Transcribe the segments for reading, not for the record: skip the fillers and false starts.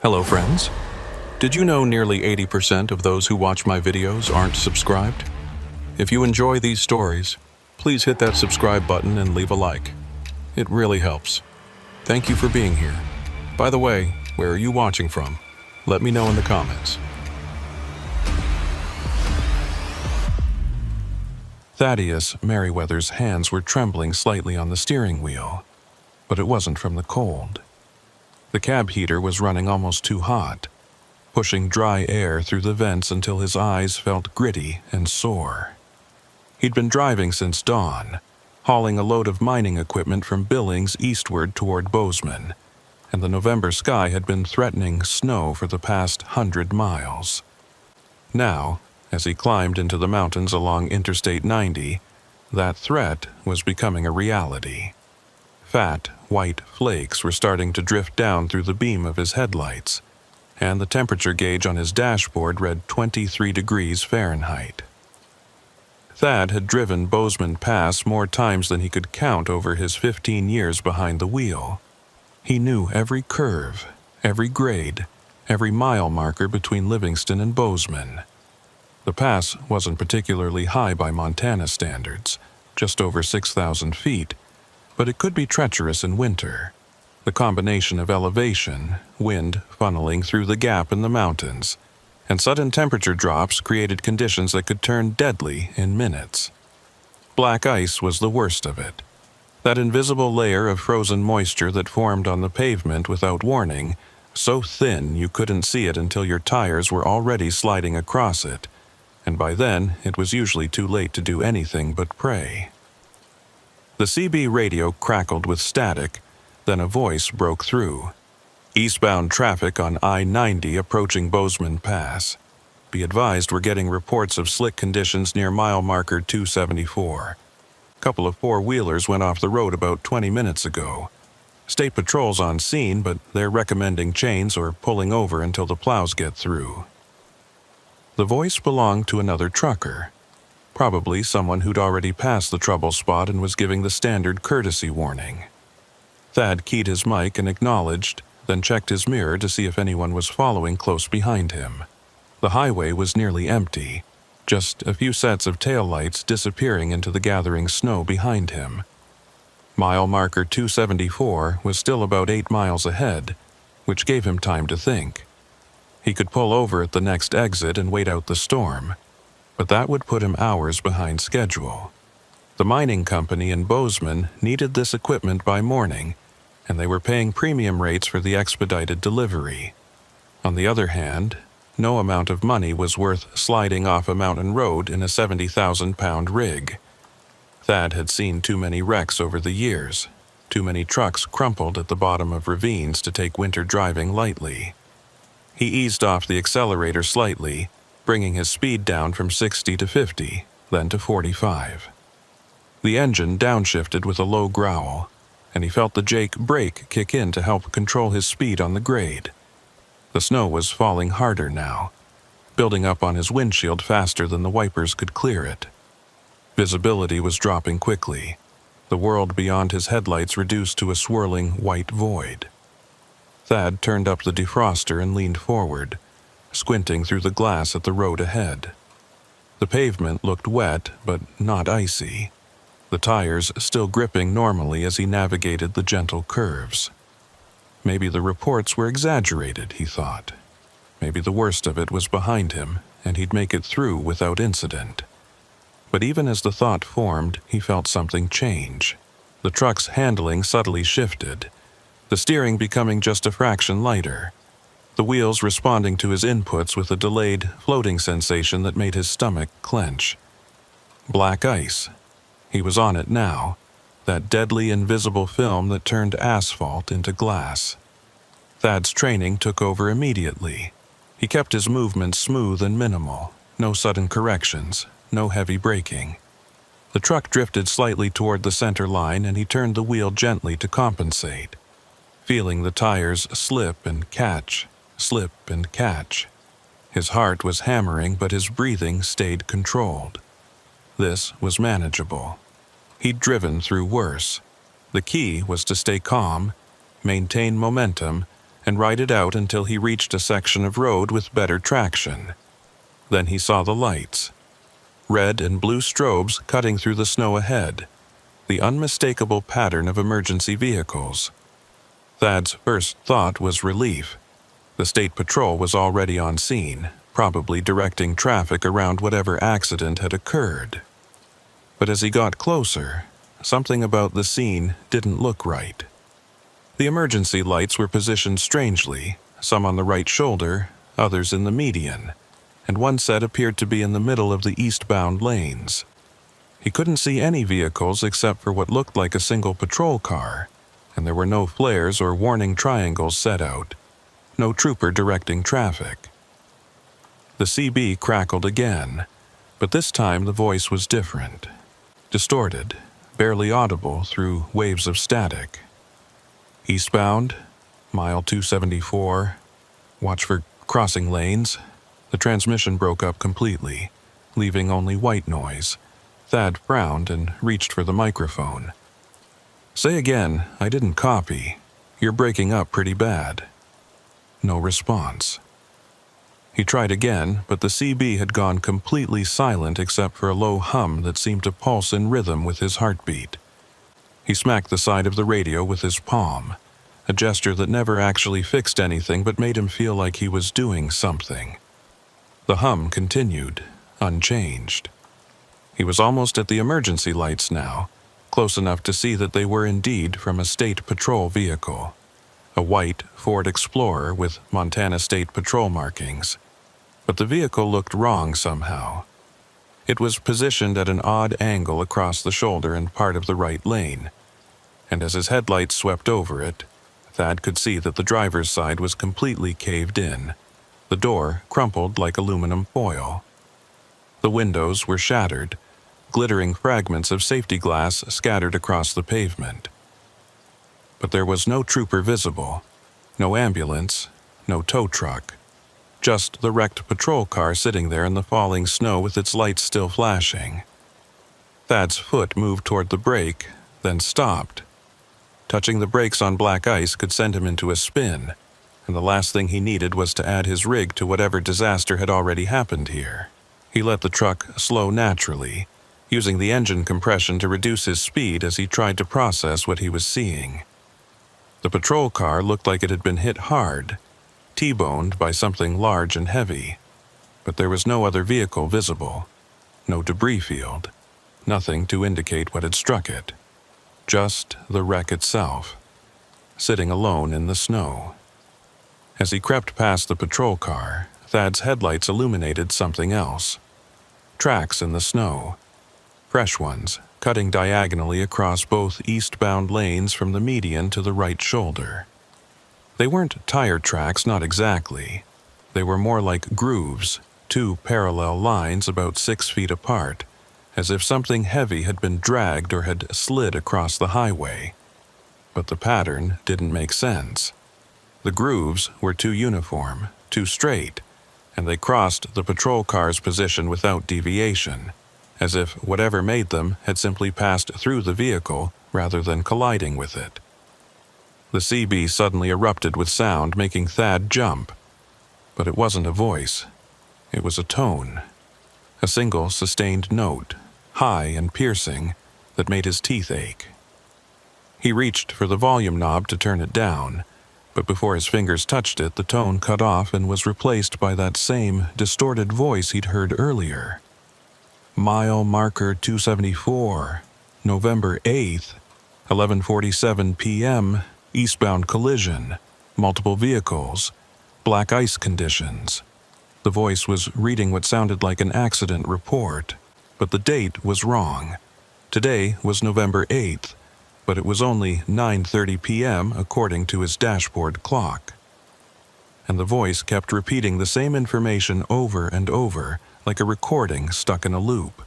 Hello friends. Did you know nearly 80% of those who watch my videos aren't subscribed? If you enjoy these stories, please hit that subscribe button and leave a like. It really helps. Thank you for being here. By the way, where are you watching from? Let me know in the comments. Thaddeus Merriweather's hands were trembling slightly on the steering wheel, but it wasn't from the cold. The cab heater was running almost too hot, pushing dry air through the vents until his eyes felt gritty and sore. He'd been driving since dawn, hauling a load of mining equipment from Billings eastward toward Bozeman, and the November sky had been threatening snow for the past 100 miles. Now, as he climbed into the mountains along Interstate 90, that threat was becoming a reality. Fat, white flakes were starting to drift down through the beam of his headlights, and the temperature gauge on his dashboard read 23 degrees Fahrenheit. Thad had driven Bozeman Pass more times than he could count over his 15 years behind the wheel. He knew every curve, every grade, every mile marker between Livingston and Bozeman. The pass wasn't particularly high by Montana standards, just over 6,000 feet, but it could be treacherous in winter. The combination of elevation, wind funneling through the gap in the mountains, and sudden temperature drops created conditions that could turn deadly in minutes. Black ice was the worst of it. That invisible layer of frozen moisture that formed on the pavement without warning, so thin you couldn't see it until your tires were already sliding across it, and by then it was usually too late to do anything but pray. The CB radio crackled with static, then a voice broke through. Eastbound traffic on I-90 approaching Bozeman Pass. Be advised we're getting reports of slick conditions near mile marker 274. A couple of four-wheelers went off the road about 20 minutes ago. State Patrol's on scene, but they're recommending chains or pulling over until the plows get through. The voice belonged to another trucker. Probably someone who'd already passed the trouble spot and was giving the standard courtesy warning. Thad keyed his mic and acknowledged, then checked his mirror to see if anyone was following close behind him. The highway was nearly empty, just a few sets of taillights disappearing into the gathering snow behind him. Mile marker 274 was still about 8 miles ahead, which gave him time to think. He could pull over at the next exit and wait out the storm, but that would put him hours behind schedule. The mining company in Bozeman needed this equipment by morning, and they were paying premium rates for the expedited delivery. On the other hand, no amount of money was worth sliding off a mountain road in a 70,000-pound rig. Thad had seen too many wrecks over the years, too many trucks crumpled at the bottom of ravines to take winter driving lightly. He eased off the accelerator slightly, bringing his speed down from 60 to 50, then to 45. The engine downshifted with a low growl, and he felt the Jake brake kick in to help control his speed on the grade. The snow was falling harder now, building up on his windshield faster than the wipers could clear it. Visibility was dropping quickly, the world beyond his headlights reduced to a swirling white void. Thad turned up the defroster and leaned forward, squinting through the glass at the road ahead. The pavement looked wet, but not icy, the tires still gripping normally as he navigated the gentle curves. Maybe the reports were exaggerated, he thought. Maybe the worst of it was behind him, and he'd make it through without incident. But even as the thought formed, he felt something change. The truck's handling subtly shifted, the steering becoming just a fraction lighter, the wheels responding to his inputs with a delayed, floating sensation that made his stomach clench. Black ice. He was on it now, that deadly invisible film that turned asphalt into glass. Thad's training took over immediately. He kept his movements smooth and minimal, no sudden corrections, no heavy braking. The truck drifted slightly toward the center line and he turned the wheel gently to compensate, feeling the tires slip and catch. Slip and catch. His heart was hammering, but his breathing stayed controlled. This was manageable. He'd driven through worse. The key was to stay calm, maintain momentum, and ride it out until he reached a section of road with better traction. Then he saw the lights. Red and blue strobes cutting through the snow ahead, the unmistakable pattern of emergency vehicles. Thad's first thought was relief. The state patrol was already on scene, probably directing traffic around whatever accident had occurred. But as he got closer, something about the scene didn't look right. The emergency lights were positioned strangely, some on the right shoulder, others in the median, and one set appeared to be in the middle of the eastbound lanes. He couldn't see any vehicles except for what looked like a single patrol car, and there were no flares or warning triangles set out, no trooper directing traffic. The CB crackled again, but this time the voice was different, distorted, barely audible through waves of static. Eastbound, mile 274, watch for crossing lanes. The transmission broke up completely, leaving only white noise. Thad frowned and reached for the microphone. "Say again, I didn't copy. You're breaking up pretty bad." No response. He tried again, but the CB had gone completely silent except for a low hum that seemed to pulse in rhythm with his heartbeat. He smacked the side of the radio with his palm, a gesture that never actually fixed anything but made him feel like he was doing something. The hum continued, unchanged. He was almost at the emergency lights now, close enough to see that they were indeed from a state patrol vehicle, a white Ford Explorer with Montana State Patrol markings. But the vehicle looked wrong somehow. It was positioned at an odd angle across the shoulder and part of the right lane, and as his headlights swept over it, Thad could see that the driver's side was completely caved in, the door crumpled like aluminum foil. The windows were shattered, glittering fragments of safety glass scattered across the pavement. But there was no trooper visible, no ambulance, no tow truck, just the wrecked patrol car sitting there in the falling snow with its lights still flashing. Thad's foot moved toward the brake, then stopped. Touching the brakes on black ice could send him into a spin, and the last thing he needed was to add his rig to whatever disaster had already happened here. He let the truck slow naturally, using the engine compression to reduce his speed as he tried to process what he was seeing. The patrol car looked like it had been hit hard, T-boned by something large and heavy, but there was no other vehicle visible, no debris field, nothing to indicate what had struck it. Just the wreck itself, sitting alone in the snow. As he crept past the patrol car, Thad's headlights illuminated something else. Tracks in the snow, fresh ones, cutting diagonally across both eastbound lanes from the median to the right shoulder. They weren't tire tracks, not exactly. They were more like grooves, two parallel lines about 6 feet apart, as if something heavy had been dragged or had slid across the highway. But the pattern didn't make sense. The grooves were too uniform, too straight, and they crossed the patrol car's position without deviation, as if whatever made them had simply passed through the vehicle rather than colliding with it. The CB suddenly erupted with sound, making Thad jump. But it wasn't a voice. It was a tone. A single sustained note, high and piercing, that made his teeth ache. He reached for the volume knob to turn it down, but before his fingers touched it, the tone cut off and was replaced by that same distorted voice he'd heard earlier. Mile marker 274, November 8th, 11:47 p.m., eastbound collision, multiple vehicles, black ice conditions. The voice was reading what sounded like an accident report, but the date was wrong. Today was November 8th, but it was only 9:30 p.m. according to his dashboard clock. And the voice kept repeating the same information over and over, like a recording stuck in a loop.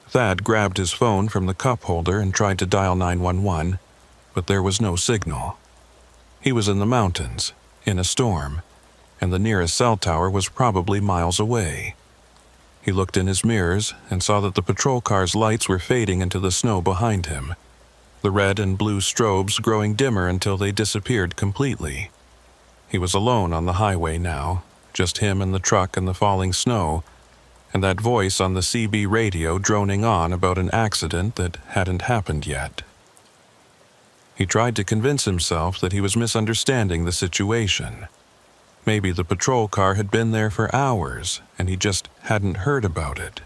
Thad grabbed his phone from the cup holder and tried to dial 911, but there was no signal. He was in the mountains, in a storm, and the nearest cell tower was probably miles away. He looked in his mirrors and saw that the patrol car's lights were fading into the snow behind him, the red and blue strobes growing dimmer until they disappeared completely. He was alone on the highway now, just him and the truck and the falling snow, and that voice on the CB radio droning on about an accident that hadn't happened yet. He tried to convince himself that he was misunderstanding the situation. Maybe the patrol car had been there for hours, and he just hadn't heard about it.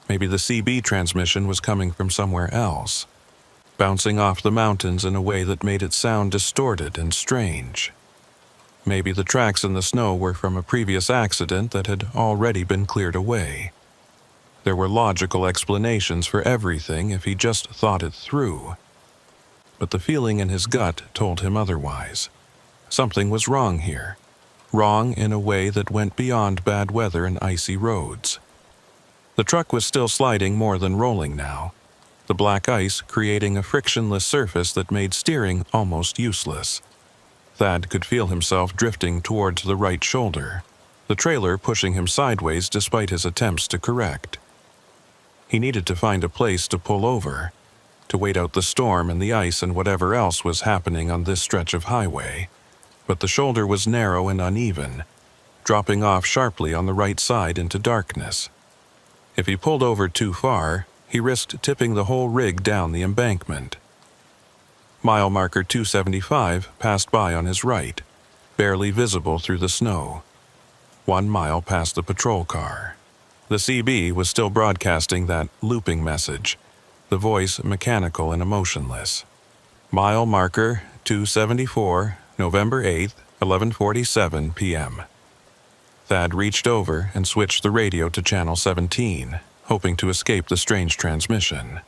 Maybe the CB transmission was coming from somewhere else, bouncing off the mountains in a way that made it sound distorted and strange. Maybe the tracks in the snow were from a previous accident that had already been cleared away. There were logical explanations for everything if he just thought it through. But the feeling in his gut told him otherwise. Something was wrong here. Wrong in a way that went beyond bad weather and icy roads. The truck was still sliding more than rolling now, the black ice creating a frictionless surface that made steering almost useless. Thad could feel himself drifting towards the right shoulder, the trailer pushing him sideways despite his attempts to correct. He needed to find a place to pull over, to wait out the storm and the ice and whatever else was happening on this stretch of highway. But the shoulder was narrow and uneven, dropping off sharply on the right side into darkness. If he pulled over too far, he risked tipping the whole rig down the embankment. Mile marker 275 passed by on his right, barely visible through the snow. 1 mile past the patrol car. The CB was still broadcasting that looping message, the voice mechanical and emotionless. Mile marker 274, November 8th, 11:47 p.m. Thad reached over and switched the radio to channel 17, hoping to escape the strange transmission.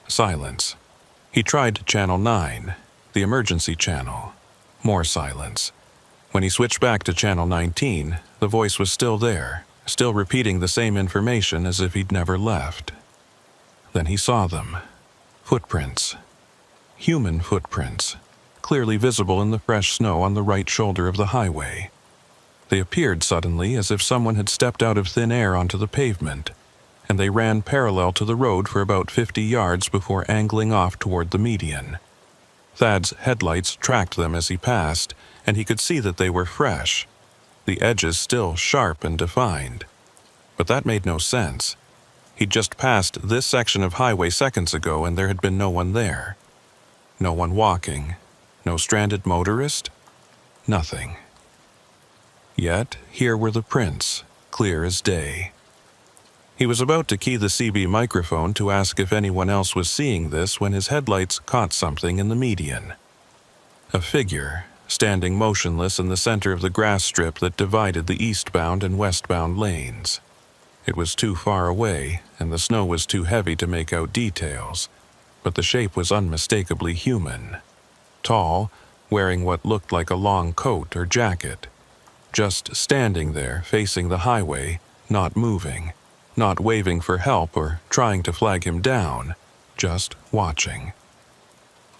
Silence. He tried channel 9, the emergency channel. More silence. When he switched back to channel 19, the voice was still there, still repeating the same information as if he'd never left. Then he saw them. Footprints. Human footprints, clearly visible in the fresh snow on the right shoulder of the highway. They appeared suddenly as if someone had stepped out of thin air onto the pavement, and they ran parallel to the road for about 50 yards before angling off toward the median. Thad's headlights tracked them as he passed, and he could see that they were fresh, the edges still sharp and defined. But that made no sense. He'd just passed this section of highway seconds ago and there had been no one there. No one walking. No stranded motorist. Nothing. Yet, here were the prints, clear as day. He was about to key the CB microphone to ask if anyone else was seeing this when his headlights caught something in the median. A figure, standing motionless in the center of the grass strip that divided the eastbound and westbound lanes. It was too far away, and the snow was too heavy to make out details, but the shape was unmistakably human. Tall, wearing what looked like a long coat or jacket. Just standing there, facing the highway, not moving, not waving for help or trying to flag him down, just watching.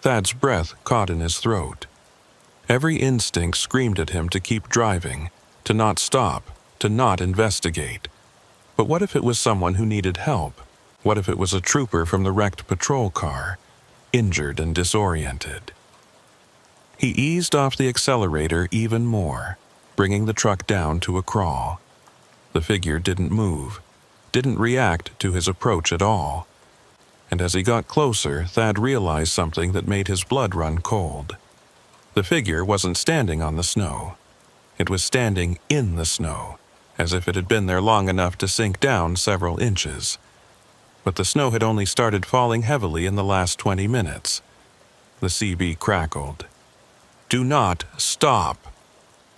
Thad's breath caught in his throat. Every instinct screamed at him to keep driving, to not stop, to not investigate. But what if it was someone who needed help? What if it was a trooper from the wrecked patrol car, injured and disoriented? He eased off the accelerator even more, bringing the truck down to a crawl. The figure didn't move, didn't react to his approach at all. And as he got closer, Thad realized something that made his blood run cold. The figure wasn't standing on the snow. It was standing in the snow, as if it had been there long enough to sink down several inches. But the snow had only started falling heavily in the last 20 minutes. The CB crackled. "Do not stop!"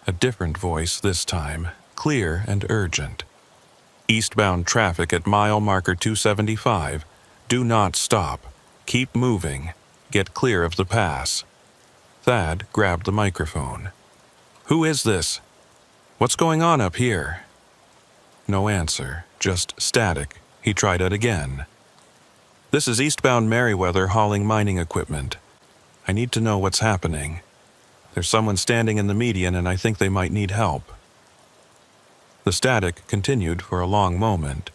A different voice this time, clear and urgent. "Eastbound traffic at mile marker 275. Do not stop. Keep moving. Get clear of the pass." Thad grabbed the microphone. "Who is this? What's going on up here?" No answer, just static. He tried it again. "This is eastbound Merriweather hauling mining equipment. I need to know what's happening. There's someone standing in the median and I think they might need help." The static continued for a long moment.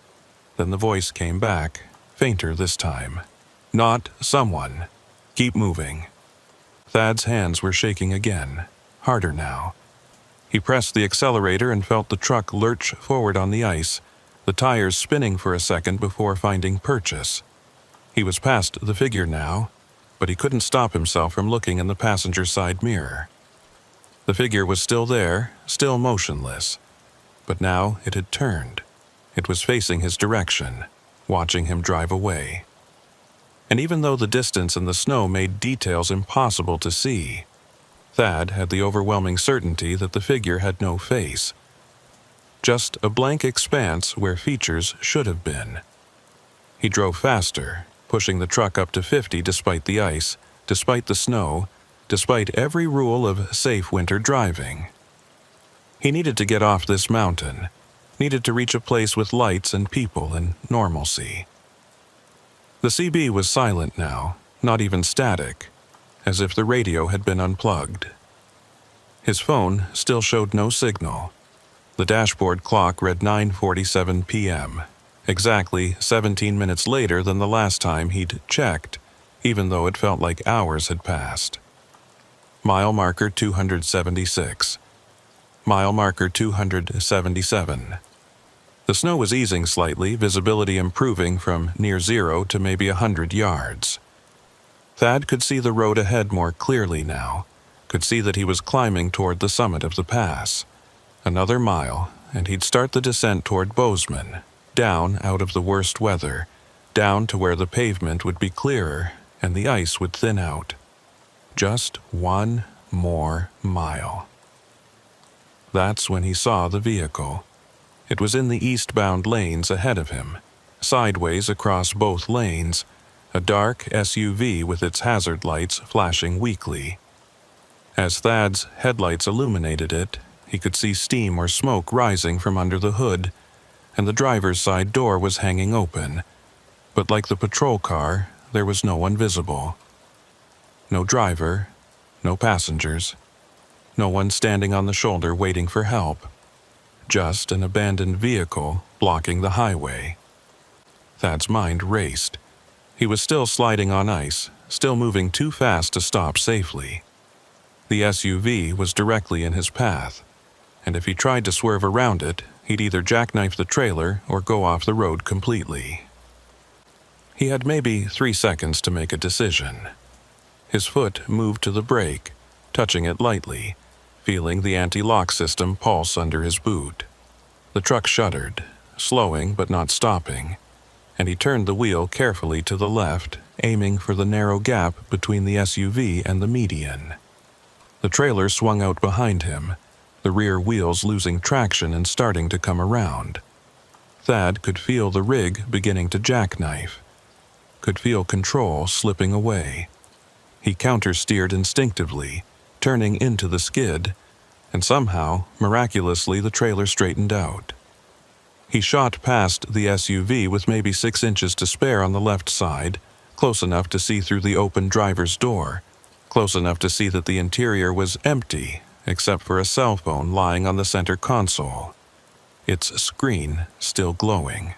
Then the voice came back, fainter this time. "Not someone. Keep moving." Thad's hands were shaking again, harder now. He pressed the accelerator and felt the truck lurch forward on the ice, the tires spinning for a second before finding purchase. He was past the figure now, but he couldn't stop himself from looking in the passenger side mirror. The figure was still there, still motionless, but now it had turned. It was facing his direction, watching him drive away. And even though the distance and the snow made details impossible to see, Thad had the overwhelming certainty that the figure had no face. Just a blank expanse where features should have been. He drove faster, pushing the truck up to 50 despite the ice, despite the snow, despite every rule of safe winter driving. He needed to get off this mountain, needed to reach a place with lights and people and normalcy. The CB was silent now, not even static, as if the radio had been unplugged. His phone still showed no signal. The dashboard clock read 9:47 p.m., exactly 17 minutes later than the last time he'd checked, even though it felt like hours had passed. Mile marker 276. Mile marker 277. The snow was easing slightly, visibility improving from near zero to maybe 100 yards. Thad could see the road ahead more clearly now, could see that he was climbing toward the summit of the pass. Another mile, and he'd start the descent toward Bozeman, down out of the worst weather, down to where the pavement would be clearer and the ice would thin out. Just one more mile. That's when he saw the vehicle. It was in the eastbound lanes ahead of him, sideways across both lanes, a dark SUV with its hazard lights flashing weakly. As Thad's headlights illuminated it, he could see steam or smoke rising from under the hood, and the driver's side door was hanging open. But like the patrol car, there was no one visible. No driver, no passengers, no one standing on the shoulder waiting for help. Just an abandoned vehicle blocking the highway. Thad's mind raced. He was still sliding on ice, still moving too fast to stop safely. The SUV was directly in his path, and if he tried to swerve around it, he'd either jackknife the trailer or go off the road completely. He had maybe 3 seconds to make a decision. His foot moved to the brake, touching it lightly, feeling the anti-lock system pulse under his boot. The truck shuddered, slowing but not stopping, and he turned the wheel carefully to the left, aiming for the narrow gap between the SUV and the median. The trailer swung out behind him, the rear wheels losing traction and starting to come around. Thad could feel the rig beginning to jackknife, could feel control slipping away. He counter-steered instinctively, turning into the skid, and somehow, miraculously, the trailer straightened out. He shot past the SUV with maybe 6 inches to spare on the left side, close enough to see through the open driver's door, close enough to see that the interior was empty, except for a cell phone lying on the center console, its screen still glowing.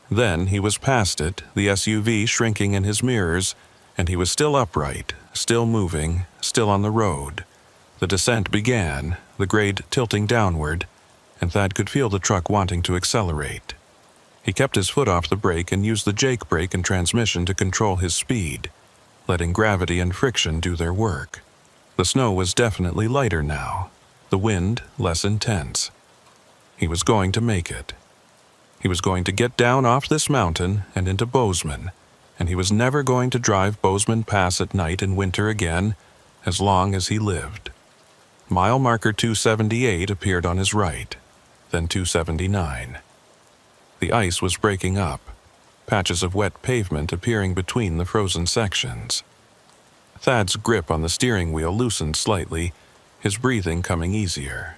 Then he was past it, the SUV shrinking in his mirrors, and he was still upright, still moving, still on the road. The descent began, the grade tilting downward, and Thad could feel the truck wanting to accelerate. He kept his foot off the brake and used the jake brake and transmission to control his speed, letting gravity and friction do their work. The snow was definitely lighter now, the wind less intense. He was going to make it. He was going to get down off this mountain and into Bozeman, and he was never going to drive Bozeman Pass at night in winter again, as long as he lived. Mile marker 278 appeared on his right, then 279. The ice was breaking up, patches of wet pavement appearing between the frozen sections. Thad's grip on the steering wheel loosened slightly, his breathing coming easier.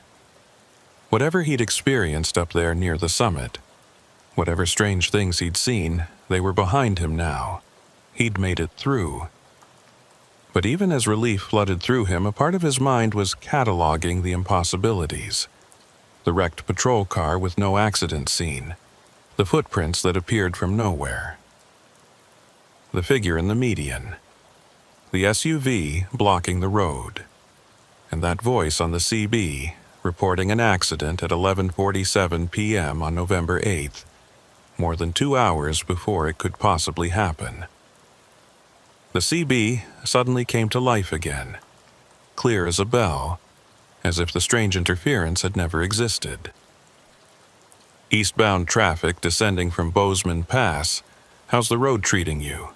Whatever he'd experienced up there near the summit, whatever strange things he'd seen, they were behind him now. He'd made it through. But even as relief flooded through him, a part of his mind was cataloging the impossibilities. The wrecked patrol car with no accident scene, the footprints that appeared from nowhere, the figure in the median, the SUV blocking the road. and that voice on the CB, reporting an accident at 11:47 p.m. on November 8th, more than 2 hours before it could possibly happen. The CB suddenly came to life again, clear as a bell, as if the strange interference had never existed. Eastbound traffic descending from Bozeman Pass, how's the road treating you?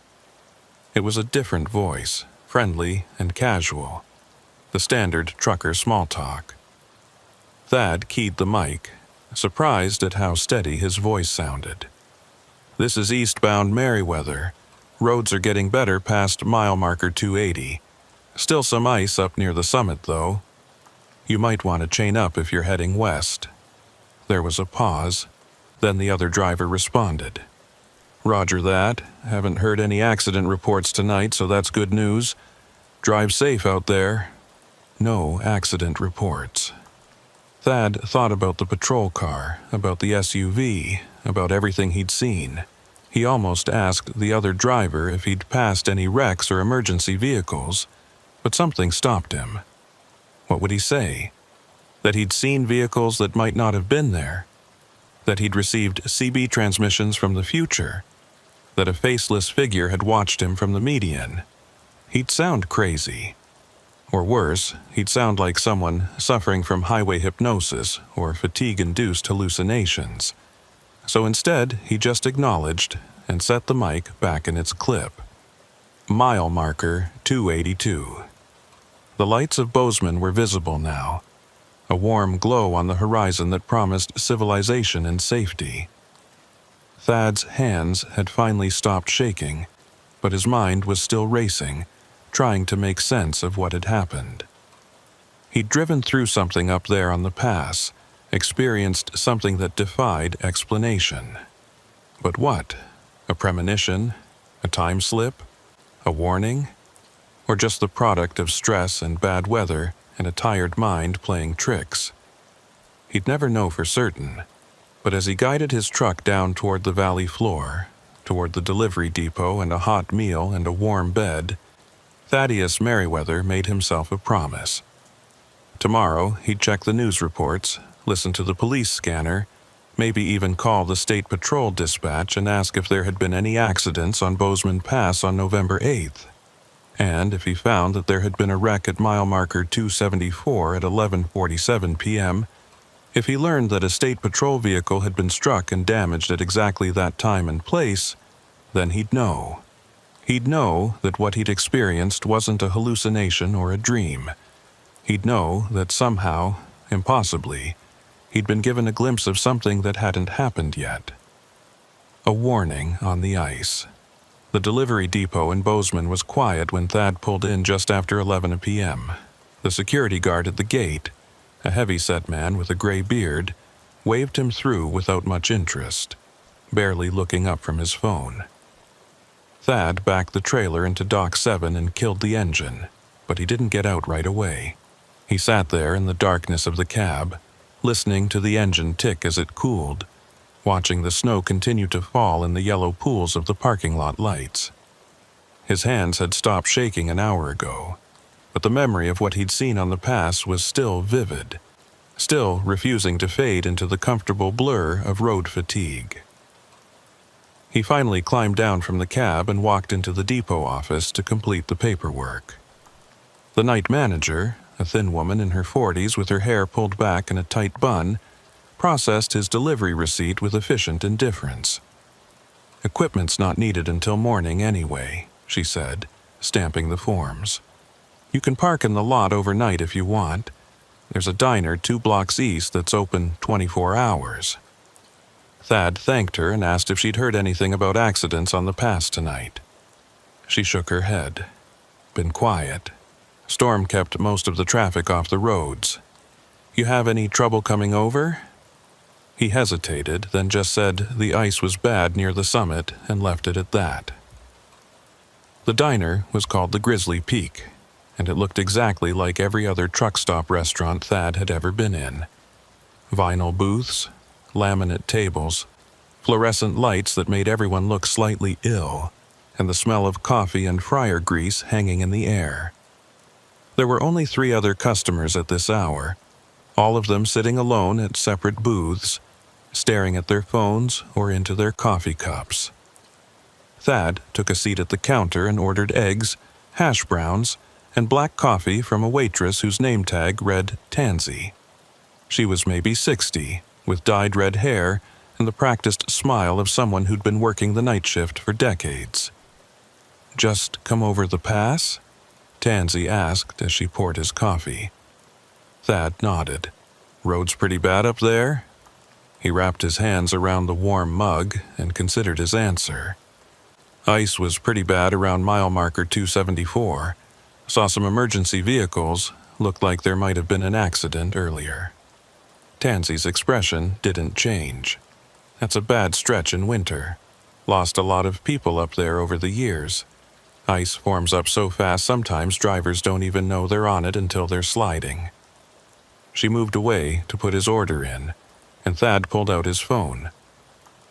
It was a different voice, friendly and casual, the standard trucker small talk. Thad keyed the mic, surprised at how steady his voice sounded. This is eastbound Meriwether. Roads are getting better past mile marker 280. Still some ice up near the summit, though. You might want to chain up if you're heading west. There was a pause. Then the other driver responded. Roger that. Haven't heard any accident reports tonight, so that's good news. Drive safe out there. No accident reports. Thad thought about the patrol car, about the SUV, about everything he'd seen. He almost asked the other driver if he'd passed any wrecks or emergency vehicles, but something stopped him. What would he say? That he'd seen vehicles that might not have been there? That he'd received CB transmissions from the future? That a faceless figure had watched him from the median? He'd sound crazy. Or worse, he'd sound like someone suffering from highway hypnosis or fatigue-induced hallucinations. So instead, he just acknowledged and set the mic back in its clip. Mile marker 282. The lights of Bozeman were visible now, a warm glow on the horizon that promised civilization and safety. Thad's hands had finally stopped shaking, but his mind was still racing, trying to make sense of what had happened. He'd driven through something up there on the pass, experienced something that defied explanation. But what? A premonition? A time slip? A warning? Or just the product of stress and bad weather and a tired mind playing tricks? He'd never know for certain, but as he guided his truck down toward the valley floor, toward the delivery depot and a hot meal and a warm bed, Thaddeus Merriweather made himself a promise. Tomorrow, he'd check the news reports, listen to the police scanner, maybe even call the State Patrol dispatch and ask if there had been any accidents on Bozeman Pass on November 8th. And if he found that there had been a wreck at mile marker 274 at 11:47 p.m., if he learned that a State Patrol vehicle had been struck and damaged at exactly that time and place, then he'd know. He'd know that what he'd experienced wasn't a hallucination or a dream. He'd know that somehow, impossibly, he'd been given a glimpse of something that hadn't happened yet. A warning on the ice. The delivery depot in Bozeman was quiet when Thad pulled in just after 11 p.m. The security guard at the gate, a heavy-set man with a gray beard, waved him through without much interest, barely looking up from his phone. Thad backed the trailer into Dock 7 and killed the engine, but he didn't get out right away. He sat there in the darkness of the cab, listening to the engine tick as it cooled, watching the snow continue to fall in the yellow pools of the parking lot lights. His hands had stopped shaking an hour ago, but the memory of what he'd seen on the pass was still vivid, still refusing to fade into the comfortable blur of road fatigue. He finally climbed down from the cab and walked into the depot office to complete the paperwork. The night manager, a thin woman in her 40s with her hair pulled back in a tight bun, processed his delivery receipt with efficient indifference. "Equipment's not needed until morning anyway," she said, stamping the forms. "You can park in the lot overnight if you want. There's a diner 2 blocks east that's open 24 hours. Thad thanked her and asked if she'd heard anything about accidents on the pass tonight. She shook her head. Been quiet. Storm kept most of the traffic off the roads. You have any trouble coming over? He hesitated, then just said the ice was bad near the summit and left it at that. The diner was called the Grizzly Peak, and it looked exactly like every other truck stop restaurant Thad had ever been in. Vinyl booths, laminate tables, fluorescent lights that made everyone look slightly ill, and the smell of coffee and fryer grease hanging in the air. There were only 3 other customers at this hour, all of them sitting alone at separate booths, staring at their phones or into their coffee cups. Thad took a seat at the counter and ordered eggs, hash browns, and black coffee from a waitress whose name tag read Tansy. She was maybe 60, with dyed red hair and the practiced smile of someone who'd been working the night shift for decades. "Just come over the pass?" Tansy asked as she poured his coffee. Thad nodded. "Road's pretty bad up there?" He wrapped his hands around the warm mug and considered his answer. "Ice was pretty bad around mile marker 274. Saw some emergency vehicles. Looked like there might have been an accident earlier." Tansy's expression didn't change. "That's a bad stretch in winter. Lost a lot of people up there over the years. Ice forms up so fast sometimes drivers don't even know they're on it until they're sliding." She moved away to put his order in, and Thad pulled out his phone.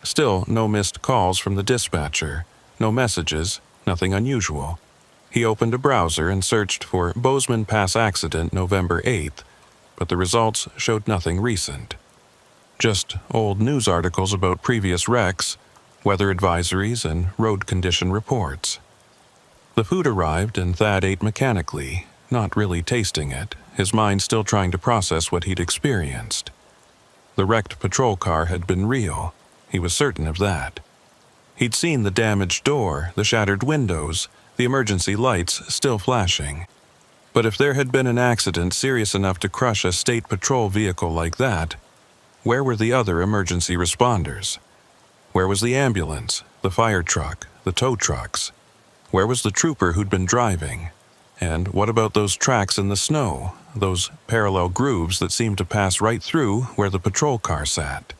Still no missed calls from the dispatcher, no messages, nothing unusual. He opened a browser and searched for Bozeman Pass accident November 8th, but the results showed nothing recent. Just old news articles about previous wrecks, weather advisories, and road condition reports. The food arrived and Thad ate mechanically, not really tasting it, his mind still trying to process what he'd experienced. The wrecked patrol car had been real, he was certain of that. He'd seen the damaged door, the shattered windows, the emergency lights still flashing. But if there had been an accident serious enough to crush a state patrol vehicle like that, where were the other emergency responders? Where was the ambulance, the fire truck, the tow trucks? Where was the trooper who'd been driving? And what about those tracks in the snow, those parallel grooves that seemed to pass right through where the patrol car sat?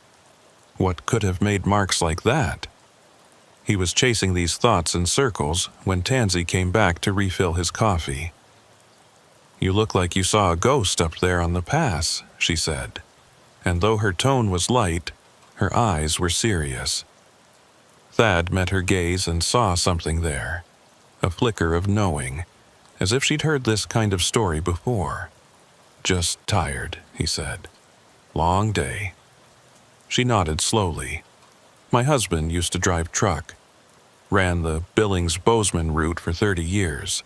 What could have made marks like that? He was chasing these thoughts in circles when Tansy came back to refill his coffee. "You look like you saw a ghost up there on the pass," she said. And though her tone was light, her eyes were serious. Thad met her gaze and saw something there, a flicker of knowing, as if she'd heard this kind of story before. "Just tired," he said. "Long day." She nodded slowly. "My husband used to drive truck. Ran the Billings-Bozeman route for 30 years.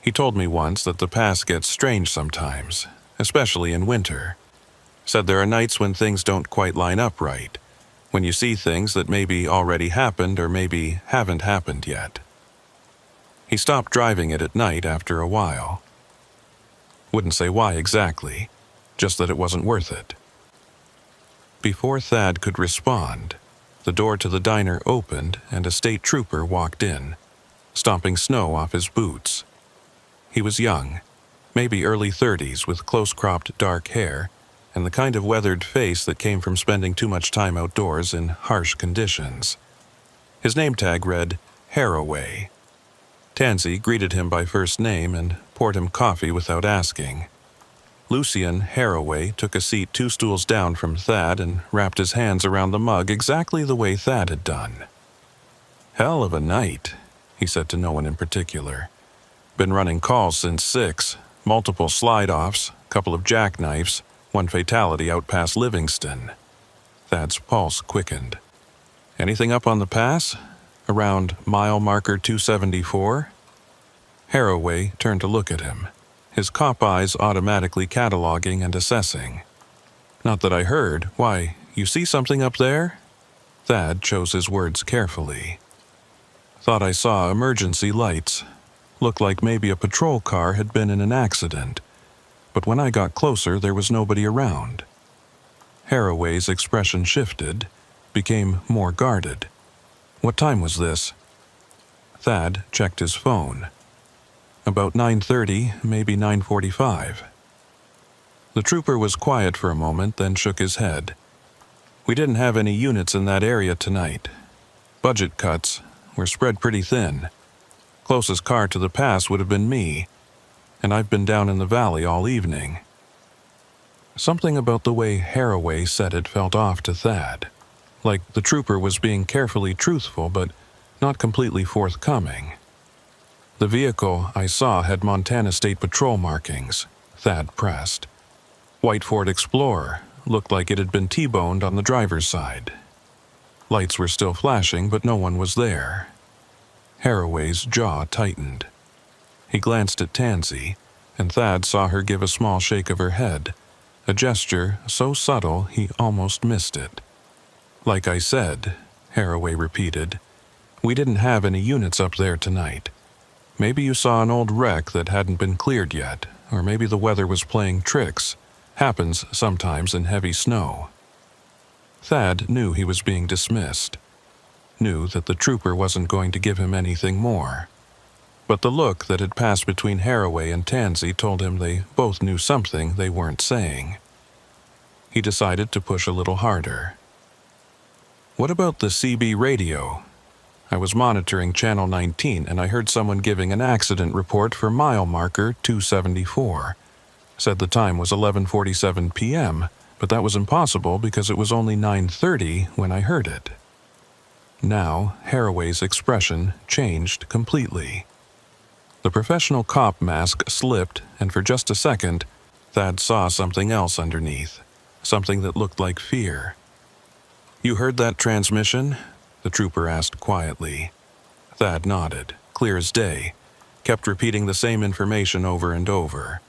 He told me once that the pass gets strange sometimes, especially in winter. Said there are nights when things don't quite line up right, when you see things that maybe already happened or maybe haven't happened yet." He stopped driving it at night after a while. Wouldn't say why exactly, just that it wasn't worth it. Before Thad could respond, the door to the diner opened and a state trooper walked in, stomping snow off his boots. He was young, maybe early 30s, with close-cropped dark hair and the kind of weathered face that came from spending too much time outdoors in harsh conditions. His name tag read Haraway. Tansy greeted him by first name and poured him coffee without asking. Lucien Haraway took a seat 2 stools down from Thad and wrapped his hands around the mug exactly the way Thad had done. "Hell of a night," he said to no one in particular. "Been running calls since 6, multiple slide-offs, couple of jackknifes, 1 fatality out past Livingston." Thad's pulse quickened. "Anything up on the pass? Around mile marker 274? Haraway turned to look at him, his cop eyes automatically cataloging and assessing. "Not that I heard. Why, you see something up there?" Thad chose his words carefully. "Thought I saw emergency lights. Looked like maybe a patrol car had been in an accident. But when I got closer, there was nobody around." Haraway's expression shifted, became more guarded. "What time was this?" Thad checked his phone. "About 9:30, maybe 9:45. The trooper was quiet for a moment, then shook his head. "We didn't have any units in that area tonight. Budget cuts were spread pretty thin. Closest car to the pass would have been me, and I've been down in the valley all evening." Something about the way Haraway said it felt off to Thad, like the trooper was being carefully truthful but not completely forthcoming. The vehicle I saw had Montana State Patrol markings, Thad pressed. White Ford Explorer looked like it had been T-boned on the driver's side. Lights were still flashing, but no one was there. Haraway's jaw tightened. He glanced at Tansy, and Thad saw her give a small shake of her head, a gesture so subtle he almost missed it. "Like I said," Haraway repeated, "we didn't have any units up there tonight. Maybe you saw an old wreck that hadn't been cleared yet, or maybe the weather was playing tricks. Happens sometimes in heavy snow." Thad knew he was being dismissed, knew that the trooper wasn't going to give him anything more. But the look that had passed between Haraway and Tansy told him they both knew something they weren't saying. He decided to push a little harder. "What about the CB radio? I was monitoring Channel 19 and I heard someone giving an accident report for mile marker 274. Said the time was 11:47 p.m., but that was impossible because it was only 9:30 when I heard it." Now, Haraway's expression changed completely. The professional cop mask slipped, and for just a second, Thad saw something else underneath, something that looked like fear. "You heard that transmission?" the trooper asked quietly. Thad nodded, clear as day, kept repeating the same information over and over.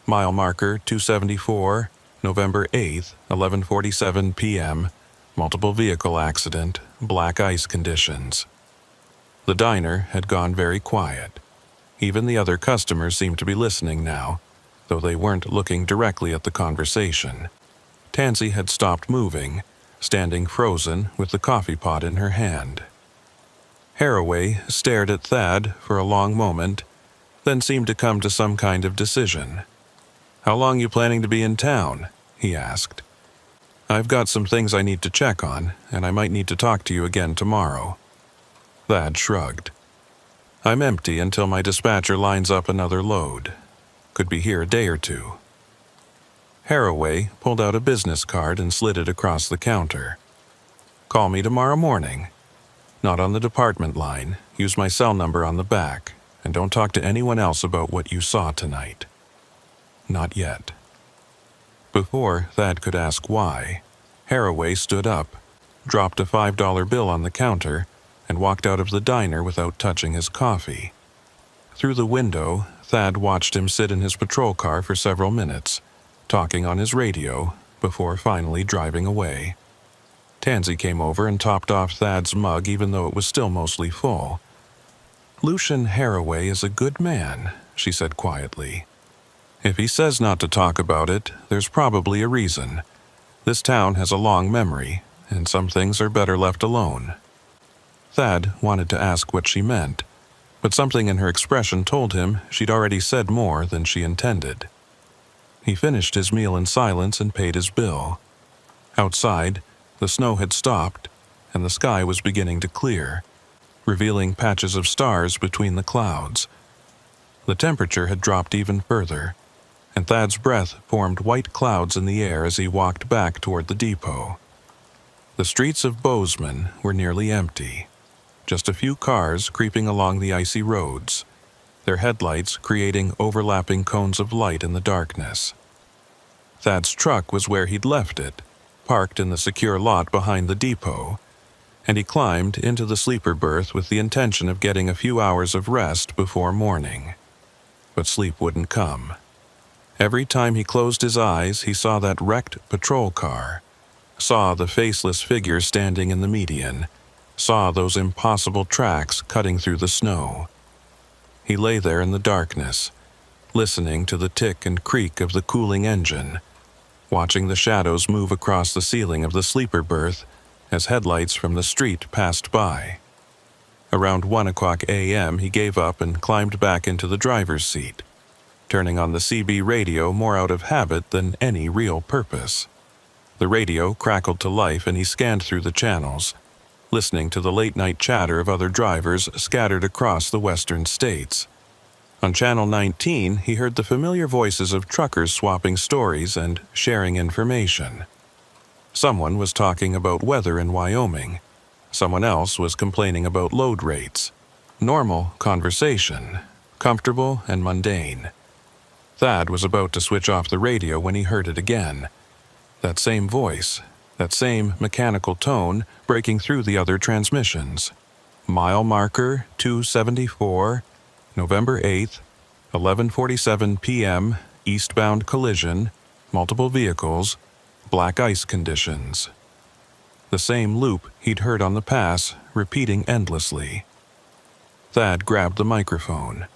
Mile marker 274, November 8th, 11:47 p.m., multiple vehicle accident, black ice conditions. The diner had gone very quiet. Even the other customers seemed to be listening now, though they weren't looking directly at the conversation. Tansy had stopped moving, standing frozen with the coffee pot in her hand. Haraway stared at Thad for a long moment, then seemed to come to some kind of decision. "How long you planning to be in town?" he asked. "I've got some things I need to check on, and I might need to talk to you again tomorrow." Thad shrugged. "I'm empty until my dispatcher lines up another load. Could be here a day or two." Haraway pulled out a business card and slid it across the counter. "Call me tomorrow morning. Not on the department line. Use my cell number on the back, and don't talk to anyone else about what you saw tonight." Not yet. Before Thad could ask why, Haraway stood up, dropped a $5 bill on the counter, and walked out of the diner without touching his coffee. Through the window, Thad watched him sit in his patrol car for several minutes, talking on his radio, before finally driving away. Tansy came over and topped off Thad's mug even though it was still mostly full. "Lucian Haraway is a good man," she said quietly. "If he says not to talk about it, there's probably a reason. This town has a long memory, and some things are better left alone." Thad wanted to ask what she meant, but something in her expression told him she'd already said more than she intended. He finished his meal in silence and paid his bill. Outside, the snow had stopped, and the sky was beginning to clear, revealing patches of stars between the clouds. The temperature had dropped even further, and Thad's breath formed white clouds in the air as he walked back toward the depot. The streets of Bozeman were nearly empty. Just a few cars creeping along the icy roads, their headlights creating overlapping cones of light in the darkness. Thad's truck was where he'd left it, parked in the secure lot behind the depot, and he climbed into the sleeper berth with the intention of getting a few hours of rest before morning. But sleep wouldn't come. Every time he closed his eyes, he saw that wrecked patrol car, saw the faceless figure standing in the median, saw those impossible tracks cutting through the snow. He lay there in the darkness, listening to the tick and creak of the cooling engine, watching the shadows move across the ceiling of the sleeper berth as headlights from the street passed by. Around 1:00 a.m. he gave up and climbed back into the driver's seat, turning on the CB radio more out of habit than any real purpose. The radio crackled to life and he scanned through the channels, listening to the late-night chatter of other drivers scattered across the western states. On Channel 19, he heard the familiar voices of truckers swapping stories and sharing information. Someone was talking about weather in Wyoming. Someone else was complaining about load rates. Normal conversation, comfortable and mundane. Thad was about to switch off the radio when he heard it again. That same voice, that same mechanical tone breaking through the other transmissions. Mile marker 274, November 8th, 11:47 p.m., eastbound collision, multiple vehicles, black ice conditions. The same loop he'd heard on the pass, repeating endlessly. Thad grabbed the microphone.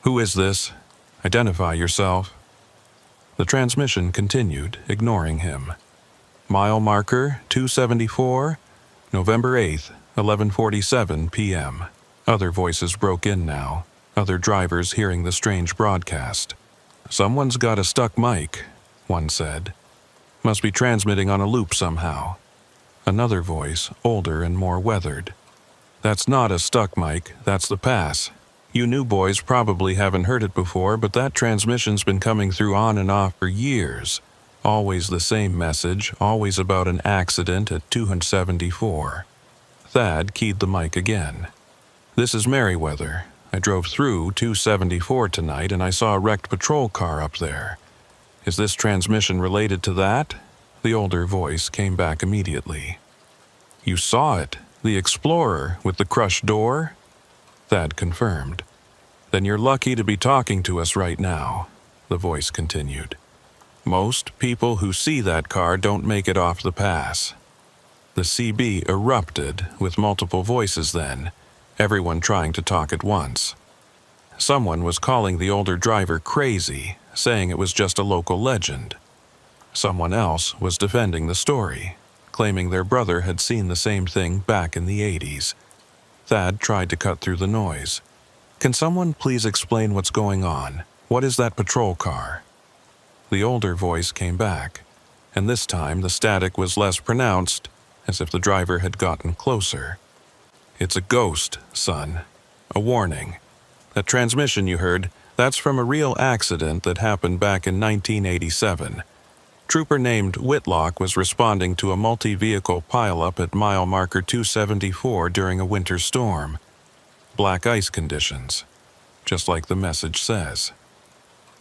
"Who is this? Identify yourself." The transmission continued, ignoring him. Mile marker 274, November 8th, 11:47 p.m. Other voices broke in now, other drivers hearing the strange broadcast. "Someone's got a stuck mic," one said. "Must be transmitting on a loop somehow." Another voice, older and more weathered. "That's not a stuck mic, that's the pass. You new boys probably haven't heard it before, but that transmission's been coming through on and off for years. Always the same message, always about an accident at 274. Thad keyed the mic again. "This is Merriweather. I drove through 274 tonight and I saw a wrecked patrol car up there. Is this transmission related to that?" The older voice came back immediately. "You saw it, the Explorer with the crushed door?" Thad confirmed. "Then you're lucky to be talking to us right now," the voice continued. "Most people who see that car don't make it off the pass." The CB erupted with multiple voices then, everyone trying to talk at once. Someone was calling the older driver crazy, saying it was just a local legend. Someone else was defending the story, claiming their brother had seen the same thing back in the 80s. Thad tried to cut through the noise. "Can someone please explain what's going on? What is that patrol car?" The older voice came back, and this time the static was less pronounced, as if the driver had gotten closer. "It's a ghost, son. A warning. That transmission you heard, that's from a real accident that happened back in 1987. Trooper named Whitlock was responding to a multi-vehicle pileup at mile marker 274 during a winter storm. Black ice conditions, just like the message says.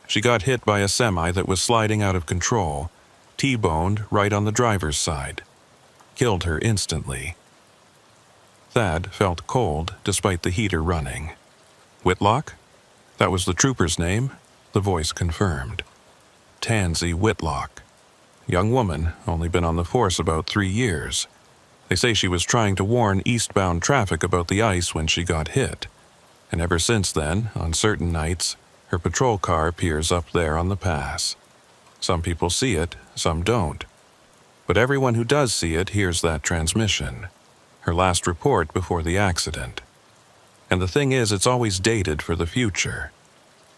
She got hit by a semi that was sliding out of control, T-boned right on the driver's side. Killed her instantly." Thad felt cold despite the heater running. "Whitlock? That was the trooper's name?" the voice confirmed. "Tansy Whitlock. Young woman, only been on the force about 3 years. They say she was trying to warn eastbound traffic about the ice when she got hit. And ever since then, on certain nights, her patrol car appears up there on the pass. Some people see it, some don't. But everyone who does see it hears that transmission. Her last report before the accident. And the thing is, it's always dated for the future.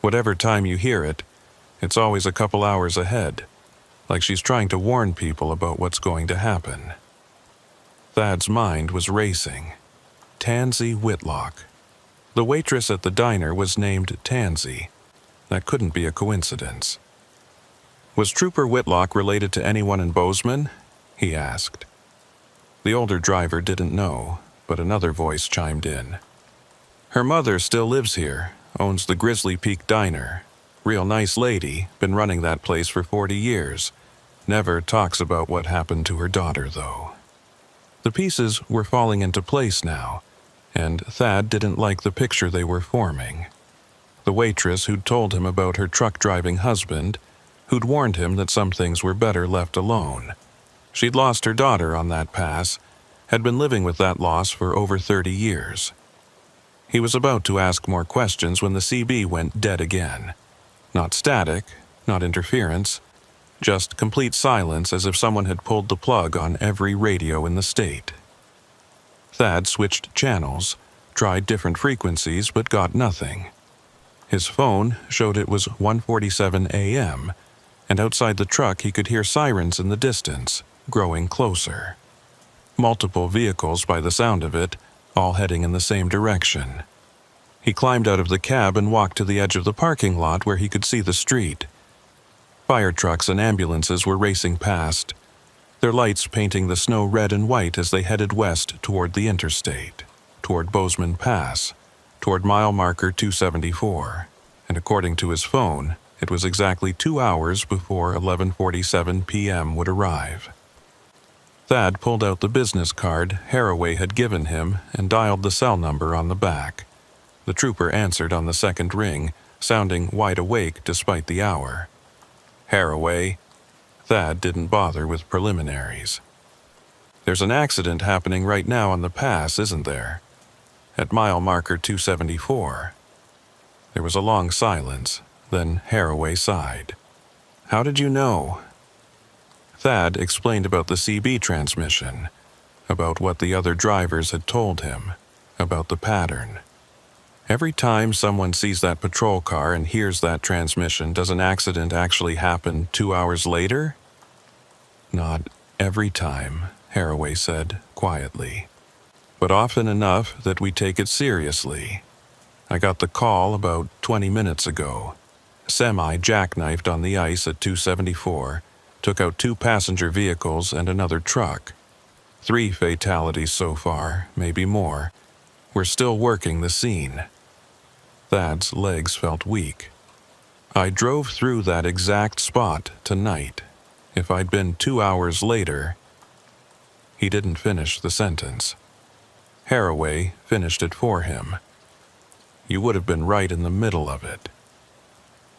Whatever time you hear it, it's always a couple hours ahead. Like she's trying to warn people about what's going to happen." Thad's mind was racing. Tansy Whitlock. The waitress at the diner was named Tansy. That couldn't be a coincidence. "Was Trooper Whitlock related to anyone in Bozeman?" he asked. The older driver didn't know, but another voice chimed in. "Her mother still lives here, owns the Grizzly Peak Diner. Real nice lady, been running that place for 40 years. Never talks about what happened to her daughter, though." The pieces were falling into place now, and Thad didn't like the picture they were forming. The waitress who'd told him about her truck-driving husband, who'd warned him that some things were better left alone. She'd lost her daughter on that pass, had been living with that loss for over 30 years. He was about to ask more questions when the CB went dead again. Not static, not interference, just complete silence as if someone had pulled the plug on every radio in the state. Thad switched channels, tried different frequencies, but got nothing. His phone showed it was 1:47 a.m., and outside the truck he could hear sirens in the distance, growing closer. Multiple vehicles by the sound of it, all heading in the same direction. He climbed out of the cab and walked to the edge of the parking lot where he could see the street. Fire trucks and ambulances were racing past, their lights painting the snow red and white as they headed west toward the interstate, toward Bozeman Pass, toward mile marker 274, and according to his phone, it was exactly 2 hours before 11:47 p.m. would arrive. Thad pulled out the business card Haraway had given him and dialed the cell number on the back. The trooper answered on the second ring, sounding wide awake despite the hour. Haraway. Thad didn't bother with preliminaries. There's an accident happening right now on the pass, isn't there? At mile marker 274. There was a long silence, then Haraway sighed. How did you know? Thad explained about the CB transmission, about what the other drivers had told him, about the pattern. Every time someone sees that patrol car and hears that transmission, does an accident actually happen 2 hours later? Not every time, Haraway said quietly, but often enough that we take it seriously. I got the call about 20 minutes ago. Semi jackknifed on the ice at 274, took out 2 passenger vehicles and another truck. 3 fatalities so far, maybe more. We're still working the scene. Thad's legs felt weak. I drove through that exact spot tonight. If I'd been 2 hours later... He didn't finish the sentence. Haraway finished it for him. You would have been right in the middle of it.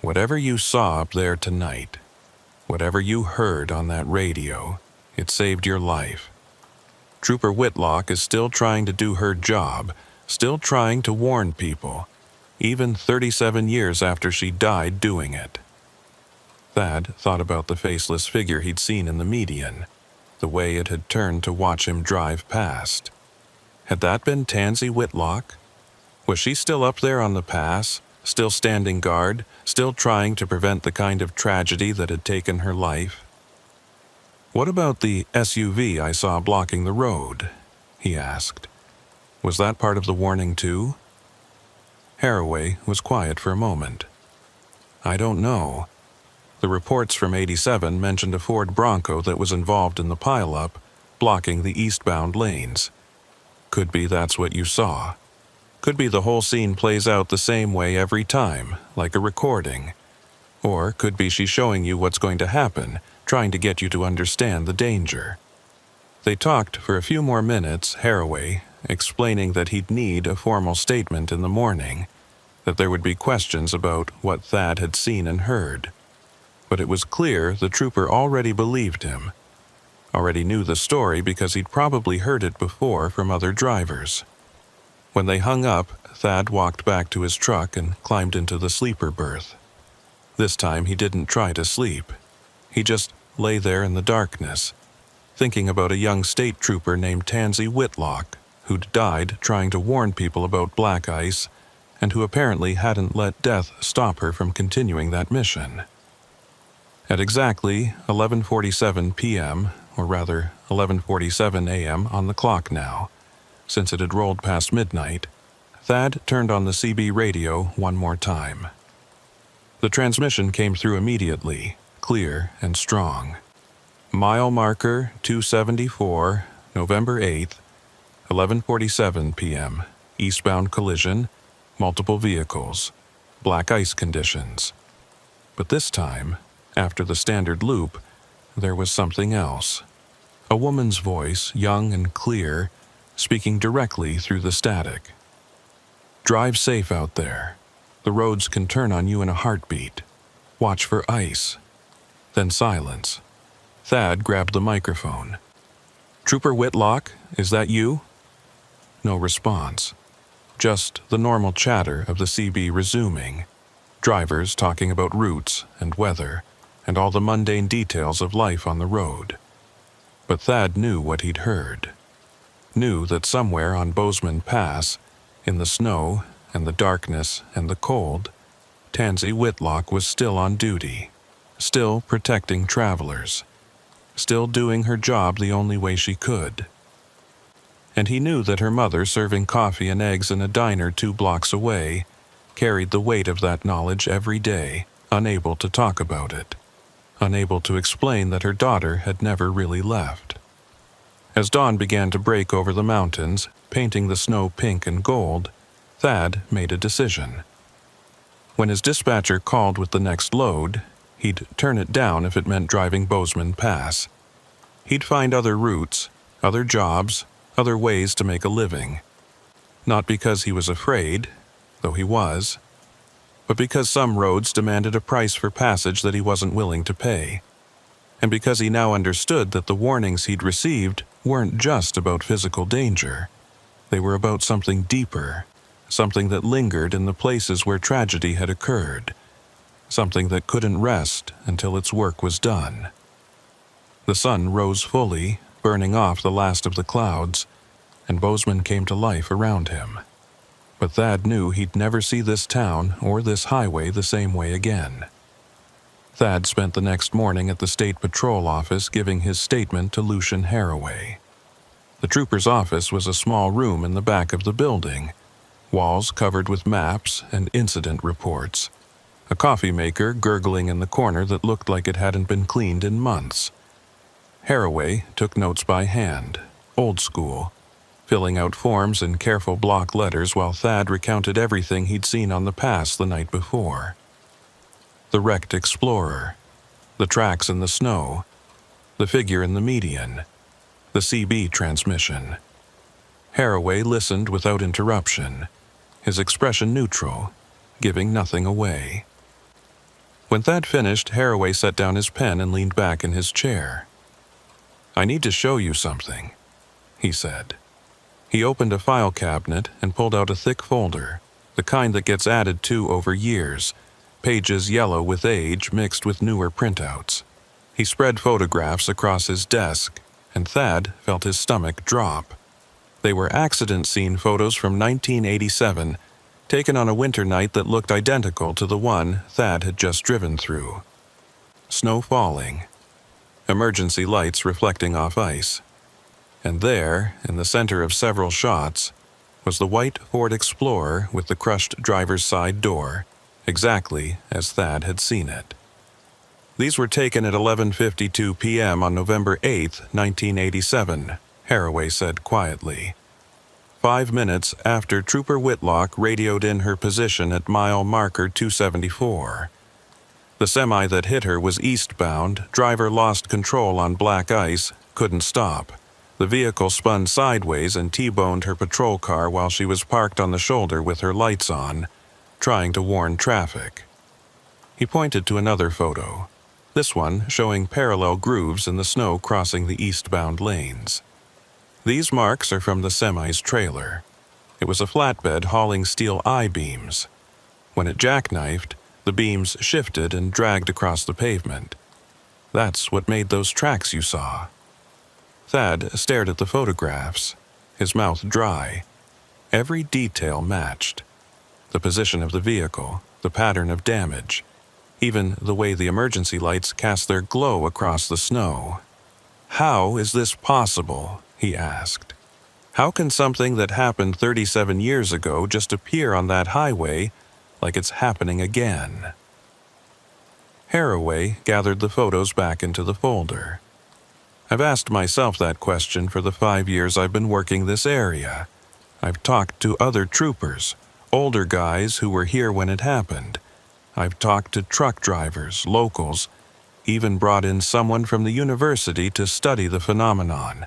Whatever you saw up there tonight, whatever you heard on that radio, it saved your life. Trooper Whitlock is still trying to do her job, still trying to warn people, even 37 years after she died doing it. Thad thought about the faceless figure he'd seen in the median, the way it had turned to watch him drive past. Had that been Tansy Whitlock? Was she still up there on the pass, still standing guard, still trying to prevent the kind of tragedy that had taken her life? What about the SUV I saw blocking the road? He asked. Was that part of the warning too? Haraway was quiet for a moment. I don't know. The reports from 87 mentioned a Ford Bronco that was involved in the pileup, blocking the eastbound lanes. Could be that's what you saw. Could be the whole scene plays out the same way every time, like a recording. Or could be she's showing you what's going to happen, trying to get you to understand the danger. They talked for a few more minutes, Haraway, explaining that he'd need a formal statement in the morning, that there would be questions about what Thad had seen and heard. But it was clear the trooper already believed him, already knew the story because he'd probably heard it before from other drivers. When they hung up, Thad walked back to his truck and climbed into the sleeper berth. This time he didn't try to sleep. He just lay there in the darkness, thinking about a young state trooper named Tansy Whitlock, who'd died trying to warn people about black ice and who apparently hadn't let death stop her from continuing that mission. At exactly 11:47 p.m., or rather 11:47 a.m. on the clock now, since it had rolled past midnight, Thad turned on the CB radio one more time. The transmission came through immediately, clear and strong. Mile marker 274, November 8th, 11:47 p.m., eastbound collision, multiple vehicles, black ice conditions. But this time, after the standard loop, there was something else. A woman's voice, young and clear, speaking directly through the static. Drive safe out there. The roads can turn on you in a heartbeat. Watch for ice. Then silence. Thad grabbed the microphone. Trooper Whitlock, is that you? No response. Just the normal chatter of the CB resuming. Drivers talking about routes and weather and all the mundane details of life on the road. But Thad knew what he'd heard. Knew that somewhere on Bozeman Pass, in the snow and the darkness and the cold, Tansy Whitlock was still on duty, still protecting travelers, still doing her job the only way she could. And he knew that her mother, serving coffee and eggs in a diner 2 blocks away, carried the weight of that knowledge every day, unable to talk about it, unable to explain that her daughter had never really left. As dawn began to break over the mountains, painting the snow pink and gold, Thad made a decision. When his dispatcher called with the next load, he'd turn it down if it meant driving Bozeman Pass. He'd find other routes, other jobs, other ways to make a living. Not because he was afraid, though he was, but because some roads demanded a price for passage that he wasn't willing to pay, and because he now understood that the warnings he'd received weren't just about physical danger. They were about something deeper, something that lingered in the places where tragedy had occurred, something that couldn't rest until its work was done. The sun rose fully, burning off the last of the clouds, and Bozeman came to life around him. But Thad knew he'd never see this town or this highway the same way again. Thad spent the next morning at the State Patrol office giving his statement to Lucian Haraway. The trooper's office was a small room in the back of the building, walls covered with maps and incident reports, a coffee maker gurgling in the corner that looked like it hadn't been cleaned in months. Haraway took notes by hand, old school, filling out forms in careful block letters while Thad recounted everything he'd seen on the pass the night before. The wrecked Explorer, the tracks in the snow, the figure in the median, the CB transmission. Haraway listened without interruption, his expression neutral, giving nothing away. When Thad finished, Haraway set down his pen and leaned back in his chair. "I need to show you something," he said. He opened a file cabinet and pulled out a thick folder, the kind that gets added to over years, pages yellow with age mixed with newer printouts. He spread photographs across his desk, and Thad felt his stomach drop. They were accident scene photos from 1987, taken on a winter night that looked identical to the one Thad had just driven through. Snow falling, emergency lights reflecting off ice. And there, in the center of several shots, was the white Ford Explorer with the crushed driver's side door, exactly as Thad had seen it. These were taken at 11:52 p.m. on November 8, 1987, Haraway said quietly. 5 minutes after Trooper Whitlock radioed in her position at mile marker 274. The semi that hit her was eastbound, driver lost control on black ice, couldn't stop. The vehicle spun sideways and T-boned her patrol car while she was parked on the shoulder with her lights on, trying to warn traffic. He pointed to another photo, this one showing parallel grooves in the snow crossing the eastbound lanes. These marks are from the semi's trailer. It was a flatbed hauling steel I-beams. When it jackknifed, the beams shifted and dragged across the pavement. That's what made those tracks you saw. Thad stared at the photographs, his mouth dry. Every detail matched. The position of the vehicle, the pattern of damage, even the way the emergency lights cast their glow across the snow. "How is this possible?" he asked. "How can something that happened 37 years ago just appear on that highway like it's happening again?" Haraway gathered the photos back into the folder. "I've asked myself that question for the 5 years I've been working this area. I've talked to other troopers, older guys who were here when it happened. I've talked to truck drivers, locals, even brought in someone from the university to study the phenomenon.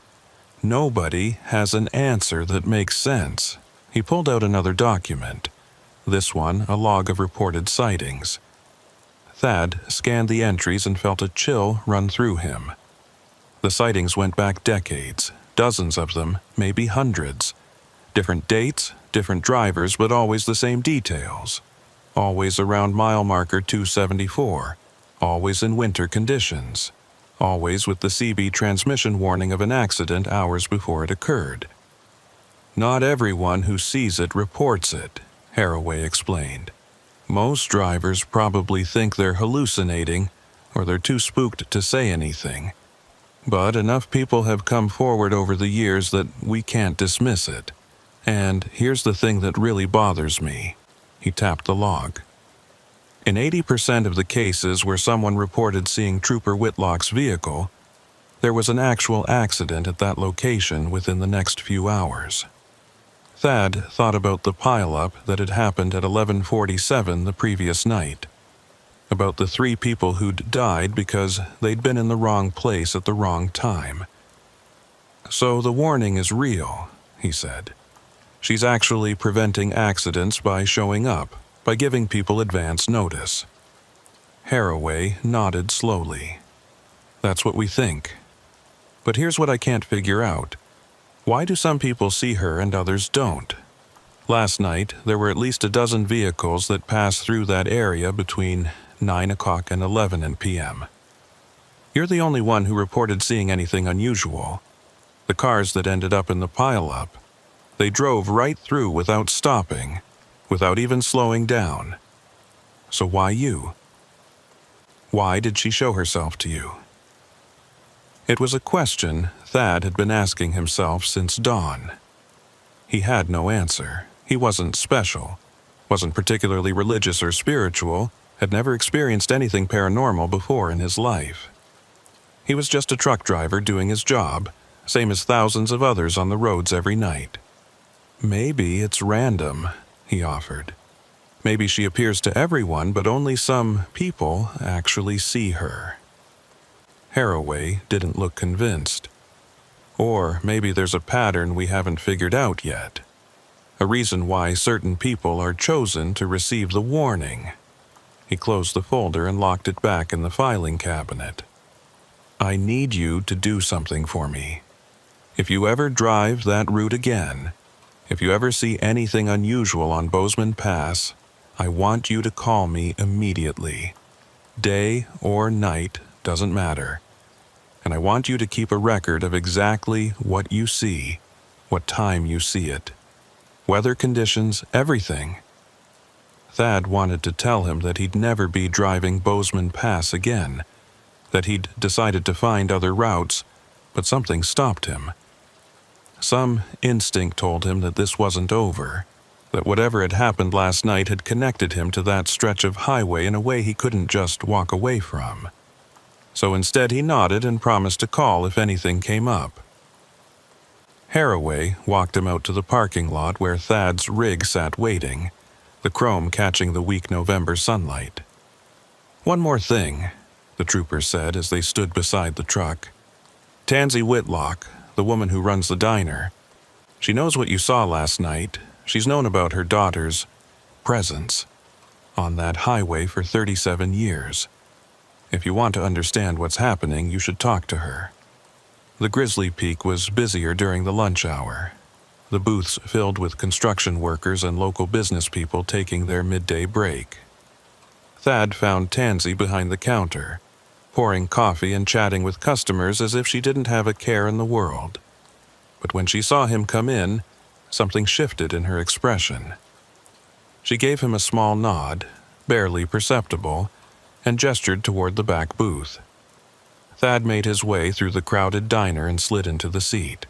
Nobody has an answer that makes sense." He pulled out another document, this one a log of reported sightings. Thad scanned the entries and felt a chill run through him. The sightings went back decades, dozens of them, maybe hundreds. Different dates, different drivers, but always the same details. Always around mile marker 274, always in winter conditions, always with the CB transmission warning of an accident hours before it occurred. "Not everyone who sees it reports it," Haraway explained. "Most drivers probably think they're hallucinating, or they're too spooked to say anything. But enough people have come forward over the years that we can't dismiss it. And here's the thing that really bothers me." He tapped the log. In 80% of the cases where someone reported seeing Trooper Whitlock's vehicle, there was an actual accident at that location within the next few hours. Thad thought about the pileup that had happened at 11:47 the previous night, about the 3 people who'd died because they'd been in the wrong place at the wrong time. So the warning is real, he said. She's actually preventing accidents by showing up, by giving people advance notice. Haraway nodded slowly. That's what we think. But here's what I can't figure out. Why do some people see her and others don't? Last night, there were at least a dozen vehicles that passed through that area between 9 o'clock and 11 p.m. You're the only one who reported seeing anything unusual. The cars that ended up in the pileup, they drove right through without stopping, without even slowing down. So why you? Why did she show herself to you? It was a question Thad had been asking himself since dawn. He had no answer. He wasn't special, wasn't particularly religious or spiritual, had never experienced anything paranormal before in his life. He was just a truck driver doing his job, same as thousands of others on the roads every night. Maybe it's random, he offered. Maybe she appears to everyone, but only some people actually see her. Haraway didn't look convinced. Or maybe there's a pattern we haven't figured out yet. A reason why certain people are chosen to receive the warning. He closed the folder and locked it back in the filing cabinet. I need you to do something for me. If you ever drive that route again, if you ever see anything unusual on Bozeman Pass, I want you to call me immediately. Day or night, doesn't matter. And I want you to keep a record of exactly what you see, what time you see it. Weather conditions, everything. Thad wanted to tell him that he'd never be driving Bozeman Pass again, that he'd decided to find other routes, but something stopped him. Some instinct told him that this wasn't over, that whatever had happened last night had connected him to that stretch of highway in a way he couldn't just walk away from. So instead he nodded and promised to call if anything came up. Haraway walked him out to the parking lot where Thad's rig sat waiting, the chrome catching the weak November sunlight. One more thing, the trooper said as they stood beside the truck. Tansy Whitlock, the woman who runs the diner, she knows what you saw last night. She's known about her daughter's presence on that highway for 37 years. If you want to understand what's happening, you should talk to her. The Grizzly Peak was busier during the lunch hour, the booths filled with construction workers and local business people taking their midday break. Thad found Tansy behind the counter, pouring coffee and chatting with customers as if she didn't have a care in the world. But when she saw him come in, something shifted in her expression. She gave him a small nod, barely perceptible, and gestured toward the back booth. Thad made his way through the crowded diner and slid into the seat.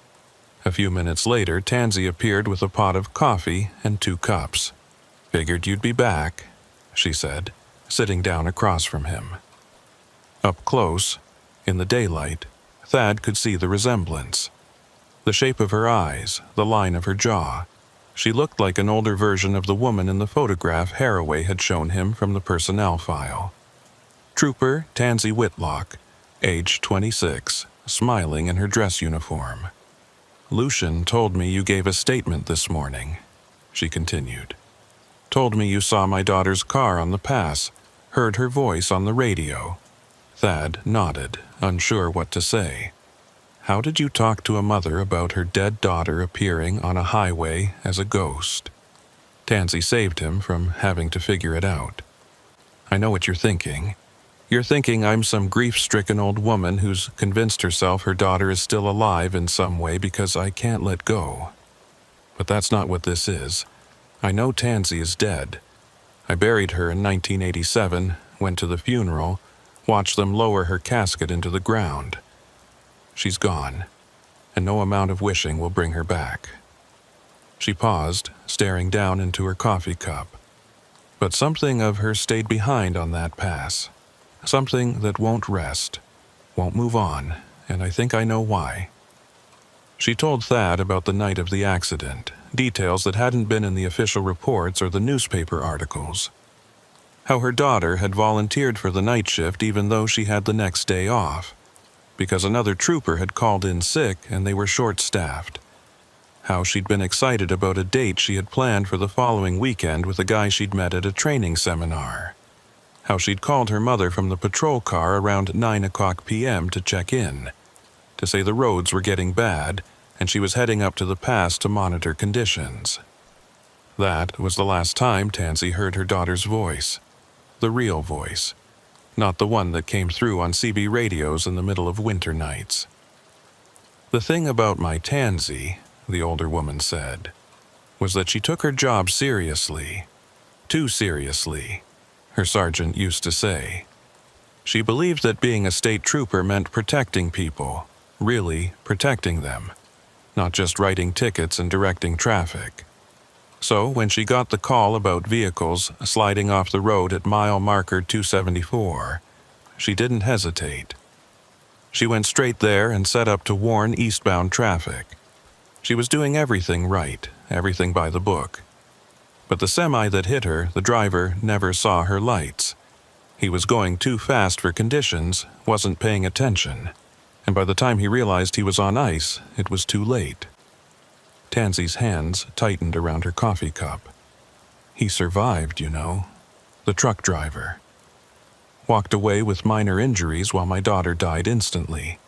A few minutes later, Tansy appeared with a pot of coffee and 2 cups. Figured you'd be back, she said, sitting down across from him. Up close, in the daylight, Thad could see the resemblance. The shape of her eyes, the line of her jaw. She looked like an older version of the woman in the photograph Haraway had shown him from the personnel file. Trooper Tansy Whitlock, age 26, smiling in her dress uniform. Lucian told me you gave a statement this morning, she continued. Told me you saw my daughter's car on the pass, heard her voice on the radio. Thad nodded, unsure what to say. How did you talk to a mother about her dead daughter appearing on a highway as a ghost? Tansy saved him from having to figure it out. I know what you're thinking. You're thinking I'm some grief-stricken old woman who's convinced herself her daughter is still alive in some way because I can't let go. But that's not what this is. I know Tansy is dead. I buried her in 1987, went to the funeral, watched them lower her casket into the ground. She's gone, and no amount of wishing will bring her back. She paused, staring down into her coffee cup. But something of her stayed behind on that pass. Something that won't rest, won't move on, and I think I know why. She told Thad about the night of the accident, details that hadn't been in the official reports or the newspaper articles. How her daughter had volunteered for the night shift even though she had the next day off, because another trooper had called in sick and they were short-staffed. How she'd been excited about a date she had planned for the following weekend with a guy she'd met at a training seminar. How she'd called her mother from the patrol car around 9:00 p.m. to check in, to say the roads were getting bad and she was heading up to the pass to monitor conditions. That was the last time Tansy heard her daughter's voice. The real voice, not the one that came through on CB radios in the middle of winter nights. The thing about my Tansy, the older woman said, was that she took her job seriously. Too seriously, her sergeant used to say. She believed that being a state trooper meant protecting people, really protecting them, not just writing tickets and directing traffic. So when she got the call about vehicles sliding off the road at mile marker 274, she didn't hesitate. She went straight there and set up to warn eastbound traffic. She was doing everything right, everything by the book. But the semi that hit her, the driver never saw her lights. He was going too fast for conditions, wasn't paying attention, and by the time he realized he was on ice, it was too late. Tansy's hands tightened around her coffee cup. He survived, you know. The truck driver. Walked away with minor injuries while my daughter died instantly.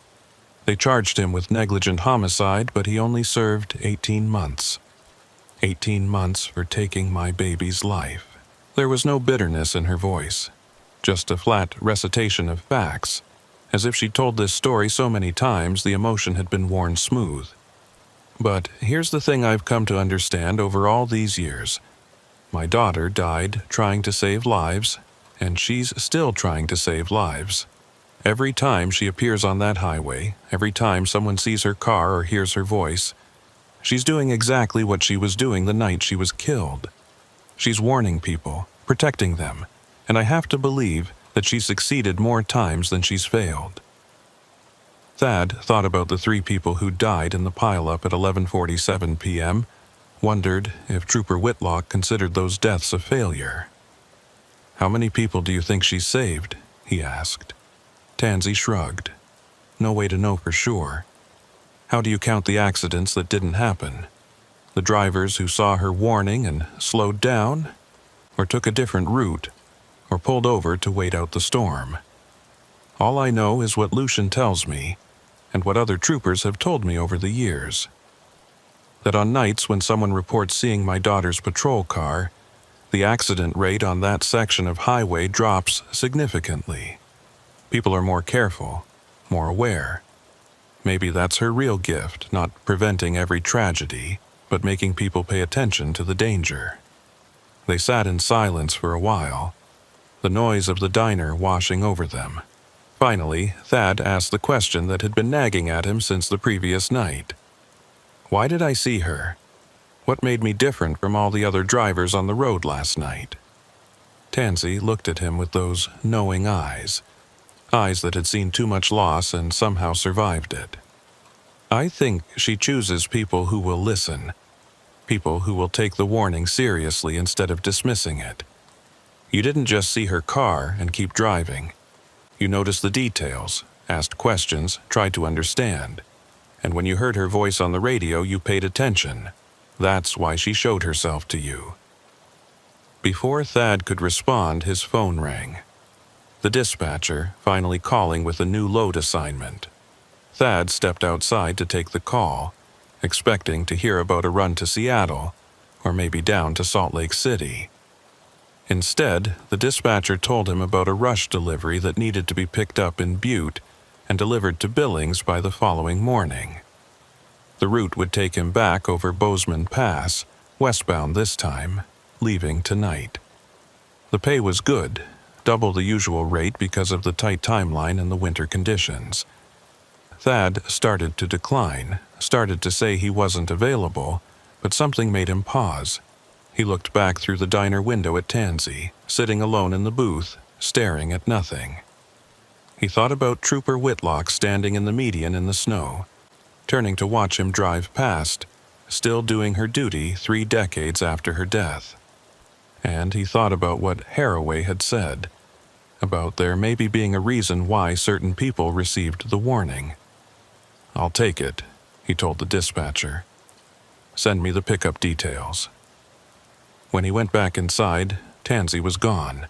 They charged him with negligent homicide, but he only served 18 months. 18 months for taking my baby's life. There was no bitterness in her voice, just a flat recitation of facts, as if she'd told this story so many times the emotion had been worn smooth. But here's the thing I've come to understand over all these years. My daughter died trying to save lives, and she's still trying to save lives. Every time she appears on that highway, every time someone sees her car or hears her voice, she's doing exactly what she was doing the night she was killed. She's warning people, protecting them, and I have to believe that she's succeeded more times than she's failed. Thad thought about the 3 people who died in the pileup at 11:47 p.m., wondered if Trooper Whitlock considered those deaths a failure. "How many people do you think she's saved?" he asked. Tansy shrugged. No way to know for sure. How do you count the accidents that didn't happen? The drivers who saw her warning and slowed down, or took a different route, or pulled over to wait out the storm? All I know is what Lucian tells me, and what other troopers have told me over the years. That on nights when someone reports seeing my daughter's patrol car, the accident rate on that section of highway drops significantly. People are more careful, more aware. Maybe that's her real gift, not preventing every tragedy, but making people pay attention to the danger. They sat in silence for a while, the noise of the diner washing over them. Finally, Thad asked the question that had been nagging at him since the previous night. Why did I see her? What made me different from all the other drivers on the road last night? Tansy looked at him with those knowing eyes that had seen too much loss and somehow survived it. I think she chooses people who will listen, people who will take the warning seriously instead of dismissing it. You didn't just see her car and keep driving. You noticed the details, asked questions, tried to understand. And when you heard her voice on the radio, you paid attention. That's why she showed herself to you. Before Thad could respond, his phone rang. The dispatcher finally calling with a new load assignment. Thad stepped outside to take the call, expecting to hear about a run to Seattle, or maybe down to Salt Lake City. Instead, the dispatcher told him about a rush delivery that needed to be picked up in Butte and delivered to Billings by the following morning. The route would take him back over Bozeman Pass, westbound this time, leaving tonight. The pay was good, double the usual rate because of the tight timeline and the winter conditions. Thad started to decline, started to say he wasn't available, but something made him pause. He looked back through the diner window at Tansy, sitting alone in the booth, staring at nothing. He thought about Trooper Whitlock standing in the median in the snow, turning to watch him drive past, still doing her duty 3 decades after her death. And he thought about what Haraway had said, about there maybe being a reason why certain people received the warning. "I'll take it," he told the dispatcher. "Send me the pickup details." When he went back inside, Tansy was gone.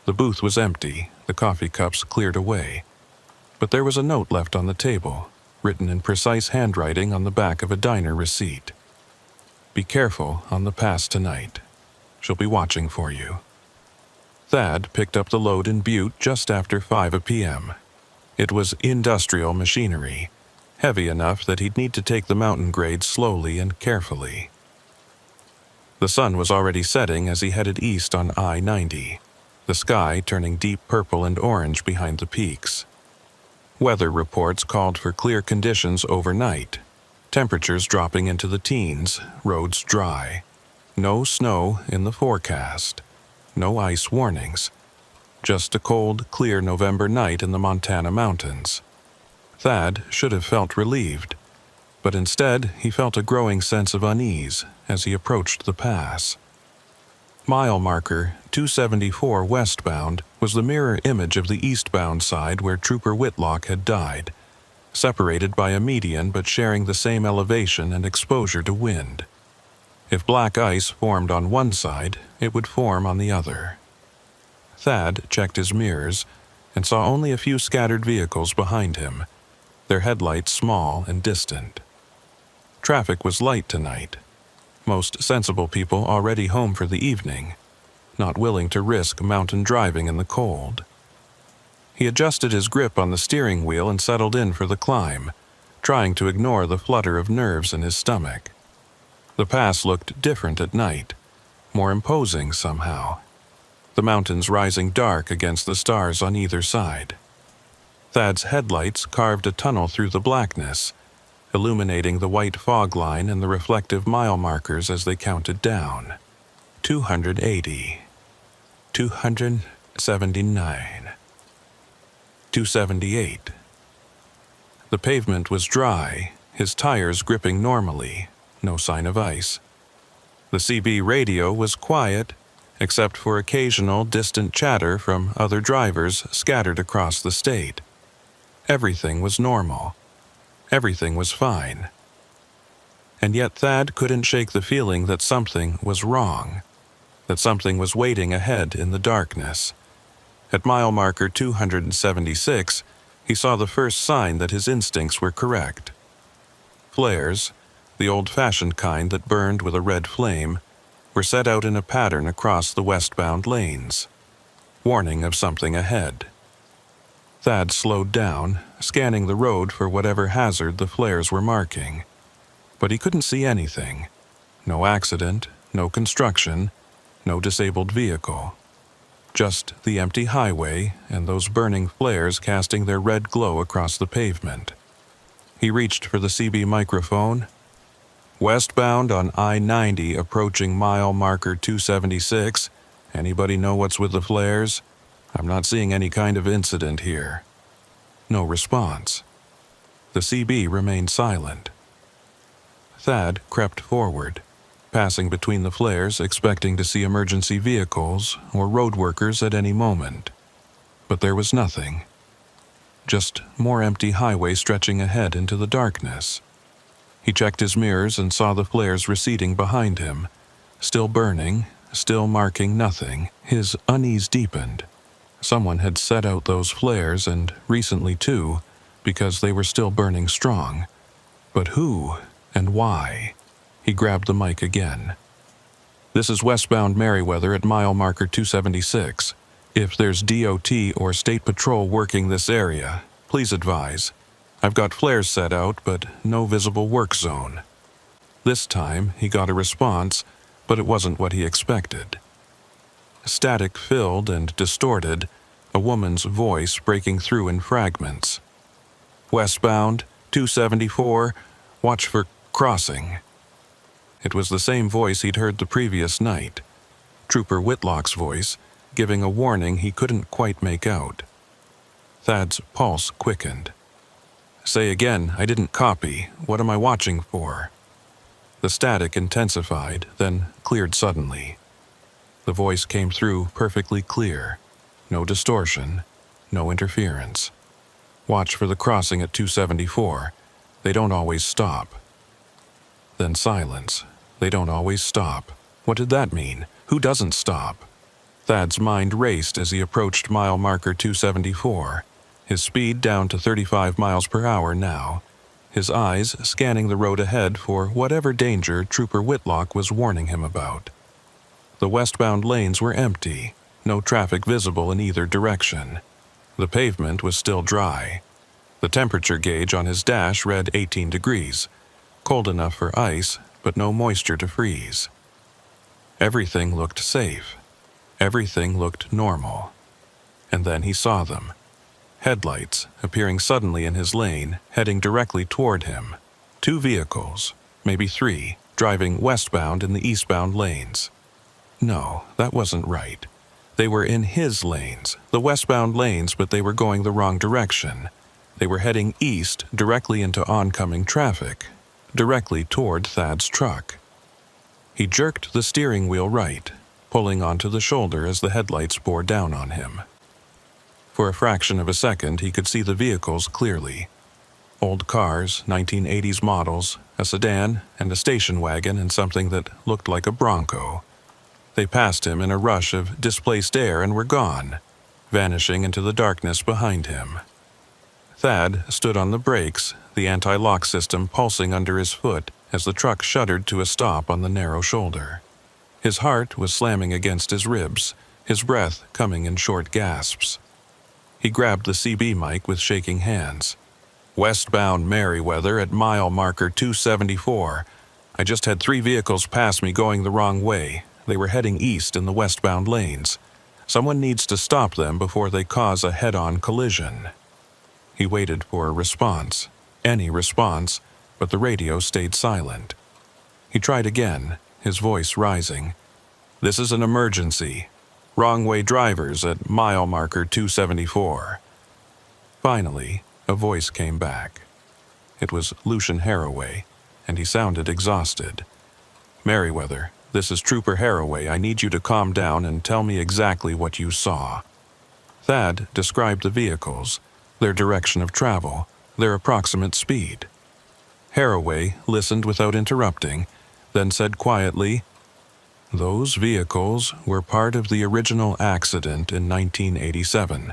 The booth was empty, the coffee cups cleared away. But there was a note left on the table, written in precise handwriting on the back of a diner receipt. "Be careful on the pass tonight. She'll be watching for you." Thad picked up the load in Butte just after 5 p.m. It was industrial machinery, heavy enough that he'd need to take the mountain grade slowly and carefully. The sun was already setting as he headed east on I-90, the sky turning deep purple and orange behind the peaks. Weather reports called for clear conditions overnight, temperatures dropping into the teens, roads dry. No snow in the forecast. No ice warnings. Just a cold, clear November night in the Montana mountains. Thad should have felt relieved, but instead he felt a growing sense of unease as he approached the pass. Mile marker 274 westbound was the mirror image of the eastbound side where Trooper Whitlock had died, separated by a median but sharing the same elevation and exposure to wind. If black ice formed on one side, it would form on the other. Thad checked his mirrors and saw only a few scattered vehicles behind him, their headlights small and distant. Traffic was light tonight. Most sensible people already home for the evening, not willing to risk mountain driving in the cold. He adjusted his grip on the steering wheel and settled in for the climb, trying to ignore the flutter of nerves in his stomach. The pass looked different at night, more imposing somehow, the mountains rising dark against the stars on either side. Thad's headlights carved a tunnel through the blackness, illuminating the white fog line and the reflective mile markers as they counted down. 280, 279, 278. The pavement was dry, his tires gripping normally, no sign of ice. The CB radio was quiet, except for occasional distant chatter from other drivers scattered across the state. Everything was normal. Everything was fine. And yet Thad couldn't shake the feeling that something was wrong, that something was waiting ahead in the darkness. At mile marker 276, he saw the first sign that his instincts were correct. Flares, the old-fashioned kind that burned with a red flame, were set out in a pattern across the westbound lanes, warning of something ahead. Thad slowed down, scanning the road for whatever hazard the flares were marking. But he couldn't see anything. No accident, no construction, no disabled vehicle. Just the empty highway and those burning flares casting their red glow across the pavement. He reached for the CB microphone. "Westbound on I-90 approaching mile marker 276. Anybody know what's with the flares? I'm not seeing any kind of incident here." No response. The CB remained silent. Thad crept forward, passing between the flares, expecting to see emergency vehicles or road workers at any moment. But there was nothing. Just more empty highway stretching ahead into the darkness. He checked his mirrors and saw the flares receding behind him, still burning, still marking nothing. His unease deepened. Someone had set out those flares, and recently too, because they were still burning strong. But who and why? He grabbed the mic again. "This is westbound Meriwether at mile marker 276. If there's DOT or State Patrol working this area, please advise. I've got flares set out, but no visible work zone." This time he got a response, but it wasn't what he expected. Static-filled and distorted, a woman's voice breaking through in fragments. "Westbound, 274, watch for crossing." It was the same voice he'd heard the previous night, Trooper Whitlock's voice, giving a warning he couldn't quite make out. Thad's pulse quickened. "Say again, I didn't copy. What am I watching for?" The static intensified, then cleared suddenly. The voice came through perfectly clear. No distortion, no interference. Watch for the crossing at 274. They don't always stop. Then silence. They don't always stop. What did that mean? Who doesn't stop? Thad's mind raced as he approached mile marker 274, his speed down to 35 miles per hour now, his eyes scanning the road ahead for whatever danger Trooper Whitlock was warning him about. The westbound lanes were empty, no traffic visible in either direction. The pavement was still dry. The temperature gauge on his dash read 18 degrees, cold enough for ice, but no moisture to freeze. Everything looked safe. Everything looked normal. And then he saw them. Headlights appearing suddenly in his lane, heading directly toward him. 2 vehicles, maybe 3, driving westbound in the eastbound lanes. No, that wasn't right. They were in his lanes, the westbound lanes, but they were going the wrong direction. They were heading east directly into oncoming traffic, directly toward Thad's truck. He jerked the steering wheel right, pulling onto the shoulder as the headlights bore down on him. For a fraction of a second, he could see the vehicles clearly. Old cars, 1980s models, a sedan, and a station wagon, and something that looked like a Bronco. They passed him in a rush of displaced air and were gone, vanishing into the darkness behind him. Thad stood on the brakes, the anti-lock system pulsing under his foot as the truck shuddered to a stop on the narrow shoulder. His heart was slamming against his ribs, his breath coming in short gasps. He grabbed the CB mic with shaking hands. "Westbound Merriweather at mile marker 274. I just had 3 vehicles pass me going the wrong way. They were heading east in the westbound lanes. Someone needs to stop them before they cause a head-on collision." He waited for a response, any response, but the radio stayed silent. He tried again, his voice rising. "This is an emergency. Wrong-way drivers at mile marker 274. Finally, a voice came back. It was Lucian Haraway, and he sounded exhausted. "Merriweather, this is Trooper Haraway. I need you to calm down and tell me exactly what you saw." Thad described the vehicles, their direction of travel, their approximate speed. Haraway listened without interrupting, then said quietly, "Those vehicles were part of the original accident in 1987.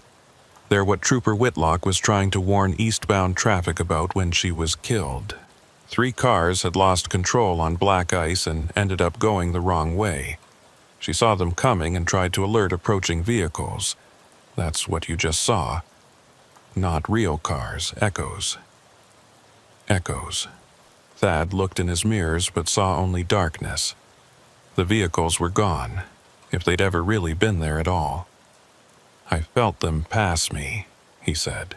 They're what Trooper Whitlock was trying to warn eastbound traffic about when she was killed. 3 cars had lost control on black ice and ended up going the wrong way. She saw them coming and tried to alert approaching vehicles. That's what you just saw. Not real cars, echoes." Echoes. Thad looked in his mirrors but saw only darkness. The vehicles were gone, if they'd ever really been there at all. "I felt them pass me," he said.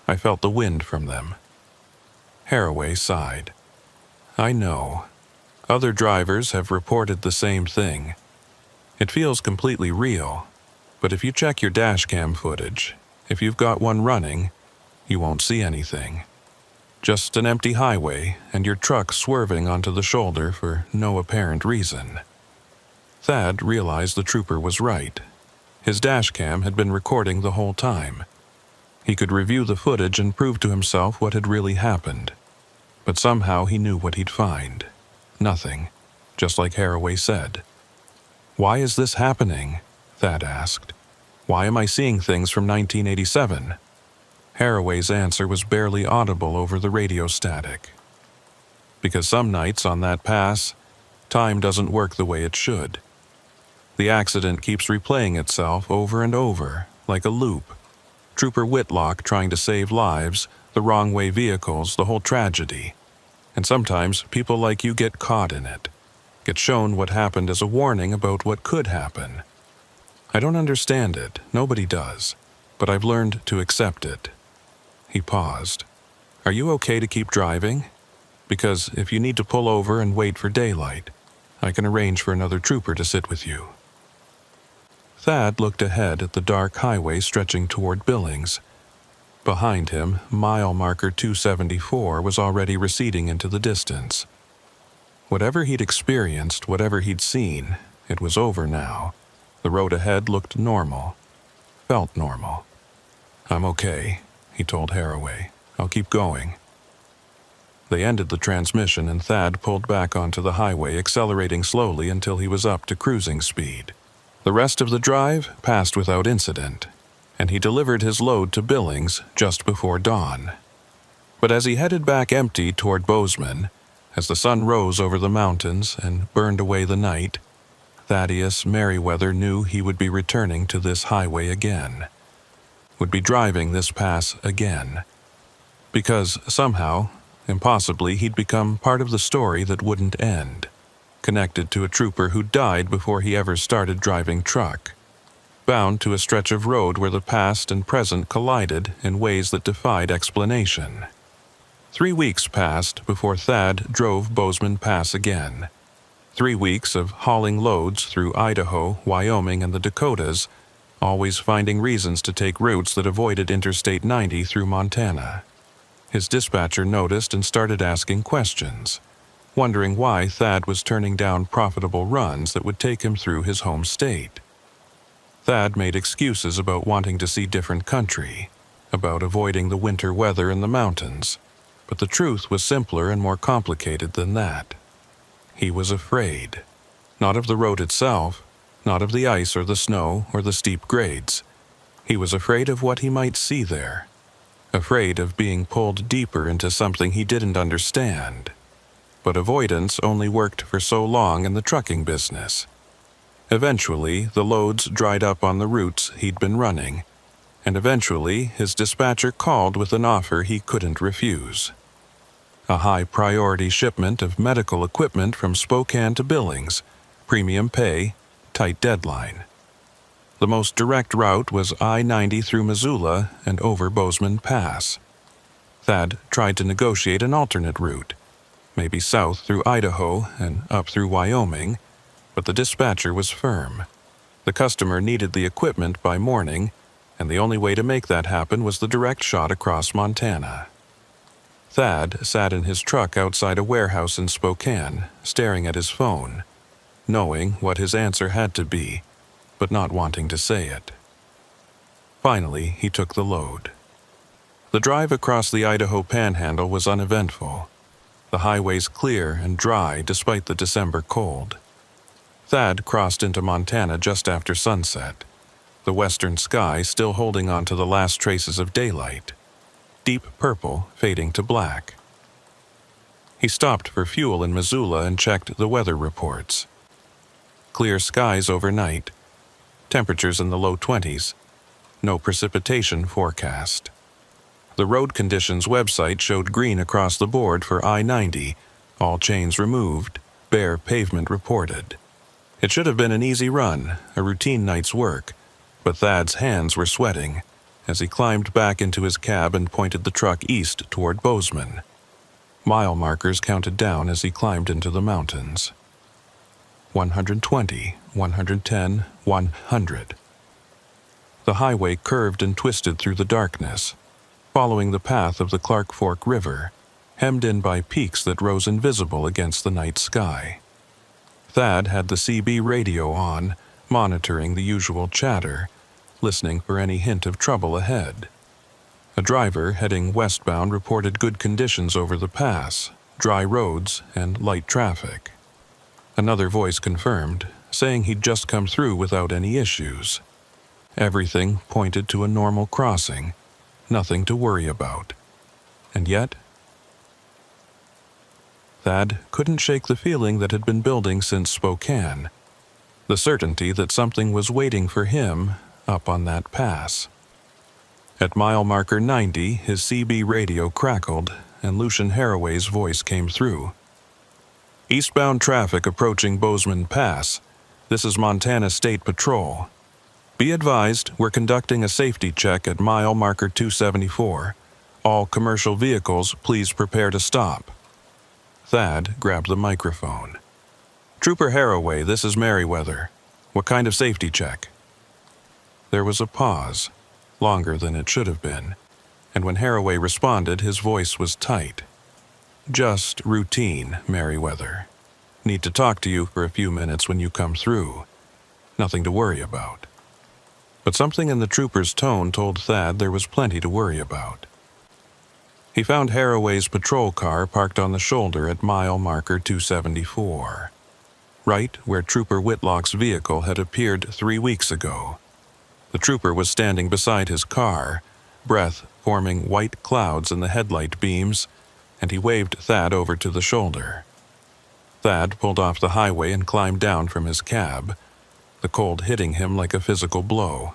"I felt the wind from them." Haraway sighed. "I know. Other drivers have reported the same thing. It feels completely real, but if you check your dashcam footage, if you've got one running, you won't see anything. Just an empty highway and your truck swerving onto the shoulder for no apparent reason." Thad realized the trooper was right. His dashcam had been recording the whole time. He could review the footage and prove to himself what had really happened. But somehow he knew what he'd find. Nothing, just like Haraway said. "Why is this happening?" Thad asked. "Why am I seeing things from 1987? Haraway's answer was barely audible over the radio static. "Because some nights on that pass, time doesn't work the way it should. The accident keeps replaying itself over and over, like a loop. Trooper Whitlock trying to save lives, the wrong-way vehicles, the whole tragedy. And sometimes people like you get caught in it, get shown what happened as a warning about what could happen. I don't understand it, nobody does, but I've learned to accept it." He paused. "Are you okay to keep driving? Because if you need to pull over and wait for daylight, I can arrange for another trooper to sit with you." Thad looked ahead at the dark highway stretching toward Billings. Behind him, mile marker 274 was already receding into the distance. Whatever he'd experienced, whatever he'd seen, it was over now. The road ahead looked normal. Felt normal. "I'm okay," he told Haraway. "I'll keep going." They ended the transmission and Thad pulled back onto the highway, accelerating slowly until he was up to cruising speed. The rest of the drive passed without incident, and he delivered his load to Billings just before dawn. But as he headed back empty toward Bozeman, as the sun rose over the mountains and burned away the night, Thaddeus Merriweather knew he would be returning to this highway again, would be driving this pass again. Because somehow, impossibly, he'd become part of the story that wouldn't end, connected to a trooper who died before he ever started driving truck, bound to a stretch of road where the past and present collided in ways that defied explanation. 3 weeks passed before Thad drove Bozeman Pass again. 3 weeks of hauling loads through Idaho, Wyoming, and the Dakotas, always finding reasons to take routes that avoided Interstate 90 through Montana. His dispatcher noticed and started asking questions, wondering why Thad was turning down profitable runs that would take him through his home state. Thad made excuses about wanting to see different country, about avoiding the winter weather in the mountains, but the truth was simpler and more complicated than that. He was afraid, not of the road itself, not of the ice or the snow or the steep grades. He was afraid of what he might see there, afraid of being pulled deeper into something he didn't understand. But avoidance only worked for so long in the trucking business. Eventually, the loads dried up on the routes he'd been running, and eventually his dispatcher called with an offer he couldn't refuse. A high-priority shipment of medical equipment from Spokane to Billings, premium pay, tight deadline. The most direct route was I-90 through Missoula and over Bozeman Pass. Thad tried to negotiate an alternate route, maybe south through Idaho and up through Wyoming, but the dispatcher was firm. The customer needed the equipment by morning, and the only way to make that happen was the direct shot across Montana. Thad sat in his truck outside a warehouse in Spokane, staring at his phone, knowing what his answer had to be, but not wanting to say it. Finally, he took the load. The drive across the Idaho Panhandle was uneventful, the highways clear and dry despite the December cold. Thad crossed into Montana just after sunset, the western sky still holding on to the last traces of daylight, deep purple fading to black. He stopped for fuel in Missoula and checked the weather reports. Clear skies overnight, temperatures in the low 20s, no precipitation forecast. The road conditions website showed green across the board for I-90, all chains removed, bare pavement reported. It should have been an easy run, a routine night's work, but Thad's hands were sweating as he climbed back into his cab and pointed the truck east toward Bozeman. Mile markers counted down as he climbed into the mountains. 120, 110, 100. The highway curved and twisted through the darkness, following the path of the Clark Fork River, hemmed in by peaks that rose invisible against the night sky. Thad had the CB radio on, monitoring the usual chatter, listening for any hint of trouble ahead. A driver heading westbound reported good conditions over the pass, dry roads, and light traffic. Another voice confirmed, saying he'd just come through without any issues. Everything pointed to a normal crossing, nothing to worry about. And yet, Thad couldn't shake the feeling that had been building since Spokane, the certainty that something was waiting for him up on that pass. At mile marker 90, his CB radio crackled, and Lucian Haraway's voice came through. "Eastbound traffic approaching Bozeman Pass. This is Montana State Patrol. Be advised, we're conducting a safety check at mile marker 274. All commercial vehicles, please prepare to stop." Thad grabbed the microphone. "Trooper Haraway, this is Merriweather. What kind of safety check?" There was a pause, longer than it should have been, and when Haraway responded, his voice was tight. "Just routine, Merriweather. Need to talk to you for a few minutes when you come through. Nothing to worry about." But something in the trooper's tone told Thad there was plenty to worry about. He found Haraway's patrol car parked on the shoulder at mile marker 274, right where Trooper Whitlock's vehicle had appeared 3 weeks ago. The trooper was standing beside his car, breath forming white clouds in the headlight beams, and he waved Thad over to the shoulder. Thad pulled off the highway and climbed down from his cab, the cold hitting him like a physical blow.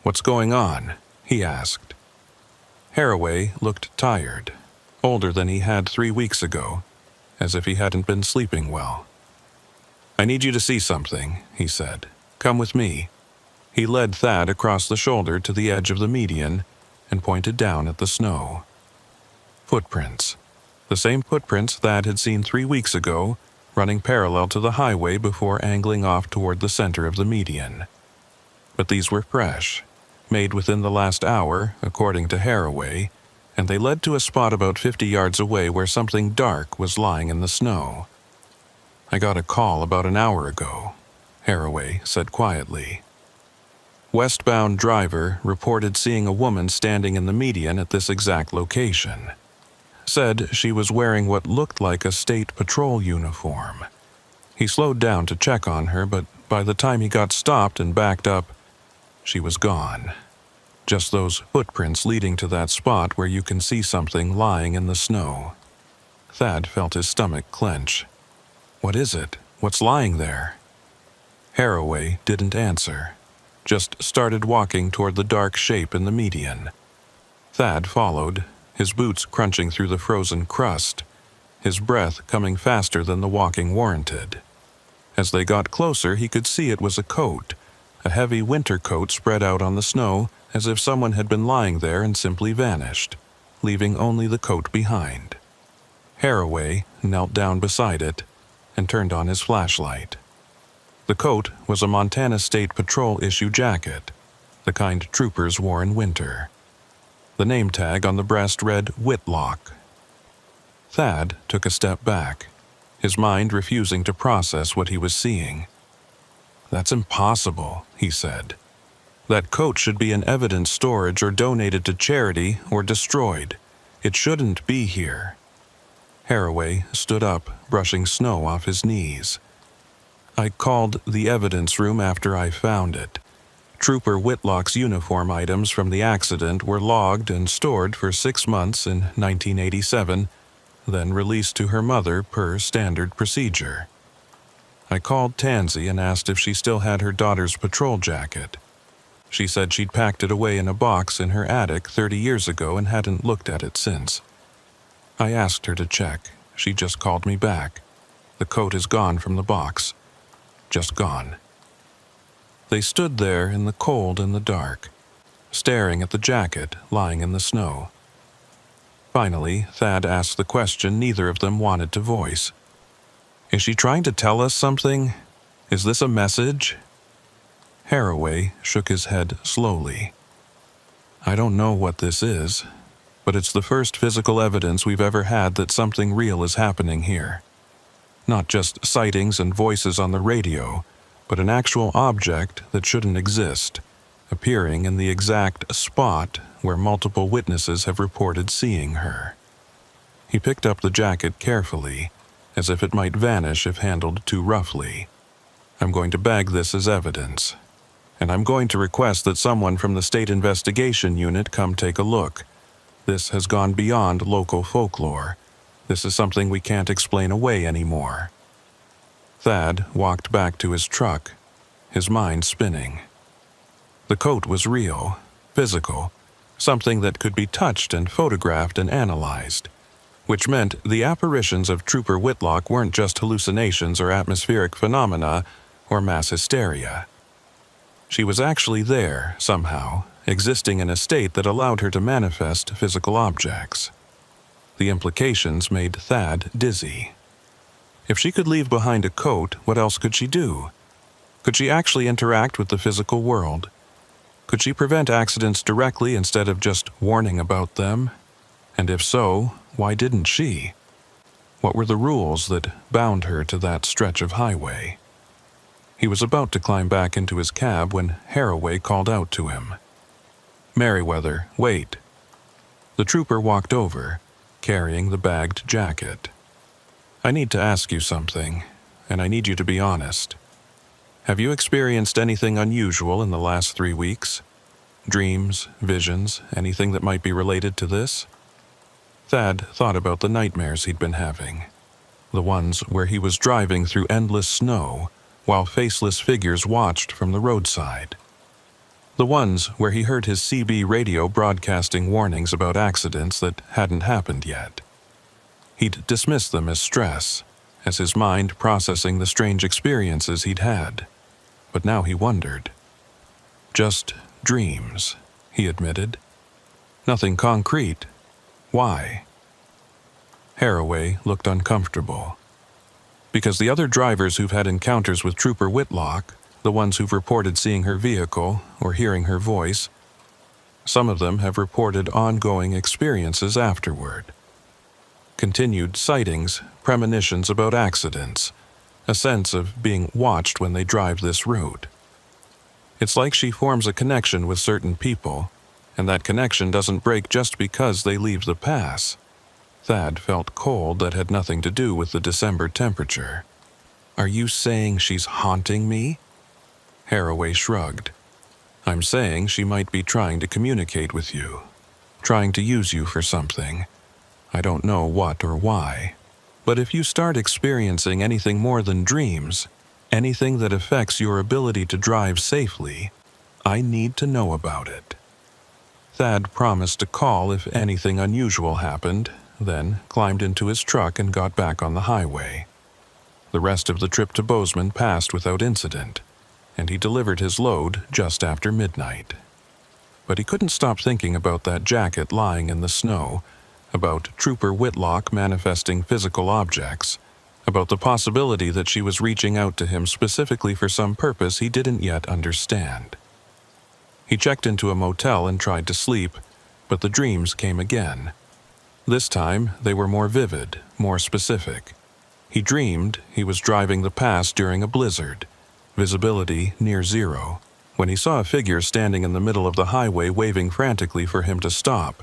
"What's going on?" he asked. Haraway looked tired, older than he had 3 weeks ago, as if he hadn't been sleeping well. "I need you to see something," he said. "Come with me." He led Thad across the shoulder to the edge of the median and pointed down at the snow. Footprints. The same footprints Thad had seen 3 weeks ago, running parallel to the highway before angling off toward the center of the median. But these were fresh, made within the last hour, according to Haraway, and they led to a spot about 50 yards away where something dark was lying in the snow. "I got a call about an hour ago," Haraway said quietly. Westbound driver reported seeing a woman standing in the median at this exact location. Said she was wearing what looked like a state patrol uniform. He slowed down to check on her, but by the time he got stopped and backed up, she was gone. Just those footprints leading to that spot where you can see something lying in the snow. Thad felt his stomach clench. "What is it? What's lying there?" Haraway didn't answer, just started walking toward the dark shape in the median. Thad followed, his boots crunching through the frozen crust, his breath coming faster than the walking warranted. As they got closer, he could see it was a coat, a heavy winter coat spread out on the snow as if someone had been lying there and simply vanished, leaving only the coat behind. Haraway knelt down beside it and turned on his flashlight. The coat was a Montana State Patrol issue jacket, the kind troopers wore in winter. The name tag on the breast read Whitlock. Thad took a step back, his mind refusing to process what he was seeing. "That's impossible," he said. "That coat should be in evidence storage or donated to charity or destroyed. It shouldn't be here." Haraway stood up, brushing snow off his knees. "I called the evidence room after I found it. Trooper Whitlock's uniform items from the accident were logged and stored for 6 months in 1987, then released to her mother per standard procedure. I called Tansy and asked if she still had her daughter's patrol jacket. She said she'd packed it away in a box in her attic 30 years ago and hadn't looked at it since. I asked her to check. She just called me back. The coat is gone from the box. Just gone." They stood there in the cold and the dark, staring at the jacket lying in the snow. Finally, Thad asked the question neither of them wanted to voice. "Is she trying to tell us something? Is this a message?" Haraway shook his head slowly. "I don't know what this is, but it's the first physical evidence we've ever had that something real is happening here. Not just sightings and voices on the radio, but an actual object that shouldn't exist, appearing in the exact spot where multiple witnesses have reported seeing her." He picked up the jacket carefully, as if it might vanish if handled too roughly. "I'm going to bag this as evidence, and I'm going to request that someone from the State Investigation Unit come take a look. This has gone beyond local folklore. This is something we can't explain away anymore." Thad walked back to his truck, his mind spinning. The coat was real, physical, something that could be touched and photographed and analyzed, which meant the apparitions of Trooper Whitlock weren't just hallucinations or atmospheric phenomena or mass hysteria. She was actually there, somehow, existing in a state that allowed her to manifest physical objects. The implications made Thad dizzy. If she could leave behind a coat, what else could she do? Could she actually interact with the physical world? Could she prevent accidents directly instead of just warning about them? And if so, why didn't she? What were the rules that bound her to that stretch of highway? He was about to climb back into his cab when Haraway called out to him. "Merriweather, wait." The trooper walked over, carrying the bagged jacket. "I need to ask you something, and I need you to be honest. Have you experienced anything unusual in the last 3 weeks? Dreams, visions, anything that might be related to this?" Thad thought about the nightmares he'd been having. The ones where he was driving through endless snow while faceless figures watched from the roadside. The ones where he heard his CB radio broadcasting warnings about accidents that hadn't happened yet. He'd dismissed them as stress, as his mind processing the strange experiences he'd had. But now he wondered. "Just dreams," he admitted. "Nothing concrete. Why?" Haraway looked uncomfortable. "Because the other drivers who've had encounters with Trooper Whitlock, the ones who've reported seeing her vehicle or hearing her voice, some of them have reported ongoing experiences afterward. Continued sightings, premonitions about accidents, a sense of being watched when they drive this route. It's like she forms a connection with certain people, and that connection doesn't break just because they leave the pass." Thad felt cold that had nothing to do with the December temperature. "Are you saying she's haunting me?" Haraway shrugged. "I'm saying she might be trying to communicate with you, trying to use you for something. I don't know what or why. But if you start experiencing anything more than dreams, anything that affects your ability to drive safely, I need to know about it." Thad promised to call if anything unusual happened, then climbed into his truck and got back on the highway. The rest of the trip to Bozeman passed without incident, and he delivered his load just after midnight. But he couldn't stop thinking about that jacket lying in the snow, about Trooper Whitlock manifesting physical objects, about the possibility that she was reaching out to him specifically for some purpose he didn't yet understand. He checked into a motel and tried to sleep, but the dreams came again. This time, they were more vivid, more specific. He dreamed he was driving the pass during a blizzard, visibility near zero, when he saw a figure standing in the middle of the highway waving frantically for him to stop.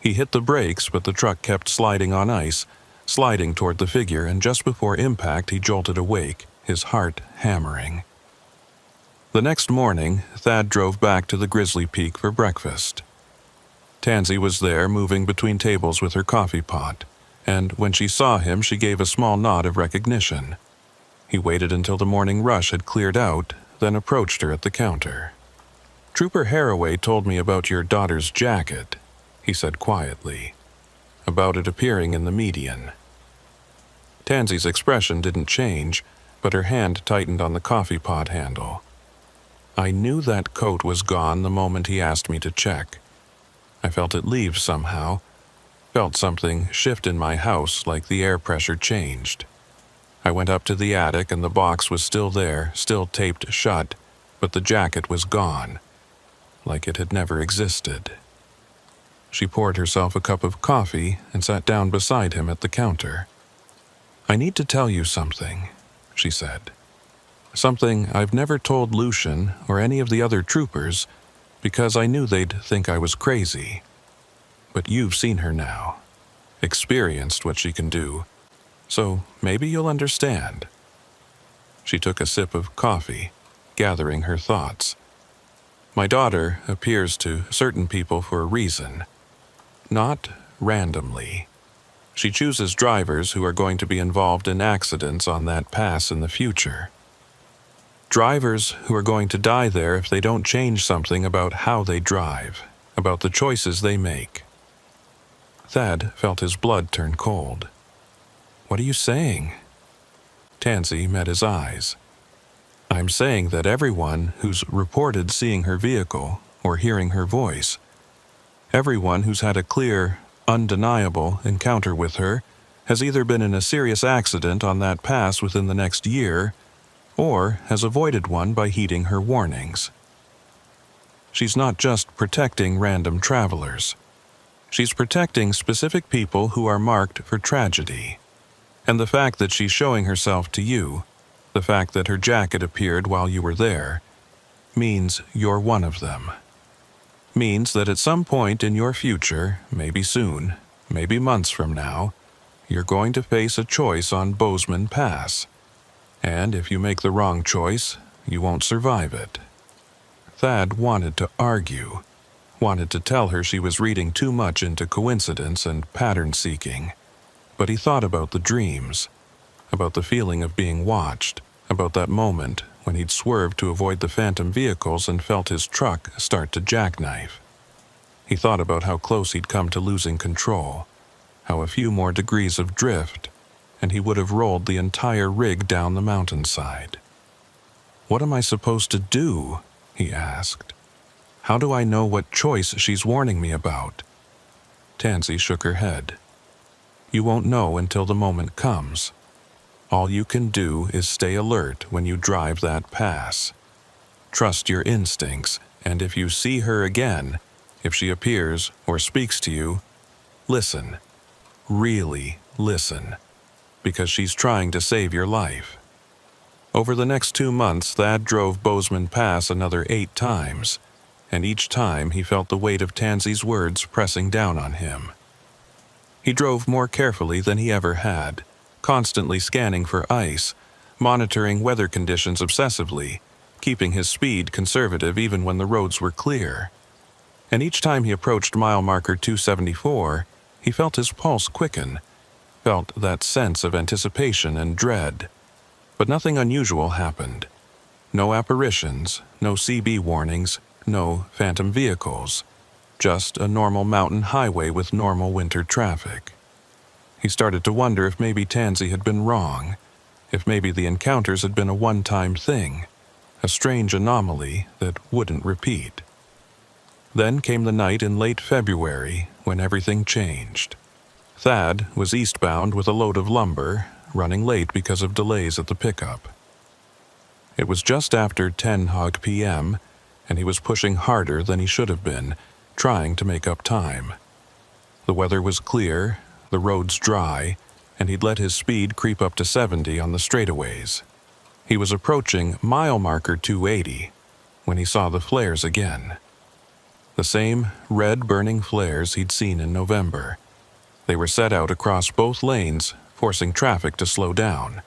He hit the brakes, but the truck kept sliding on ice, sliding toward the figure, and just before impact he jolted awake, his heart hammering. The next morning, Thad drove back to the Grizzly Peak for breakfast. Tansy was there, moving between tables with her coffee pot, and when she saw him she gave a small nod of recognition. He waited until the morning rush had cleared out, then approached her at the counter. "Trooper Haraway told me about your daughter's jacket," he said quietly, "about it appearing in the median." Tansy's expression didn't change, but her hand tightened on the coffee pot handle. "I knew that coat was gone the moment he asked me to check. I felt it leave somehow, felt something shift in my house like the air pressure changed. I went up to the attic and the box was still there, still taped shut, but the jacket was gone, like it had never existed." She poured herself a cup of coffee and sat down beside him at the counter. "I need to tell you something," she said. "Something I've never told Lucian or any of the other troopers because I knew they'd think I was crazy. But you've seen her now, experienced what she can do, so maybe you'll understand." She took a sip of coffee, gathering her thoughts. "My daughter appears to certain people for a reason, not randomly. She chooses drivers who are going to be involved in accidents on that pass in the future. Drivers who are going to die there if they don't change something about how they drive, about the choices they make." Thad felt his blood turn cold. "What are you saying?" Tansy met his eyes. "I'm saying that everyone who's reported seeing her vehicle or hearing her voice, everyone who's had a clear, undeniable encounter with her, has either been in a serious accident on that pass within the next year or has avoided one by heeding her warnings. She's not just protecting random travelers. She's protecting specific people who are marked for tragedy. And the fact that she's showing herself to you, the fact that her jacket appeared while you were there, means you're one of them. Means that at some point in your future, maybe soon, maybe months from now, you're going to face a choice on Bozeman Pass. And if you make the wrong choice, you won't survive it. Thad wanted to argue, wanted to tell her she was reading too much into coincidence and pattern-seeking. But he thought about the dreams, about the feeling of being watched, about that moment when he'd swerved to avoid the phantom vehicles and felt his truck start to jackknife. He thought about how close he'd come to losing control, how a few more degrees of drift, and he would have rolled the entire rig down the mountainside. "What am I supposed to do?" he asked. "How do I know what choice she's warning me about?" Tansy shook her head. "You won't know until the moment comes. All you can do is stay alert when you drive that pass. Trust your instincts, and if you see her again, if she appears or speaks to you, listen. Really listen, because she's trying to save your life." Over the next 2 months, Thad drove Bozeman Pass another 8 times, and each time he felt the weight of Tansy's words pressing down on him. He drove more carefully than he ever had, constantly scanning for ice, monitoring weather conditions obsessively, keeping his speed conservative even when the roads were clear. And each time he approached mile marker 274, he felt his pulse quicken, felt that sense of anticipation and dread. But nothing unusual happened. No apparitions, no CB warnings, no phantom vehicles. Just a normal mountain highway with normal winter traffic. He started to wonder if maybe Tansy had been wrong, if maybe the encounters had been a one-time thing, a strange anomaly that wouldn't repeat. Then came the night in late February when everything changed. Thad was eastbound with a load of lumber, running late because of delays at the pickup. It was just after 10 p.m., and he was pushing harder than he should have been, trying to make up time. The weather was clear, the roads dry, and he'd let his speed creep up to 70 on the straightaways. He was approaching mile marker 280 when he saw the flares again. The same red burning flares he'd seen in November. They were set out across both lanes, forcing traffic to slow down.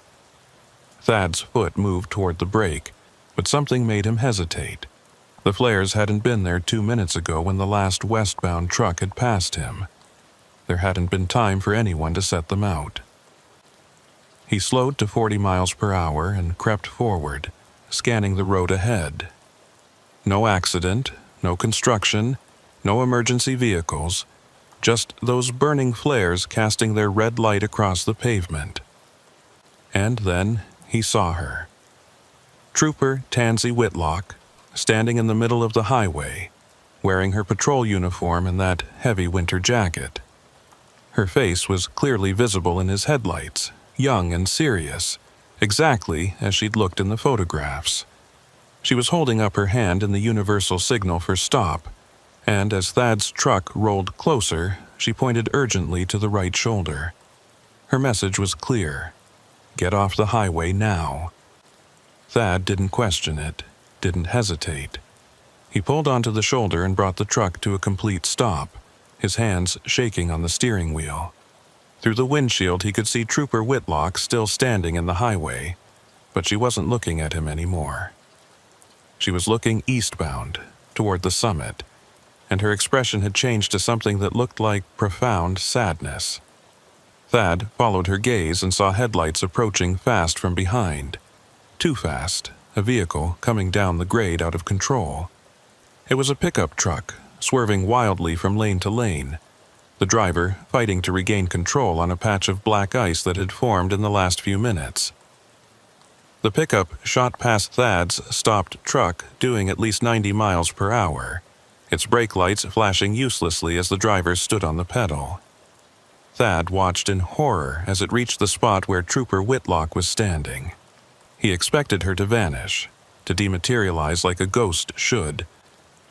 Thad's foot moved toward the brake, but something made him hesitate. The flares hadn't been there 2 minutes ago when the last westbound truck had passed him. There hadn't been time for anyone to set them out. He slowed to 40 miles per hour and crept forward, scanning the road ahead. No accident, no construction, no emergency vehicles, just those burning flares casting their red light across the pavement. And then he saw her. Trooper Tansy Whitlock, standing in the middle of the highway, wearing her patrol uniform and that heavy winter jacket. Her face was clearly visible in his headlights, young and serious, exactly as she'd looked in the photographs. She was holding up her hand in the universal signal for stop, and as Thad's truck rolled closer, she pointed urgently to the right shoulder. Her message was clear. Get off the highway now. Thad didn't question it, didn't hesitate. He pulled onto the shoulder and brought the truck to a complete stop, his hands shaking on the steering wheel. Through the windshield he could see Trooper Whitlock still standing in the highway, but she wasn't looking at him anymore. She was looking eastbound, toward the summit, and her expression had changed to something that looked like profound sadness. Thad followed her gaze and saw headlights approaching fast from behind. Too fast, a vehicle coming down the grade out of control. It was a pickup truck, swerving wildly from lane to lane, the driver fighting to regain control on a patch of black ice that had formed in the last few minutes. The pickup shot past Thad's stopped truck, doing at least 90 miles per hour, its brake lights flashing uselessly as the driver stood on the pedal. Thad watched in horror as it reached the spot where Trooper Whitlock was standing. He expected her to vanish, to dematerialize like a ghost should,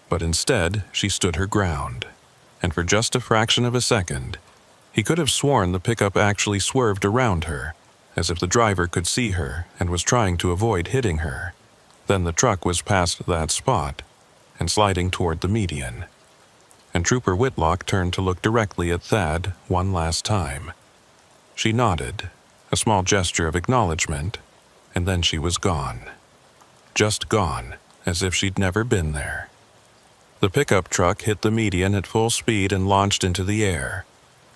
but instead she stood her ground, and for just a fraction of a second, He could have sworn the pickup actually swerved around her, as if the driver could see her and was trying to avoid hitting her. Then the truck was past that spot and sliding toward the median. And Trooper Whitlock turned to look directly at Thad one last time. She nodded, a small gesture of acknowledgement, and then she was gone. Just gone, as if she'd never been there. The pickup truck hit the median at full speed and launched into the air,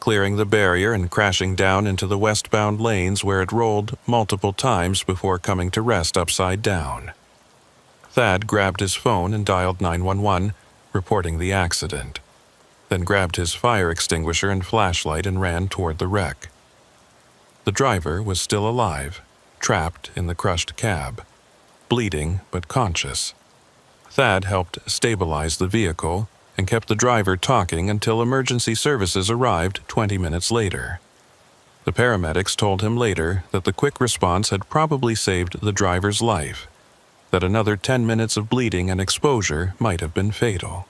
clearing the barrier and crashing down into the westbound lanes where it rolled multiple times before coming to rest upside down. Thad grabbed his phone and dialed 911, reporting the accident, then grabbed his fire extinguisher and flashlight and ran toward the wreck. The driver was still alive, trapped in the crushed cab, bleeding but conscious. Thad helped stabilize the vehicle and kept the driver talking until emergency services arrived 20 minutes later. The paramedics told him later that the quick response had probably saved the driver's life, that another 10 minutes of bleeding and exposure might have been fatal.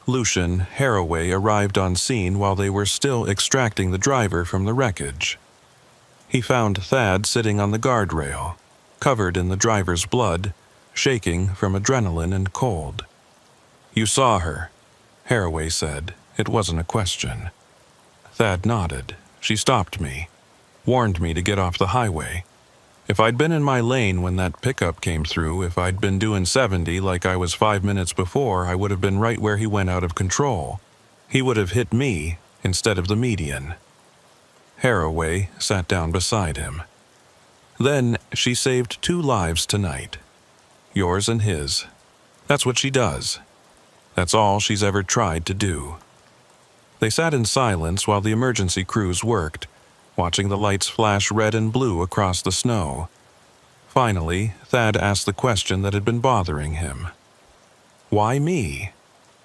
Lucian Haraway arrived on scene while they were still extracting the driver from the wreckage. He found Thad sitting on the guardrail, covered in the driver's blood, shaking from adrenaline and cold. "You saw her," Haraway said. It wasn't a question. Thad nodded. "She stopped me, warned me to get off the highway. If I'd been in my lane when that pickup came through, if I'd been doing 70 like I was 5 minutes before, I would have been right where he went out of control. He would have hit me instead of the median." Haraway sat down beside him. "Then she saved 2 lives tonight. Yours and his. That's what she does. That's all she's ever tried to do." They sat in silence while the emergency crews worked, watching the lights flash red and blue across the snow. Finally, Thad asked the question that had been bothering him. "Why me?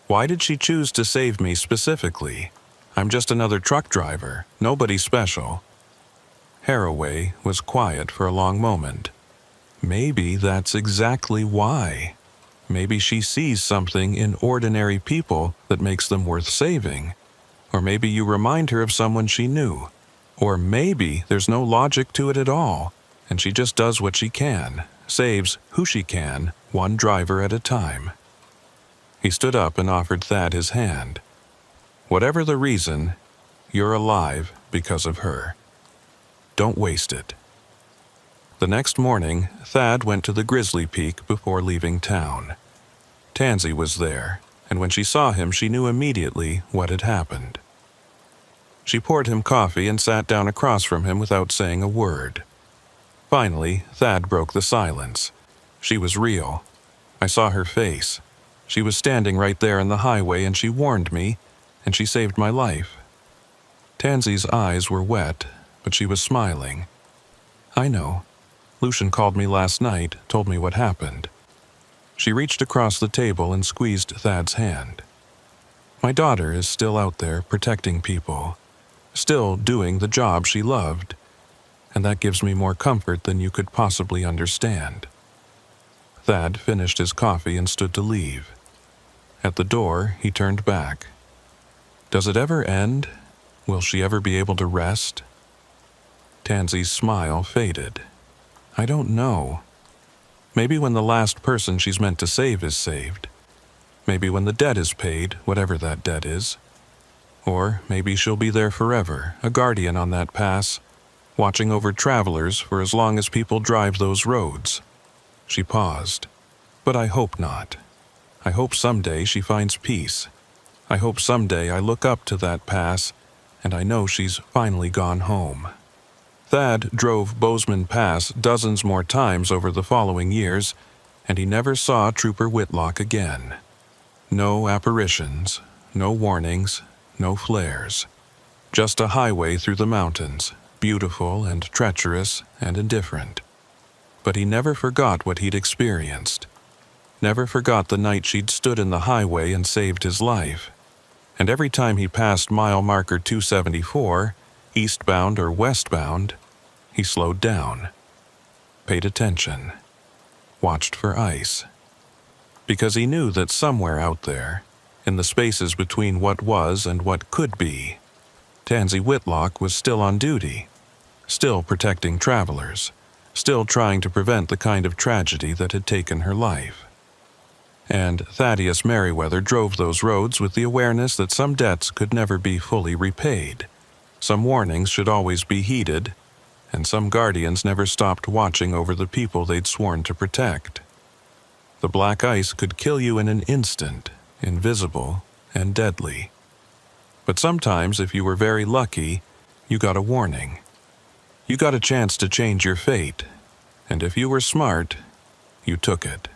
Why did she choose to save me specifically? I'm just another truck driver, nobody special." Haraway was quiet for a long moment. "Maybe that's exactly why. Maybe she sees something in ordinary people that makes them worth saving. Or maybe you remind her of someone she knew. Or maybe there's no logic to it at all, and she just does what she can, saves who she can, one driver at a time." He stood up and offered Thad his hand. "Whatever the reason, you're alive because of her. Don't waste it." The next morning, Thad went to the Grizzly Peak before leaving town. Tansy was there, and when she saw him, she knew immediately what had happened. She poured him coffee and sat down across from him without saying a word. Finally, Thad broke the silence. "She was real. I saw her face. She was standing right there in the highway, and she warned me, and she saved my life." Tansy's eyes were wet, but she was smiling. "I know. Lucian called me last night, told me what happened." She reached across the table and squeezed Thad's hand. "My daughter is still out there protecting people, still doing the job she loved, and that gives me more comfort than you could possibly understand." Thad finished his coffee and stood to leave. At the door, he turned back. "Does it ever end? Will she ever be able to rest?" Tansy's smile faded. "I don't know. Maybe when the last person she's meant to save is saved. Maybe when the debt is paid, whatever that debt is. Or maybe she'll be there forever, a guardian on that pass, watching over travelers for as long as people drive those roads." She paused. "But I hope not. I hope someday she finds peace. I hope someday I look up to that pass and I know she's finally gone home." Thad drove Bozeman Pass dozens more times over the following years, and he never saw Trooper Whitlock again. No apparitions, no warnings, no flares. Just a highway through the mountains, beautiful and treacherous and indifferent. But he never forgot what he'd experienced. Never forgot the night she'd stood in the highway and saved his life. And every time he passed mile marker 274, eastbound or westbound, he slowed down, paid attention, watched for ice. Because he knew that somewhere out there, in the spaces between what was and what could be, Tansy Whitlock was still on duty, still protecting travelers, still trying to prevent the kind of tragedy that had taken her life. And Thaddeus Merriweather drove those roads with the awareness that some debts could never be fully repaid, some warnings should always be heeded, and some guardians never stopped watching over the people they'd sworn to protect. The black ice could kill you in an instant, invisible and deadly. But sometimes, if you were very lucky, you got a warning. You got a chance to change your fate, and if you were smart, you took it.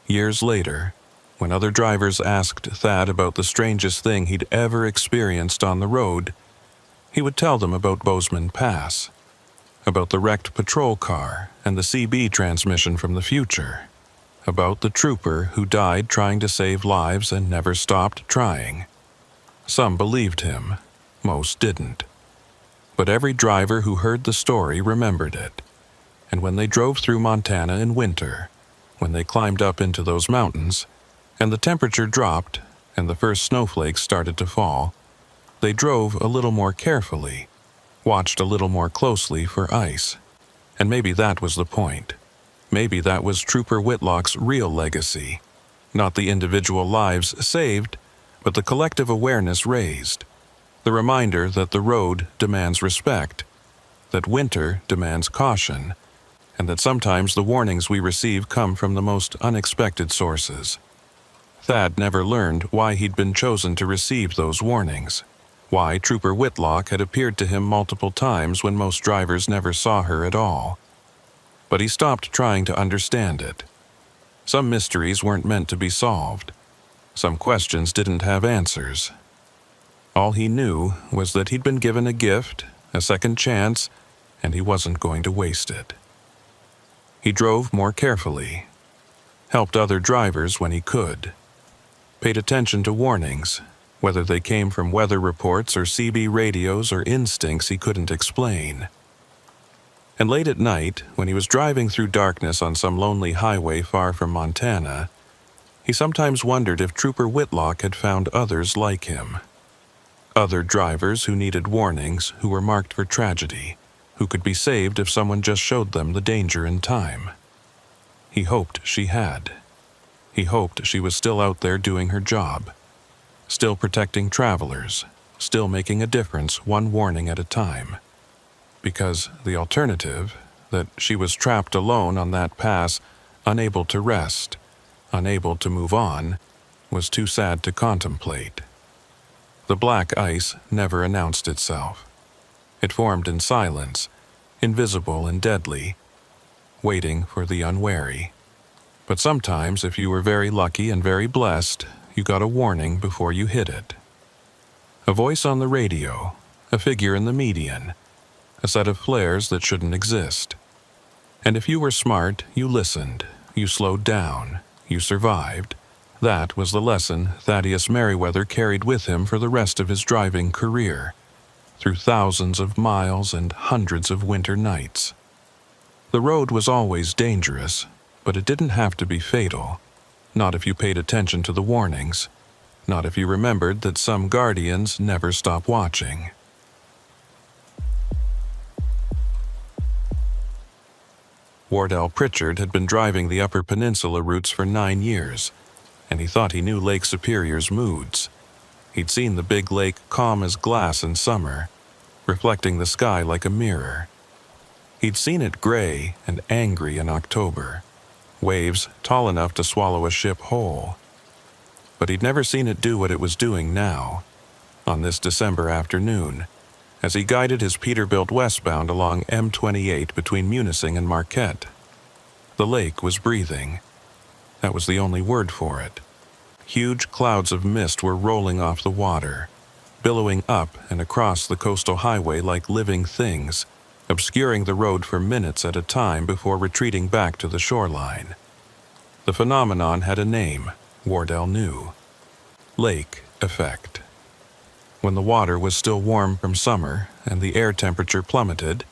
Years later, when other drivers asked Thad about the strangest thing he'd ever experienced on the road, he would tell them about Bozeman Pass, about the wrecked patrol car and the CB transmission from the future, about the trooper who died trying to save lives and never stopped trying. Some believed him, most didn't. But every driver who heard the story remembered it, and when they drove through Montana in winter, when they climbed up into those mountains, and the temperature dropped and the first snowflakes started to fall, they drove a little more carefully, watched a little more closely for ice. And maybe that was the point. Maybe that was Trooper Whitlock's real legacy. Not the individual lives saved, but the collective awareness raised. The reminder that the road demands respect, that winter demands caution, and that sometimes the warnings we receive come from the most unexpected sources. Thad never learned why he'd been chosen to receive those warnings, why Trooper Whitlock had appeared to him multiple times when most drivers never saw her at all. But he stopped trying to understand it. Some mysteries weren't meant to be solved. Some questions didn't have answers. All he knew was that he'd been given a gift, a second chance, and he wasn't going to waste it. He drove more carefully, helped other drivers when he could, paid attention to warnings, whether they came from weather reports or CB radios or instincts he couldn't explain. And late at night, when he was driving through darkness on some lonely highway far from Montana, he sometimes wondered if Trooper Whitlock had found others like him. Other drivers who needed warnings, who were marked for tragedy, who could be saved if someone just showed them the danger in time. He hoped she had. He hoped she was still out there doing her job, still protecting travelers, still making a difference one warning at a time. Because the alternative, that she was trapped alone on that pass, unable to rest, unable to move on, was too sad to contemplate. The black ice never announced itself. It formed in silence, invisible and deadly, waiting for the unwary. But sometimes, if you were very lucky and very blessed, you got a warning before you hit it. A voice on the radio, a figure in the median, a set of flares that shouldn't exist. And if you were smart, you listened, you slowed down, you survived. That was the lesson Thaddeus Merriweather carried with him for the rest of his driving career, through thousands of miles and hundreds of winter nights. The road was always dangerous, but it didn't have to be fatal. Not if you paid attention to the warnings, not if you remembered that some guardians never stop watching. Wardell Pritchard had been driving the Upper Peninsula routes for 9 years, and he thought he knew Lake Superior's moods. He'd seen the big lake calm as glass in summer, reflecting the sky like a mirror. He'd seen it gray and angry in October, waves tall enough to swallow a ship whole. But he'd never seen it do what it was doing now, on this December afternoon, as he guided his Peterbilt westbound along M28 between Munising and Marquette. The lake was breathing. That was the only word for it. Huge clouds of mist were rolling off the water, billowing up and across the coastal highway like living things, obscuring the road for minutes at a time before retreating back to the shoreline. The phenomenon had a name, Wardell knew. Lake effect. When the water was still warm from summer and the air temperature plummeted,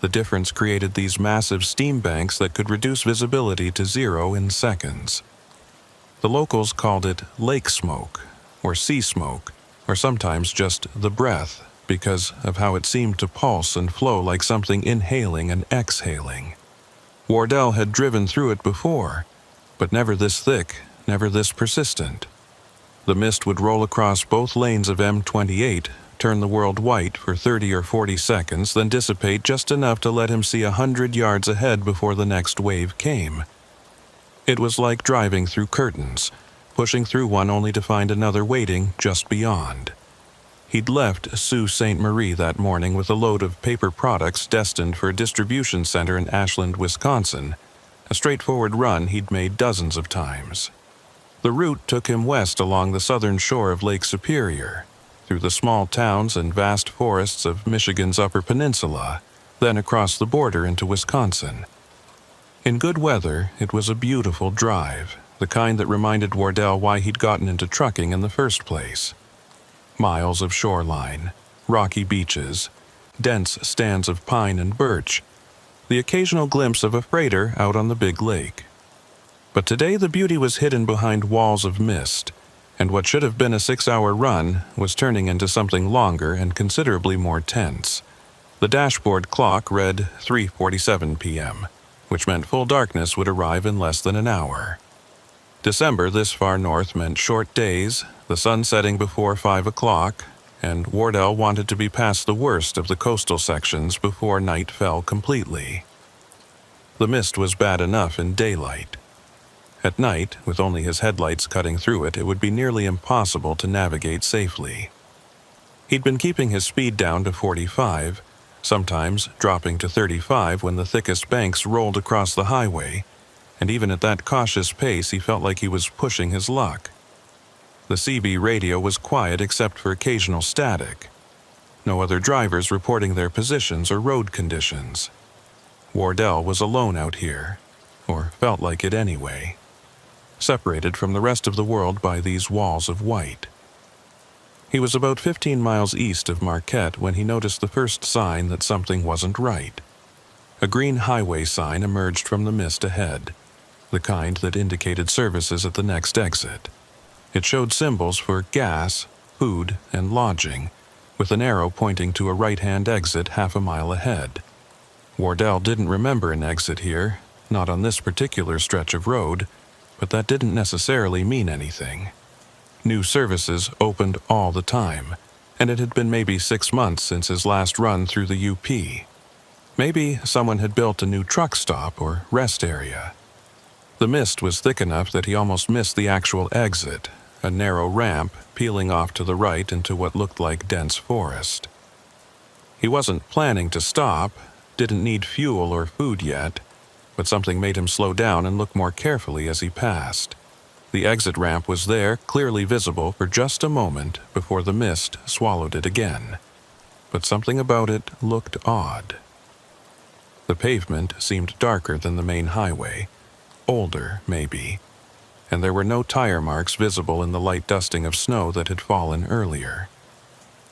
the difference created these massive steam banks that could reduce visibility to zero in seconds. The locals called it lake smoke, or sea smoke, or sometimes just the breath, because of how it seemed to pulse and flow like something inhaling and exhaling. Wardell had driven through it before, but never this thick, never this persistent. The mist would roll across both lanes of M28, turn the world white for 30 or 40 seconds, then dissipate just enough to let him see 100 yards ahead before the next wave came. It was like driving through curtains, pushing through one only to find another waiting just beyond. He'd left Sault Ste. Marie that morning with a load of paper products destined for a distribution center in Ashland, Wisconsin, a straightforward run he'd made dozens of times. The route took him west along the southern shore of Lake Superior, through the small towns and vast forests of Michigan's Upper Peninsula, then across the border into Wisconsin. In good weather, it was a beautiful drive, the kind that reminded Wardell why he'd gotten into trucking in the first place. Miles of shoreline, rocky beaches, dense stands of pine and birch, the occasional glimpse of a freighter out on the big lake. But today the beauty was hidden behind walls of mist, and what should have been a 6-hour run was turning into something longer and considerably more tense. The dashboard clock read 3:47 p.m., which meant full darkness would arrive in less than an hour. December this far north meant short days, the sun setting before 5 o'clock, and Wardell wanted to be past the worst of the coastal sections before night fell completely. The mist was bad enough in daylight. At night, with only his headlights cutting through it, it would be nearly impossible to navigate safely. He'd been keeping his speed down to 45, sometimes dropping to 35 when the thickest banks rolled across the highway, and even at that cautious pace he felt like he was pushing his luck. The CB radio was quiet except for occasional static. No other drivers reporting their positions or road conditions. Wardell was alone out here, or felt like it anyway, separated from the rest of the world by these walls of white. He was about 15 miles east of Marquette when he noticed the first sign that something wasn't right. A green highway sign emerged from the mist ahead, the kind that indicated services at the next exit. It showed symbols for gas, food, and lodging, with an arrow pointing to a right-hand exit half a mile ahead. Wardell didn't remember an exit here, not on this particular stretch of road, but that didn't necessarily mean anything. New services opened all the time, and it had been maybe 6 months since his last run through the UP. Maybe someone had built a new truck stop or rest area. The mist was thick enough that he almost missed the actual exit, a narrow ramp peeling off to the right into what looked like dense forest. He wasn't planning to stop, didn't need fuel or food yet, but something made him slow down and look more carefully as he passed. The exit ramp was there, clearly visible for just a moment before the mist swallowed it again. But something about it looked odd. The pavement seemed darker than the main highway, older, maybe, and there were no tire marks visible in the light dusting of snow that had fallen earlier.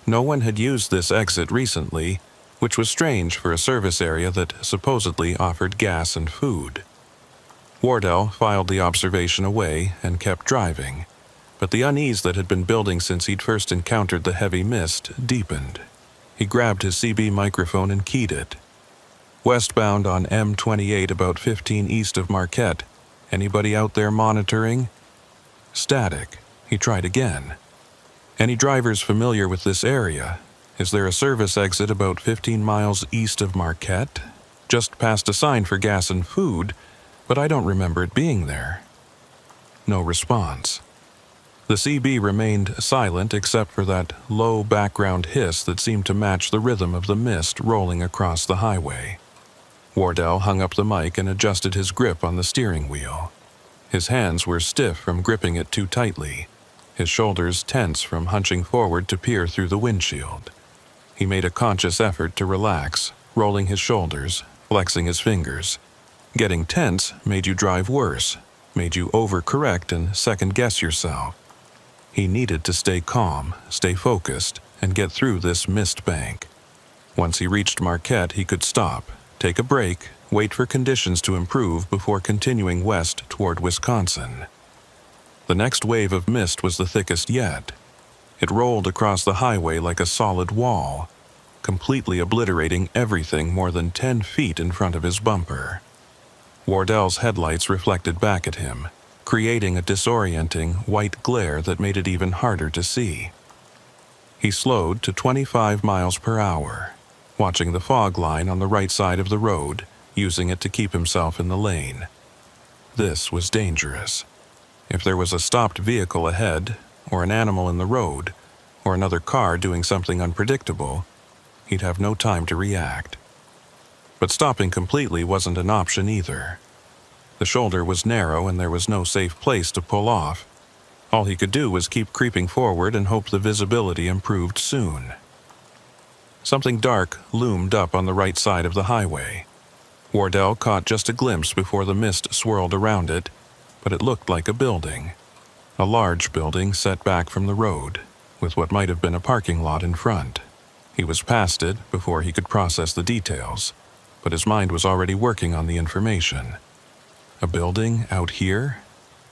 No one had used this exit recently, which was strange for a service area that supposedly offered gas and food. Wardell filed the observation away and kept driving, but the unease that had been building since he'd first encountered the heavy mist deepened. He grabbed his CB microphone and keyed it. Westbound on M28 about 15 east of Marquette. Anybody out there monitoring? Static. He tried again. Any drivers familiar with this area? Is there a service exit about 15 miles east of Marquette? Just past a sign for gas and food, but I don't remember it being there. No response. The CB remained silent except for that low background hiss that seemed to match the rhythm of the mist rolling across the highway. Wardell hung up the mic and adjusted his grip on the steering wheel. His hands were stiff from gripping it too tightly, his shoulders tense from hunching forward to peer through the windshield. He made a conscious effort to relax, rolling his shoulders, flexing his fingers. Getting tense made you drive worse, made you overcorrect and second-guess yourself. He needed to stay calm, stay focused, and get through this mist bank. Once he reached Marquette, he could stop, take a break, wait for conditions to improve before continuing west toward Wisconsin. The next wave of mist was the thickest yet. It rolled across the highway like a solid wall, completely obliterating everything more than 10 feet in front of his bumper. Wardell's headlights reflected back at him, creating a disorienting white glare that made it even harder to see. He slowed to 25 miles per hour, watching the fog line on the right side of the road, using it to keep himself in the lane. This was dangerous. If there was a stopped vehicle ahead, or an animal in the road, or another car doing something unpredictable, he'd have no time to react. But stopping completely wasn't an option either. The shoulder was narrow and there was no safe place to pull off. All he could do was keep creeping forward and hope the visibility improved soon. Something dark loomed up on the right side of the highway. Wardell caught just a glimpse before the mist swirled around it, but it looked like a building. A large building set back from the road, with what might have been a parking lot in front. He was past it before he could process the details, but his mind was already working on the information. A building out here?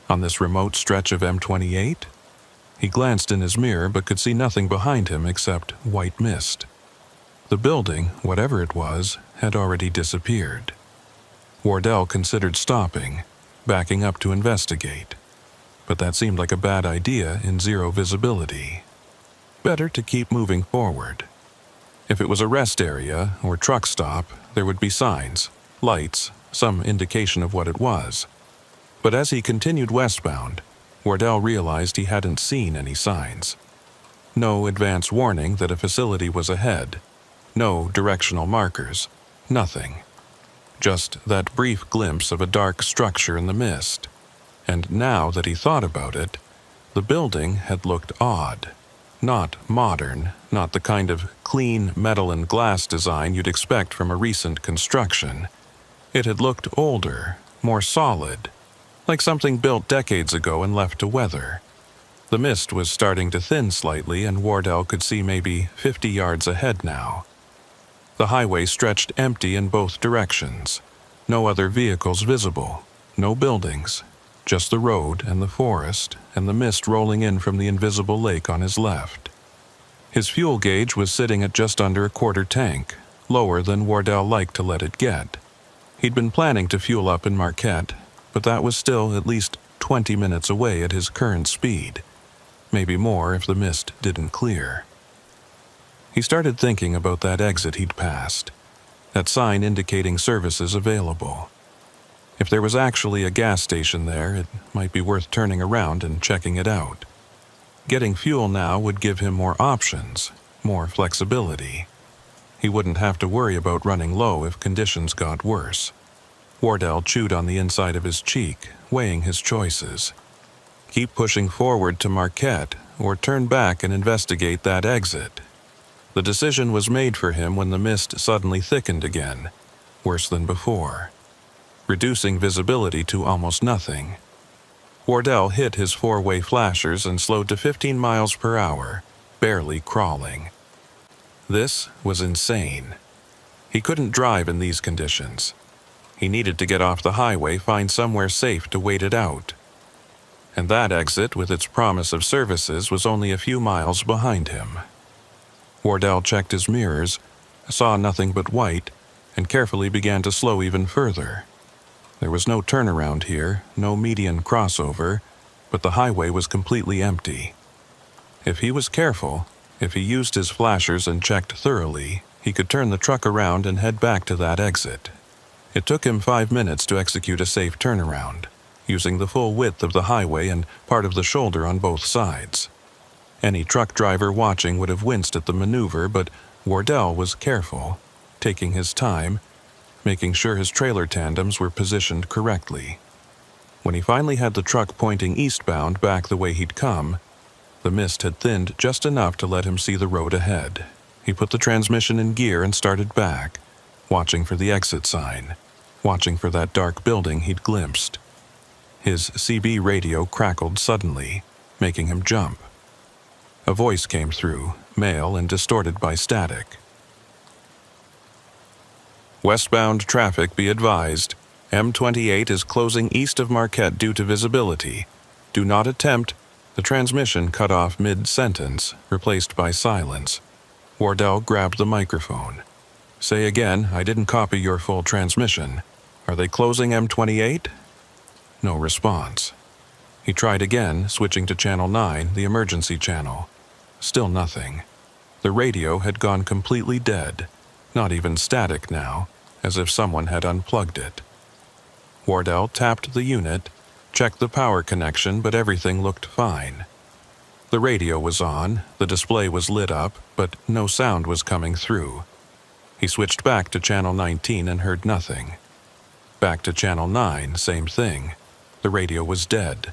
On this remote stretch of M28? He glanced in his mirror but could see nothing behind him except white mist. The building, whatever it was, had already disappeared. Wardell considered stopping, backing up to investigate, but that seemed like a bad idea in zero visibility. Better to keep moving forward. If it was a rest area or truck stop, there would be signs, lights, some indication of what it was. But as he continued westbound, Wardell realized he hadn't seen any signs. No advance warning that a facility was ahead. No directional markers. Nothing. Just that brief glimpse of a dark structure in the mist. And now that he thought about it, the building had looked odd. Not modern, not the kind of clean metal and glass design you'd expect from a recent construction. It had looked older, more solid, like something built decades ago and left to weather. The mist was starting to thin slightly and Wardell could see maybe 50 yards ahead now. The highway stretched empty in both directions. No other vehicles visible, no buildings, just the road and the forest and the mist rolling in from the invisible lake on his left. His fuel gauge was sitting at just under a quarter tank, lower than Wardell liked to let it get. He'd been planning to fuel up in Marquette, but that was still at least 20 minutes away at his current speed, maybe more if the mist didn't clear. He started thinking about that exit he'd passed, that sign indicating services available. If there was actually a gas station there, it might be worth turning around and checking it out. Getting fuel now would give him more options, more flexibility. He wouldn't have to worry about running low if conditions got worse. Wardell chewed on the inside of his cheek, weighing his choices. Keep pushing forward to Marquette, or turn back and investigate that exit. The decision was made for him when the mist suddenly thickened again, worse than before, reducing visibility to almost nothing. Wardell hit his four-way flashers and slowed to 15 miles per hour, barely crawling. This was insane. He couldn't drive in these conditions. He needed to get off the highway, find somewhere safe to wait it out. And that exit, with its promise of services, was only a few miles behind him. Wardell checked his mirrors, saw nothing but white, and carefully began to slow even further. There was no turnaround here, no median crossover, but the highway was completely empty. If he was careful, if he used his flashers and checked thoroughly, he could turn the truck around and head back to that exit. It took him 5 minutes to execute a safe turnaround, using the full width of the highway and part of the shoulder on both sides. Any truck driver watching would have winced at the maneuver, but Wardell was careful, taking his time, making sure his trailer tandems were positioned correctly. When he finally had the truck pointing eastbound back the way he'd come, the mist had thinned just enough to let him see the road ahead. He put the transmission in gear and started back, watching for the exit sign, watching for that dark building he'd glimpsed. His CB radio crackled suddenly, making him jump. A voice came through, male and distorted by static. Westbound traffic be advised. M28 is closing east of Marquette due to visibility. Do not attempt. The transmission cut off mid-sentence, replaced by silence. Wardell grabbed the microphone. "Say again, I didn't copy your full transmission. Are they closing M28? No response. He tried again, switching to Channel 9, the emergency channel. Still nothing. The radio had gone completely dead, not even static now, as if someone had unplugged it. Wardell tapped the unit, checked the power connection, but everything looked fine. The radio was on, the display was lit up, but no sound was coming through. He switched back to Channel 19 and heard nothing. Back to Channel 9, same thing. The radio was dead,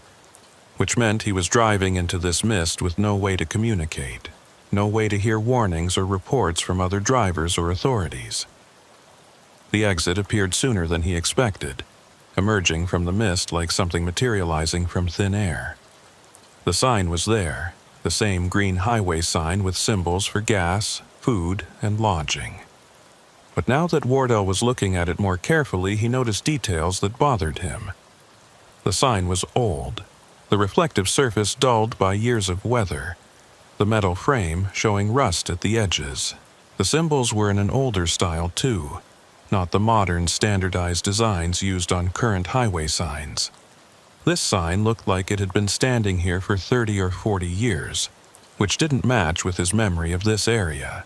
which meant he was driving into this mist with no way to communicate, no way to hear warnings or reports from other drivers or authorities. The exit appeared sooner than he expected, emerging from the mist like something materializing from thin air. The sign was there, the same green highway sign with symbols for gas, food, and lodging. But now that Wardell was looking at it more carefully, he noticed details that bothered him. The sign was old, the reflective surface dulled by years of weather, the metal frame showing rust at the edges. The symbols were in an older style too, not the modern standardized designs used on current highway signs. This sign looked like it had been standing here for 30 or 40 years, which didn't match with his memory of this area.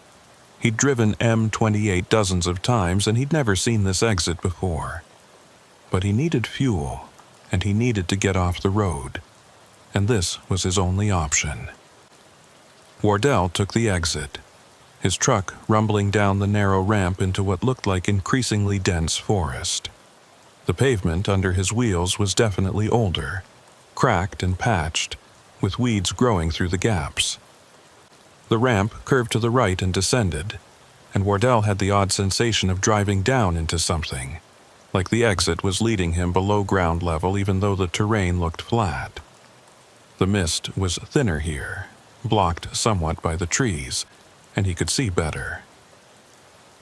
He'd driven M28 dozens of times and he'd never seen this exit before. But he needed fuel, and he needed to get off the road, and this was his only option. Wardell took the exit, his truck rumbling down the narrow ramp into what looked like increasingly dense forest. The pavement under his wheels was definitely older, cracked and patched, with weeds growing through the gaps. The ramp curved to the right and descended, and Wardell had the odd sensation of driving down into something, like the exit was leading him below ground level even though the terrain looked flat. The mist was thinner here, blocked somewhat by the trees, and he could see better.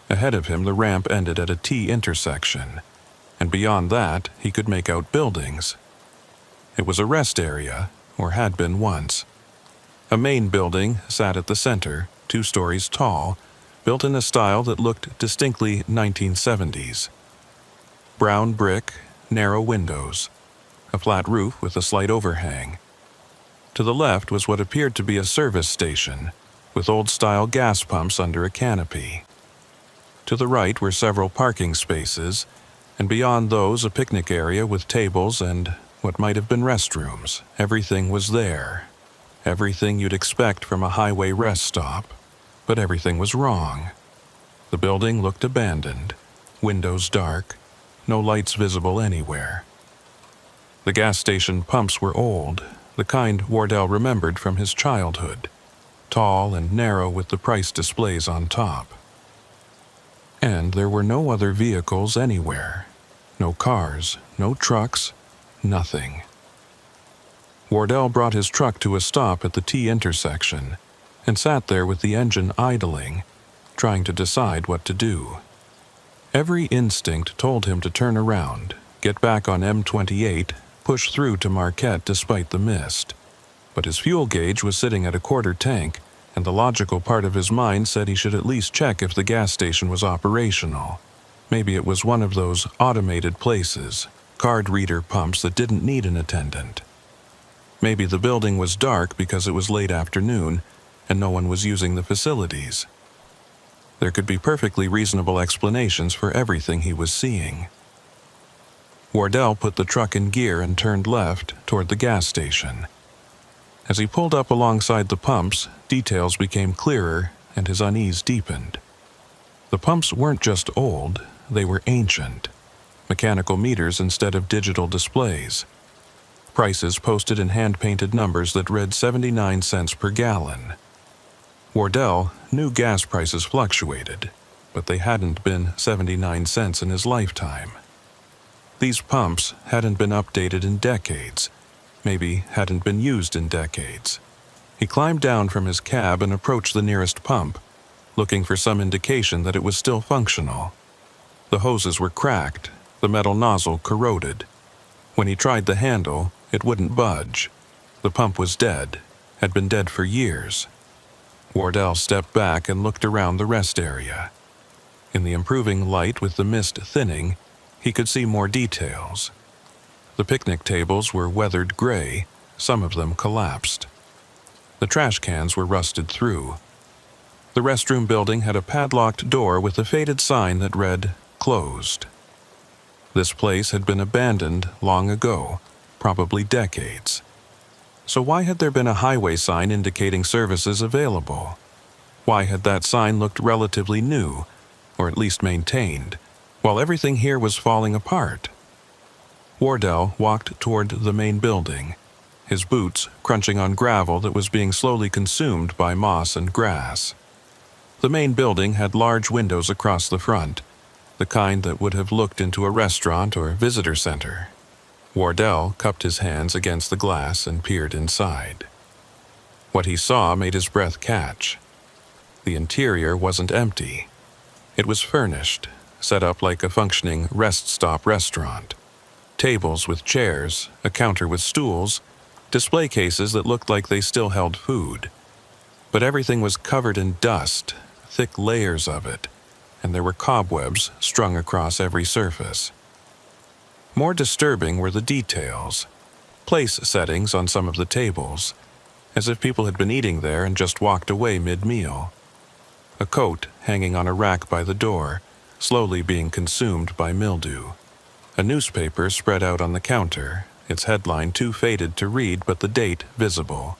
Ahead of him the ramp ended at a T intersection, and beyond that he could make out buildings. It was a rest area, or had been once. A main building sat at the center, 2 stories tall, built in a style that looked distinctly 1970s. Brown brick, narrow windows, a flat roof with a slight overhang. To the left was what appeared to be a service station, with old-style gas pumps under a canopy. To the right were several parking spaces, and beyond those a picnic area with tables and what might have been restrooms. Everything was there. Everything you'd expect from a highway rest stop, but everything was wrong. The building looked abandoned, windows dark, no lights visible anywhere. The gas station pumps were old, the kind Wardell remembered from his childhood, tall and narrow with the price displays on top. And there were no other vehicles anywhere. No cars, no trucks, nothing. Wardell brought his truck to a stop at the T intersection and sat there with the engine idling, trying to decide what to do. Every instinct told him to turn around, get back on M28, push through to Marquette despite the mist. But his fuel gauge was sitting at a quarter tank, and the logical part of his mind said he should at least check if the gas station was operational. Maybe it was one of those automated places, card reader pumps that didn't need an attendant. Maybe the building was dark because it was late afternoon and no one was using the facilities. There could be perfectly reasonable explanations for everything he was seeing. Wardell put the truck in gear and turned left toward the gas station. As he pulled up alongside the pumps, details became clearer and his unease deepened. The pumps weren't just old, they were ancient. Mechanical meters instead of digital displays. Prices posted in hand-painted numbers that read 79 cents per gallon. Wardell knew gas prices fluctuated, but they hadn't been 79 cents in his lifetime. These pumps hadn't been updated in decades, maybe hadn't been used in decades. He climbed down from his cab and approached the nearest pump, looking for some indication that it was still functional. The hoses were cracked, the metal nozzle corroded. When he tried the handle, it wouldn't budge. The pump was dead, had been dead for years. Wardell stepped back and looked around the rest area. In the improving light with the mist thinning, he could see more details. The picnic tables were weathered gray, some of them collapsed. The trash cans were rusted through. The restroom building had a padlocked door with a faded sign that read, "Closed." This place had been abandoned long ago, probably decades. So why had there been a highway sign indicating services available? Why had that sign looked relatively new, or at least maintained, while everything here was falling apart? Wardell walked toward the main building, his boots crunching on gravel that was being slowly consumed by moss and grass. The main building had large windows across the front, the kind that would have looked into a restaurant or visitor center. Wardell cupped his hands against the glass and peered inside. What he saw made his breath catch. The interior wasn't empty. It was furnished, set up like a functioning rest-stop restaurant. Tables with chairs, a counter with stools, display cases that looked like they still held food. But everything was covered in dust, thick layers of it, and there were cobwebs strung across every surface. More disturbing were the details. Place settings on some of the tables, as if people had been eating there and just walked away mid-meal. A coat hanging on a rack by the door, slowly being consumed by mildew. A newspaper spread out on the counter, its headline too faded to read but the date visible.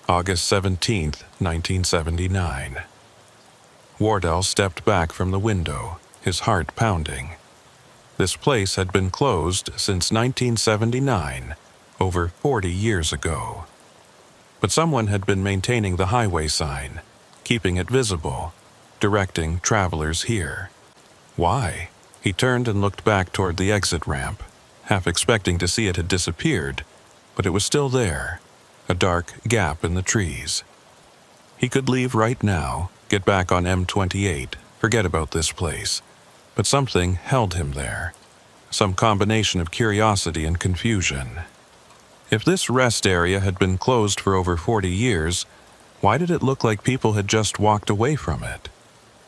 August 17th, 1979. Wardell stepped back from the window, his heart pounding. This place had been closed since 1979, over 40 years ago. But someone had been maintaining the highway sign, keeping it visible, directing travelers here. Why? He turned and looked back toward the exit ramp, half expecting to see it had disappeared, but it was still there, a dark gap in the trees. He could leave right now, get back on M28, forget about this place. But something held him there, some combination of curiosity and confusion. If this rest area had been closed for over 40 years, why did it look like people had just walked away from it?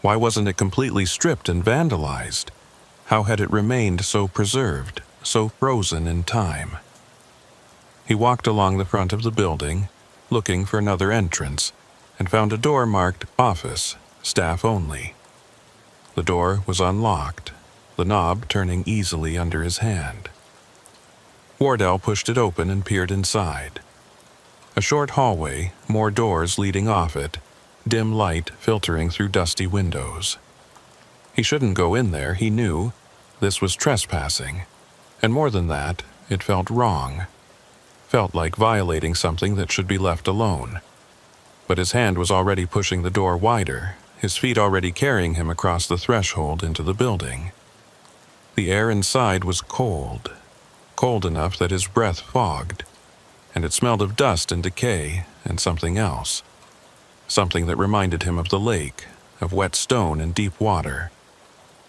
Why wasn't it completely stripped and vandalized? How had it remained so preserved, so frozen in time? He walked along the front of the building, looking for another entrance, and found a door marked "Office, Staff Only." The door was unlocked, the knob turning easily under his hand. Wardell pushed it open and peered inside. A short hallway, more doors leading off it, dim light filtering through dusty windows. He shouldn't go in there, he knew. This was trespassing. And more than that, it felt wrong. Felt like violating something that should be left alone. But his hand was already pushing the door wider, his feet already carrying him across the threshold into the building. The air inside was cold, cold enough that his breath fogged, and it smelled of dust and decay and something else. Something that reminded him of the lake, of wet stone and deep water.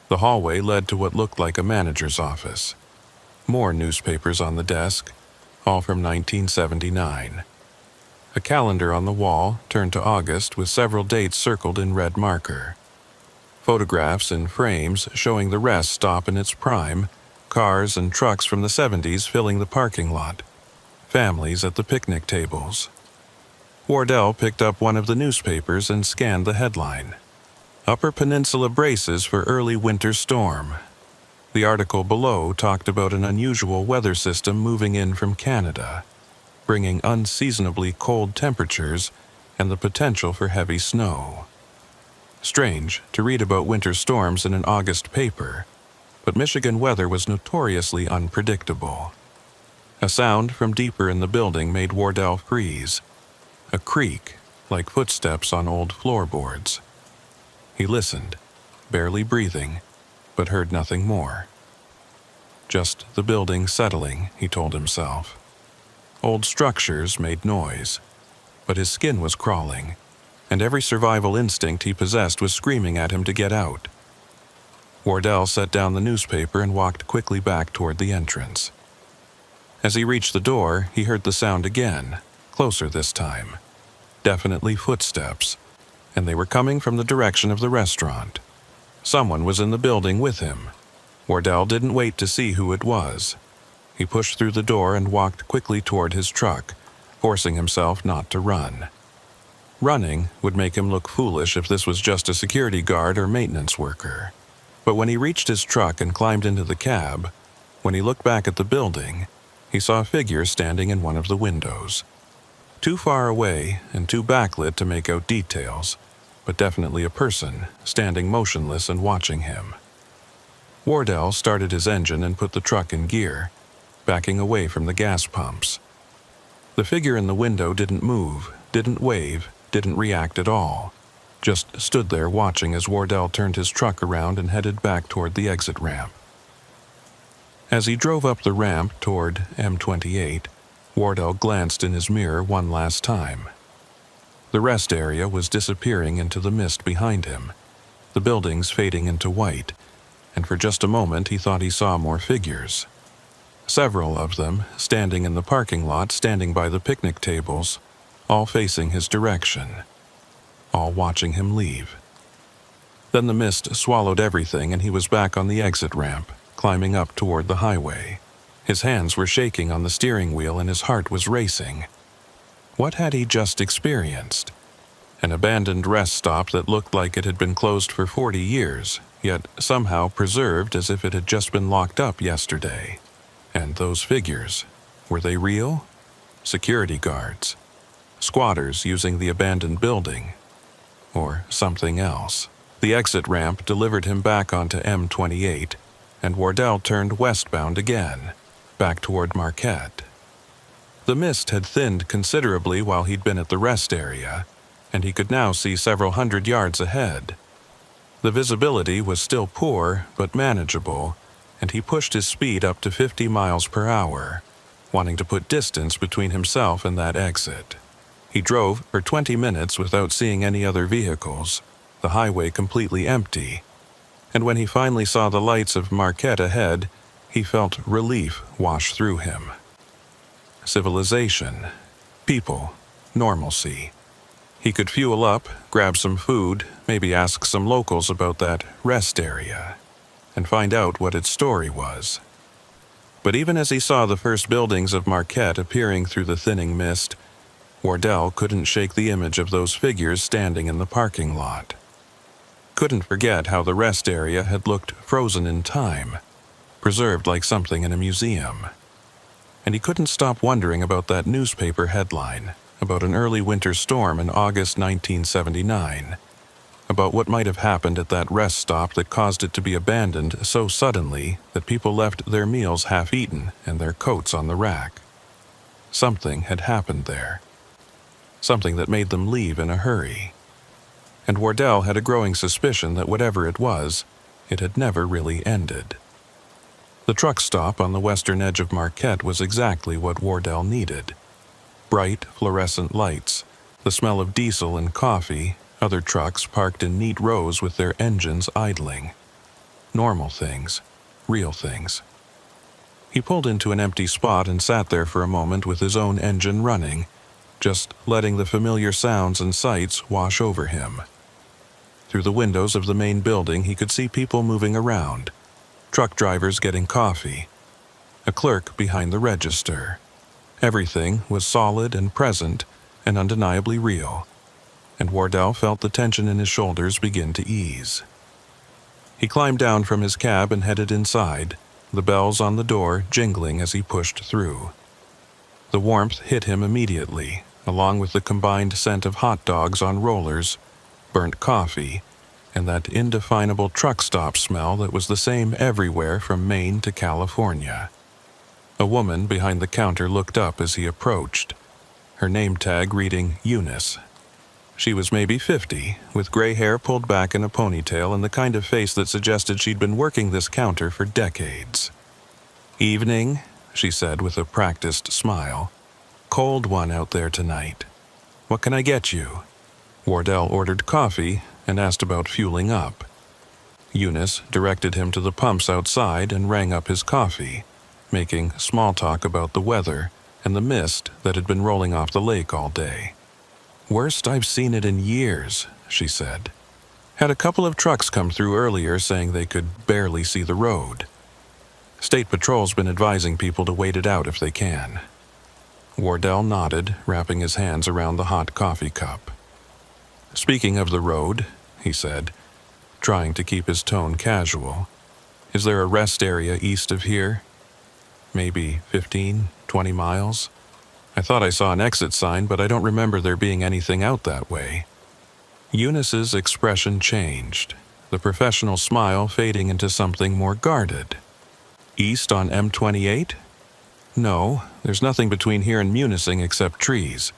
The hallway led to what looked like a manager's office. More newspapers on the desk, all from 1979. A calendar on the wall turned to August with several dates circled in red marker. Photographs in frames showing the rest stop in its prime, cars and trucks from the 70s filling the parking lot, families at the picnic tables. Wardell picked up one of the newspapers and scanned the headline. Upper Peninsula braces for early winter storm. The article below talked about an unusual weather system moving in from Canada, bringing unseasonably cold temperatures and the potential for heavy snow. Strange to read about winter storms in an August paper, but Michigan weather was notoriously unpredictable. A sound from deeper in the building made Wardell freeze. A creak, like footsteps on old floorboards. He listened, barely breathing, but heard nothing more. Just the building settling, he told himself. Old structures made noise, but his skin was crawling, and every survival instinct he possessed was screaming at him to get out. Wardell set down the newspaper and walked quickly back toward the entrance. As he reached the door, he heard the sound again, closer this time. Definitely footsteps, and they were coming from the direction of the restaurant. Someone was in the building with him. Wardell didn't wait to see who it was. He pushed through the door and walked quickly toward his truck, forcing himself not to run. Running would make him look foolish if this was just a security guard or maintenance worker. But when he reached his truck and climbed into the cab, when he looked back at the building, he saw a figure standing in one of the windows. Too far away and too backlit to make out details, but definitely a person standing motionless and watching him. Wardell started his engine and put the truck in gear, backing away from the gas pumps. The figure in the window didn't move, didn't wave, didn't react at all, just stood there watching as Wardell turned his truck around and headed back toward the exit ramp. As he drove up the ramp toward M28, Wardell glanced in his mirror one last time. The rest area was disappearing into the mist behind him, the buildings fading into white, and for just a moment he thought he saw more figures. Several of them standing in the parking lot, standing by the picnic tables, all facing his direction, all watching him leave. Then the mist swallowed everything and he was back on the exit ramp, climbing up toward the highway. His hands were shaking on the steering wheel and his heart was racing. What had he just experienced? An abandoned rest stop that looked like it had been closed for 40 years, yet somehow preserved as if it had just been locked up yesterday. And those figures, were they real? Security guards? Squatters using the abandoned building? Or something else? The exit ramp delivered him back onto M28, and Wardell turned westbound again, back toward Marquette. The mist had thinned considerably while he'd been at the rest area, and he could now see several hundred yards ahead. The visibility was still poor, but manageable, and he pushed his speed up to 50 miles per hour, wanting to put distance between himself and that exit. He drove for 20 minutes without seeing any other vehicles, the highway completely empty, and when he finally saw the lights of Marquette ahead, he felt relief wash through him. Civilization, people, normalcy. He could fuel up, grab some food, maybe ask some locals about that rest area, and find out what its story was. But even as he saw the first buildings of Marquette appearing through the thinning mist, Wardell couldn't shake the image of those figures standing in the parking lot. Couldn't forget how the rest area had looked frozen in time, preserved like something in a museum. And he couldn't stop wondering about that newspaper headline, about an early winter storm in August 1979, about what might have happened at that rest stop that caused it to be abandoned so suddenly that people left their meals half-eaten and their coats on the rack. Something had happened there. Something that made them leave in a hurry. And Wardell had a growing suspicion that whatever it was, it had never really ended. The truck stop on the western edge of Marquette was exactly what Wardell needed. Bright, fluorescent lights, the smell of diesel and coffee, other trucks parked in neat rows with their engines idling. Normal things, real things. He pulled into an empty spot and sat there for a moment with his own engine running, just letting the familiar sounds and sights wash over him. Through the windows of the main building he could see people moving around, truck drivers getting coffee, a clerk behind the register. Everything was solid and present and undeniably real, and Wardell felt the tension in his shoulders begin to ease. He climbed down from his cab and headed inside, the bells on the door jingling as he pushed through. The warmth hit him immediately, along with the combined scent of hot dogs on rollers, burnt coffee, and that indefinable truck stop smell that was the same everywhere from Maine to California. A woman behind the counter looked up as he approached, her name tag reading Eunice. She was maybe 50, with gray hair pulled back in a ponytail and the kind of face that suggested she'd been working this counter for decades. "Evening," she said with a practiced smile. "Cold one out there tonight. What can I get you?" Wardell ordered coffee and asked about fueling up. Eunice directed him to the pumps outside and rang up his coffee, making small talk about the weather, and the mist that had been rolling off the lake all day. "Worst I've seen it in years," she said. "Had a couple of trucks come through earlier saying they could barely see the road. State Patrol's been advising people to wait it out if they can." Wardell nodded, wrapping his hands around the hot coffee cup. "Speaking of the road," he said, trying to keep his tone casual, "is there a rest area east of here? Maybe 15, 20 miles? I thought I saw an exit sign, but I don't remember there being anything out that way." Eunice's expression changed, the professional smile fading into something more guarded. "East on M28? No, there's nothing between here and Munising except trees.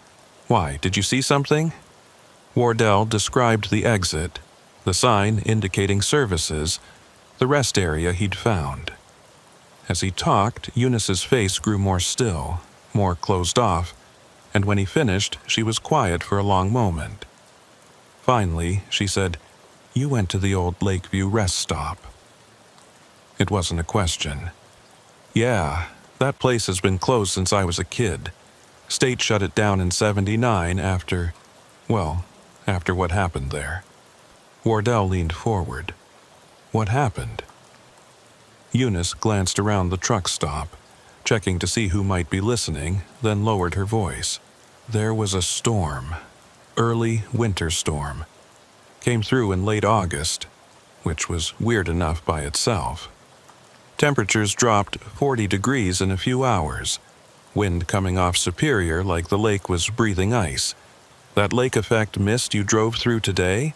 Why, did you see something?" Wardell described the exit, the sign indicating services, the rest area he'd found. As he talked, Eunice's face grew more still, more closed off, and when he finished, she was quiet for a long moment. Finally, she said, "You went to the old Lakeview rest stop." It wasn't a question. "Yeah, that place has been closed since I was a kid. State shut it down in '79 after what happened there." Wardell leaned forward. "What happened?" Eunice glanced around the truck stop, checking to see who might be listening, then lowered her voice. "There was a storm. Early winter storm. Came through in late August, which was weird enough by itself. Temperatures dropped 40 degrees in a few hours. Wind coming off Superior like the lake was breathing ice. That lake effect mist you drove through today?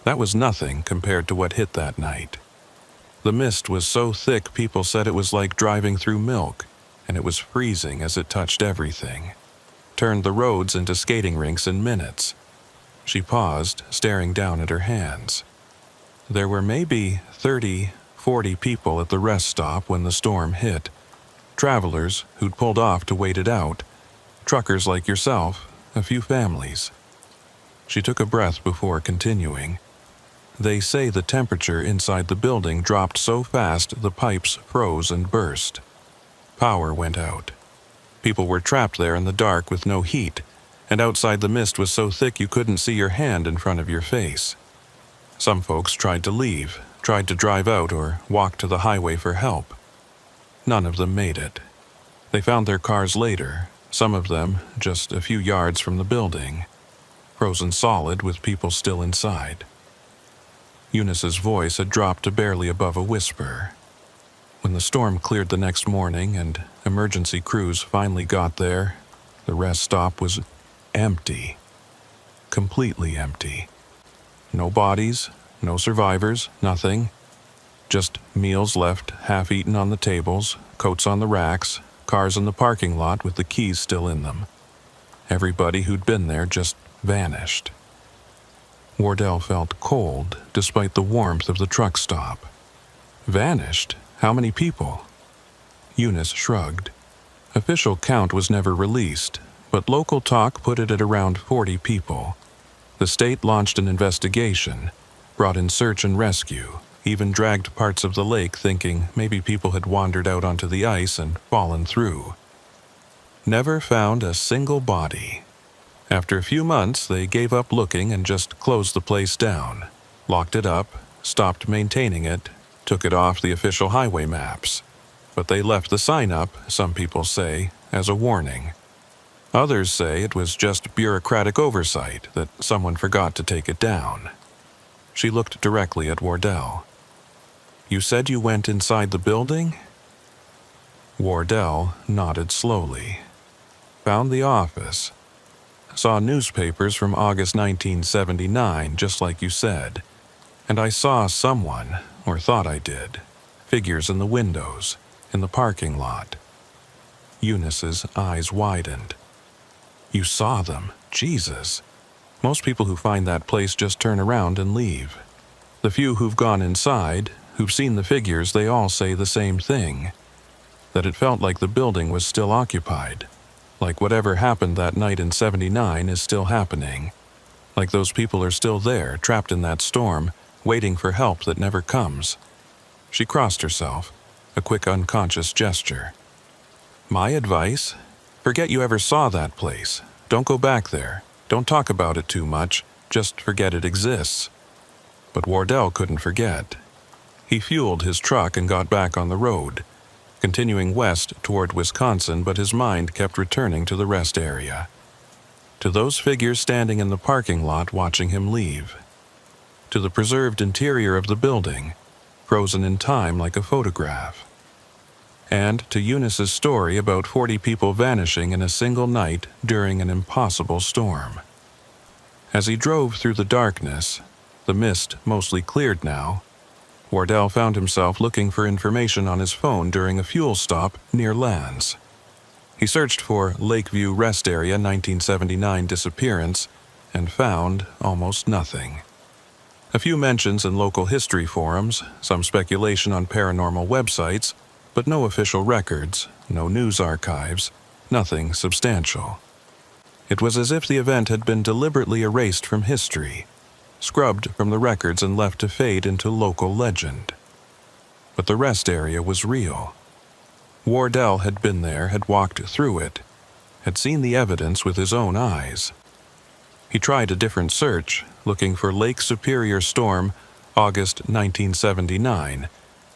That was nothing compared to what hit that night. The mist was so thick people said it was like driving through milk, and it was freezing as it touched everything. Turned the roads into skating rinks in minutes." She paused, staring down at her hands. "There were maybe 30, 40 people at the rest stop when the storm hit. Travelers who'd pulled off to wait it out. Truckers like yourself, a few families." She took a breath before continuing. "They say the temperature inside the building dropped so fast the pipes froze and burst. Power went out. People were trapped there in the dark with no heat, and outside the mist was so thick you couldn't see your hand in front of your face. Some folks tried to leave, tried to drive out or walk to the highway for help. None of them made it. They found their cars later, some of them just a few yards from the building, frozen solid with people still inside." Eunice's voice had dropped to barely above a whisper. When the storm cleared the next morning and emergency crews finally got there, the rest stop was empty. Completely empty. No bodies, no survivors, nothing. Just meals left half-eaten on the tables, coats on the racks, cars in the parking lot with the keys still in them. Everybody who'd been there just vanished. Wardell felt cold despite the warmth of the truck stop. Vanished? How many people? Eunice shrugged. Official count was never released, but local talk put it at around 40 people. The state launched an investigation, brought in search and rescue, even dragged parts of the lake thinking maybe people had wandered out onto the ice and fallen through. Never found a single body. After a few months, they gave up looking and just closed the place down, locked it up, stopped maintaining it, took it off the official highway maps. But they left the sign up, some people say, as a warning. Others say it was just bureaucratic oversight, that someone forgot to take it down. She looked directly at Wardell. "You said you went inside the building?" Wardell nodded slowly. "Found the office. Saw newspapers from August 1979, just like you said. And I saw someone, or thought I did. Figures in the windows, in the parking lot." Eunice's eyes widened. "You saw them? Jesus. Most people who find that place just turn around and leave. The few who've gone inside, who've seen the figures, they all say the same thing. That it felt like the building was still occupied. Like whatever happened that night in '79 is still happening. Like those people are still there, trapped in that storm, waiting for help that never comes." She crossed herself, a quick unconscious gesture. "My advice? Forget you ever saw that place. Don't go back there. Don't talk about it too much. Just forget it exists." But Wardell couldn't forget. He fueled his truck and got back on the road, continuing west toward Wisconsin, but his mind kept returning to the rest area, to those figures standing in the parking lot watching him leave, to the preserved interior of the building, frozen in time like a photograph, and to Eunice's story about 40 people vanishing in a single night during an impossible storm. As he drove through the darkness, the mist mostly cleared now, Wardell found himself looking for information on his phone during a fuel stop near Lands. He searched for Lakeview Rest Area 1979 disappearance and found almost nothing. A few mentions in local history forums, some speculation on paranormal websites, but no official records, no news archives, nothing substantial. It was as if the event had been deliberately erased from history, scrubbed from the records and left to fade into local legend. But the rest area was real. Wardell had been there, had walked through it, had seen the evidence with his own eyes. He tried a different search, looking for Lake Superior Storm, August 1979,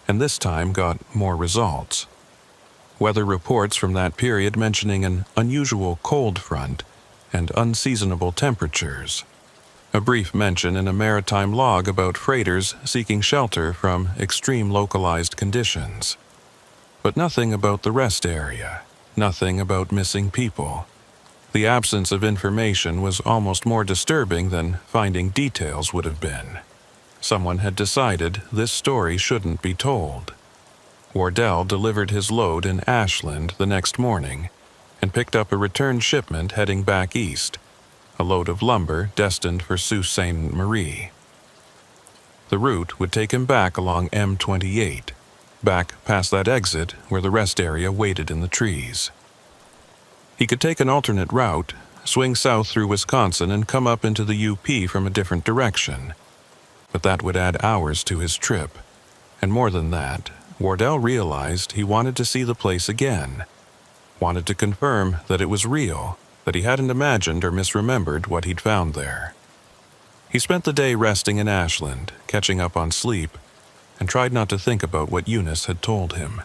and this time got more results. Weather reports from that period mentioning an unusual cold front and unseasonable temperatures. A brief mention in a maritime log about freighters seeking shelter from extreme localized conditions. But nothing about the rest area, nothing about missing people. The absence of information was almost more disturbing than finding details would have been. Someone had decided this story shouldn't be told. Wardell delivered his load in Ashland the next morning and picked up a return shipment heading back east, a load of lumber destined for Sault Ste. Marie. The route would take him back along M28, back past that exit where the rest area waited in the trees. He could take an alternate route, swing south through Wisconsin and come up into the UP from a different direction. But that would add hours to his trip. And more than that, Wardell realized he wanted to see the place again, wanted to confirm that it was real, that he hadn't imagined or misremembered what he'd found there. He spent the day resting in Ashland, catching up on sleep, and tried not to think about what Eunice had told him.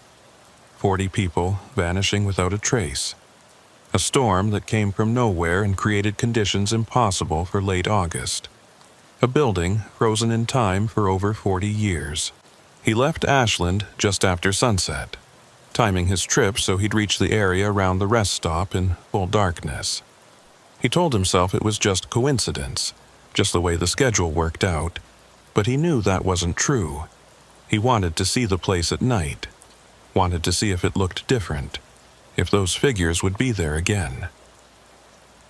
40 people vanishing without a trace. A storm that came from nowhere and created conditions impossible for late August. A building frozen in time for over 40 years. He left Ashland just after sunset, timing his trip so he'd reach the area around the rest stop in full darkness. He told himself it was just coincidence, just the way the schedule worked out, but he knew that wasn't true. He wanted to see the place at night, wanted to see if it looked different, if those figures would be there again.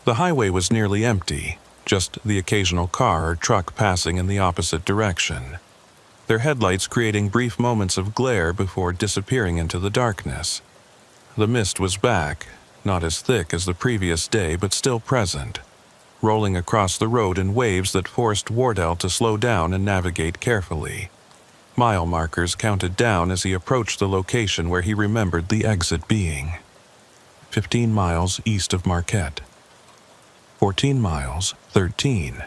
The highway was nearly empty, just the occasional car or truck passing in the opposite direction, their headlights creating brief moments of glare before disappearing into the darkness. The mist was back, not as thick as the previous day but still present, rolling across the road in waves that forced Wardell to slow down and navigate carefully. Mile markers counted down as he approached the location where he remembered the exit being. 15 miles east of Marquette. 14 miles, 13.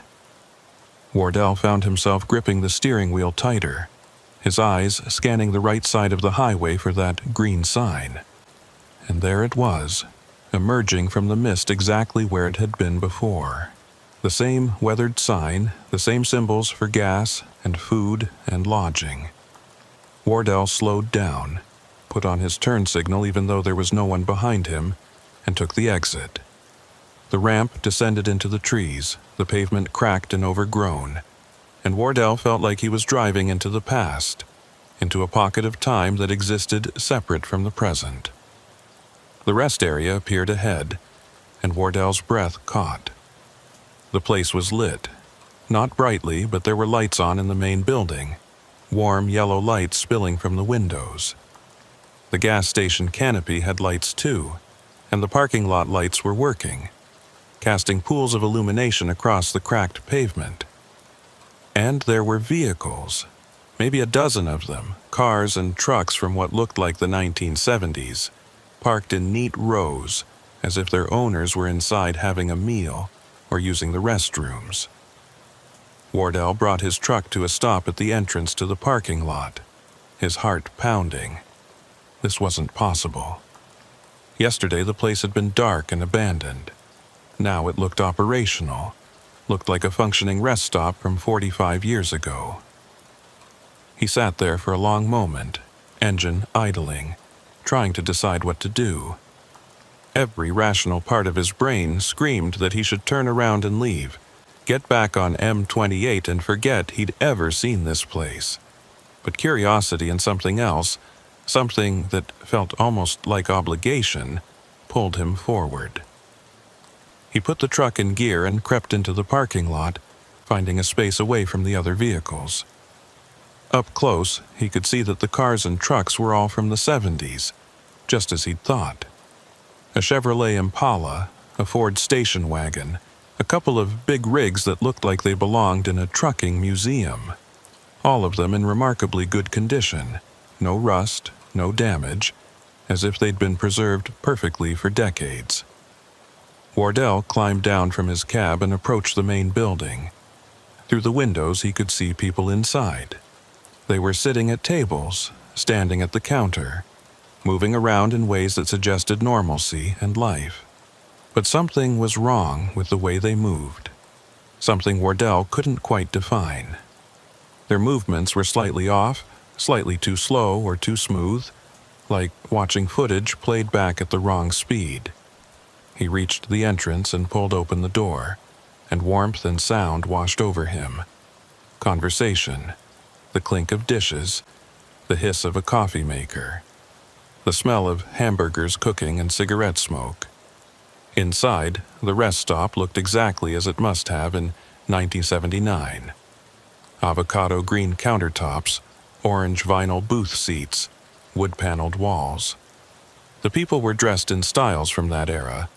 Wardell found himself gripping the steering wheel tighter, his eyes scanning the right side of the highway for that green sign. And there it was, emerging from the mist exactly where it had been before. The same weathered sign, the same symbols for gas and food and lodging. Wardell slowed down, put on his turn signal even though there was no one behind him, and took the exit. The ramp descended into the trees, the pavement cracked and overgrown, and Wardell felt like he was driving into the past, into a pocket of time that existed separate from the present. The rest area appeared ahead, and Wardell's breath caught. The place was lit, not brightly, but there were lights on in the main building, warm yellow lights spilling from the windows. The gas station canopy had lights too, and the parking lot lights were working, casting pools of illumination across the cracked pavement. And there were vehicles, maybe a dozen of them, cars and trucks from what looked like the 1970s, parked in neat rows, as if their owners were inside having a meal or using the restrooms. Wardell brought his truck to a stop at the entrance to the parking lot, his heart pounding. This wasn't possible. Yesterday the place had been dark and abandoned. Now it looked operational, looked like a functioning rest stop from 45 years ago. He sat there for a long moment, engine idling, trying to decide what to do. Every rational part of his brain screamed that he should turn around and leave, get back on M28 and forget he'd ever seen this place. But curiosity and something else, something that felt almost like obligation, pulled him forward. He put the truck in gear and crept into the parking lot, finding a space away from the other vehicles. Up close, he could see that the cars and trucks were all from the 70s, just as he'd thought. A Chevrolet Impala, a Ford station wagon, a couple of big rigs that looked like they belonged in a trucking museum. All of them in remarkably good condition, no rust, no damage, as if they'd been preserved perfectly for decades. Wardell climbed down from his cab and approached the main building. Through the windows he could see people inside. They were sitting at tables, standing at the counter, moving around in ways that suggested normalcy and life. But something was wrong with the way they moved. Something Wardell couldn't quite define. Their movements were slightly off, slightly too slow or too smooth, like watching footage played back at the wrong speed. He reached the entrance and pulled open the door, and warmth and sound washed over him. Conversation, the clink of dishes, the hiss of a coffee maker, the smell of hamburgers cooking and cigarette smoke. Inside, the rest stop looked exactly as it must have in 1979. Avocado green countertops, orange vinyl booth seats, wood-paneled walls. The people were dressed in styles from that era,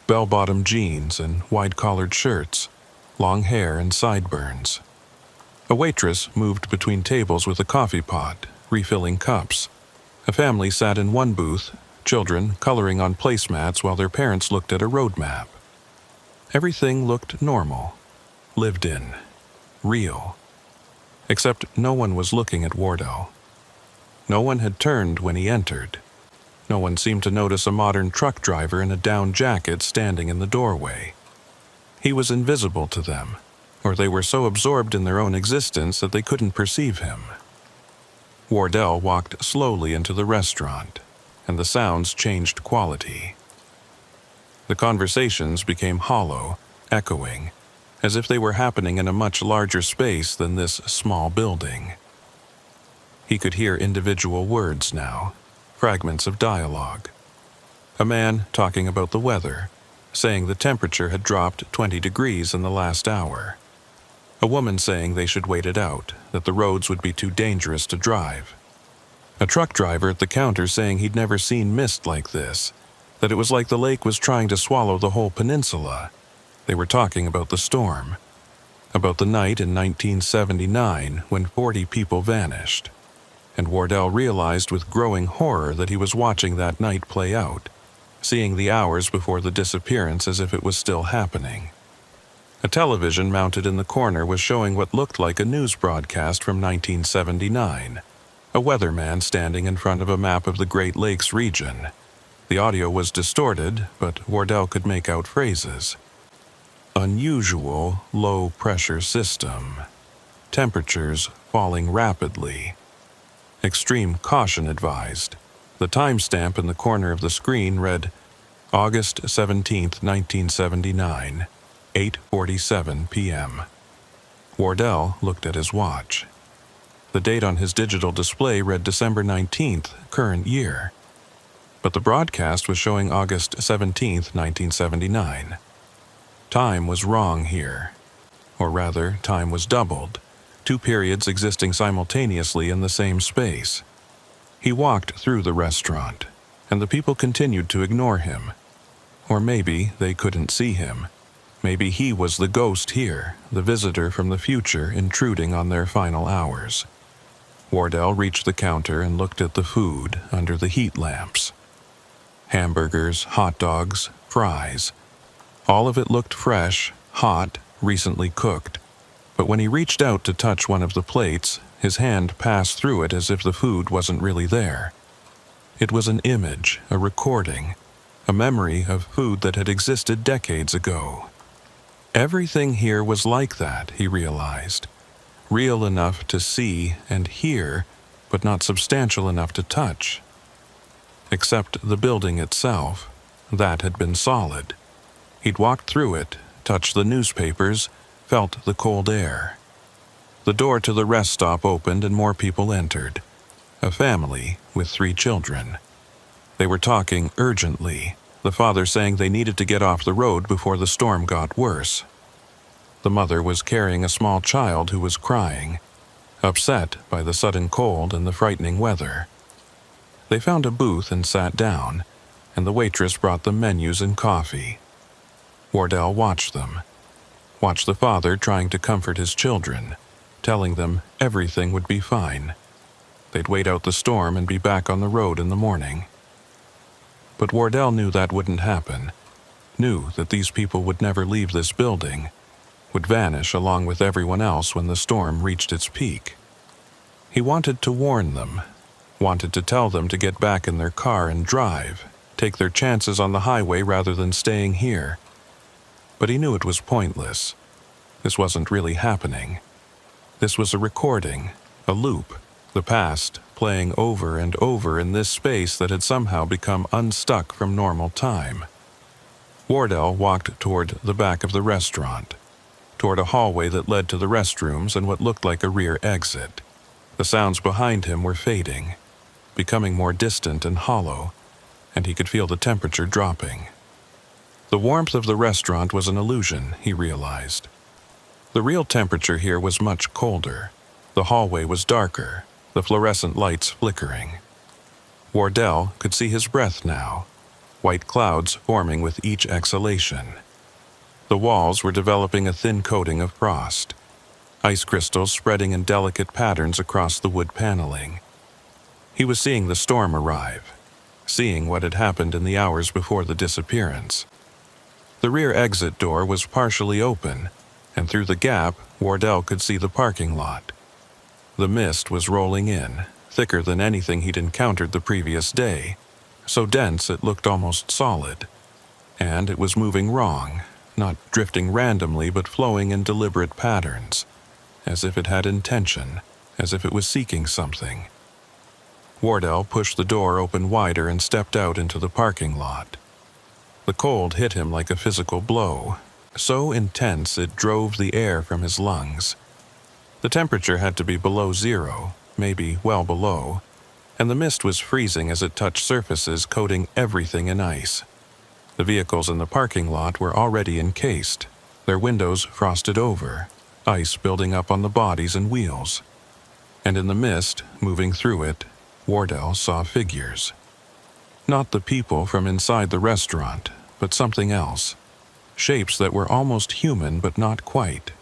bell-bottom jeans and wide-collared shirts, long hair and sideburns. A waitress moved between tables with a coffee pot, refilling cups. A family sat in one booth, children coloring on placemats while their parents looked at a road map. Everything looked normal, lived in, real. Except no one was looking at Wardell. No one had turned when he entered. No one seemed to notice a modern truck driver in a down jacket standing in the doorway. He was invisible to them, or they were so absorbed in their own existence that they couldn't perceive him. Wardell walked slowly into the restaurant, and the sounds changed quality. The conversations became hollow, echoing, as if they were happening in a much larger space than this small building. He could hear individual words now, fragments of dialogue. A man talking about the weather, saying the temperature had dropped 20 degrees in the last hour. A woman saying they should wait it out, that the roads would be too dangerous to drive. A truck driver at the counter saying he'd never seen mist like this, that it was like the lake was trying to swallow the whole peninsula. They were talking about the storm, about the night in 1979 when 40 people vanished. And Wardell realized with growing horror that he was watching that night play out, seeing the hours before the disappearance as if it was still happening. A television mounted in the corner was showing what looked like a news broadcast from 1979, a weatherman standing in front of a map of the Great Lakes region. The audio was distorted, but Wardell could make out phrases. Unusual low-pressure system. Temperatures falling rapidly. Extreme caution advised. The timestamp in the corner of the screen read August 17, 1979, 8:47 p.m. Wardell looked at his watch. The date on his digital display read December 19th, current year. But the broadcast was showing August 17, 1979. Time was wrong here. Or rather, time was doubled. Two periods existing simultaneously in the same space. He walked through the restaurant, and the people continued to ignore him. Or maybe they couldn't see him. Maybe he was the ghost here, the visitor from the future intruding on their final hours. Wardell reached the counter and looked at the food under the heat lamps. Hamburgers, hot dogs, fries. All of it looked fresh, hot, recently cooked. But when he reached out to touch one of the plates, his hand passed through it as if the food wasn't really there. It was an image, a recording, a memory of food that had existed decades ago. Everything here was like that, he realized. Real enough to see and hear, but not substantial enough to touch. Except the building itself, that had been solid. He'd walked through it, touched the newspapers, felt the cold air. The door to the rest stop opened and more people entered. A family with 3 children. They were talking urgently, the father saying they needed to get off the road before the storm got worse. The mother was carrying a small child who was crying, upset by the sudden cold and the frightening weather. They found a booth and sat down, and the waitress brought them menus and coffee. Wardell watched them. Watched the father trying to comfort his children, telling them everything would be fine. They'd wait out the storm and be back on the road in the morning. But Wardell knew that wouldn't happen, knew that these people would never leave this building, would vanish along with everyone else when the storm reached its peak. He wanted to warn them, wanted to tell them to get back in their car and drive, take their chances on the highway rather than staying here. But he knew it was pointless. This wasn't really happening. This was a recording, a loop, the past playing over and over in this space that had somehow become unstuck from normal time. Wardell walked toward the back of the restaurant, toward a hallway that led to the restrooms and what looked like a rear exit. The sounds behind him were fading, becoming more distant and hollow, and he could feel the temperature dropping. The warmth of the restaurant was an illusion, he realized. The real temperature here was much colder. The hallway was darker, the fluorescent lights flickering. Wardell could see his breath now, white clouds forming with each exhalation. The walls were developing a thin coating of frost, ice crystals spreading in delicate patterns across the wood paneling. He was seeing the storm arrive, seeing what had happened in the hours before the disappearance. The rear exit door was partially open, and through the gap, Wardell could see the parking lot. The mist was rolling in, thicker than anything he'd encountered the previous day, so dense it looked almost solid. And it was moving wrong, not drifting randomly but flowing in deliberate patterns, as if it had intention, as if it was seeking something. Wardell pushed the door open wider and stepped out into the parking lot. The cold hit him like a physical blow, so intense it drove the air from his lungs. The temperature had to be below 0, maybe well below, and the mist was freezing as it touched surfaces coating everything in ice. The vehicles in the parking lot were already encased, their windows frosted over, ice building up on the bodies and wheels. And in the mist, moving through it, Wardell saw figures. Not the people from inside the restaurant, but something else. Shapes that were almost human but not quite.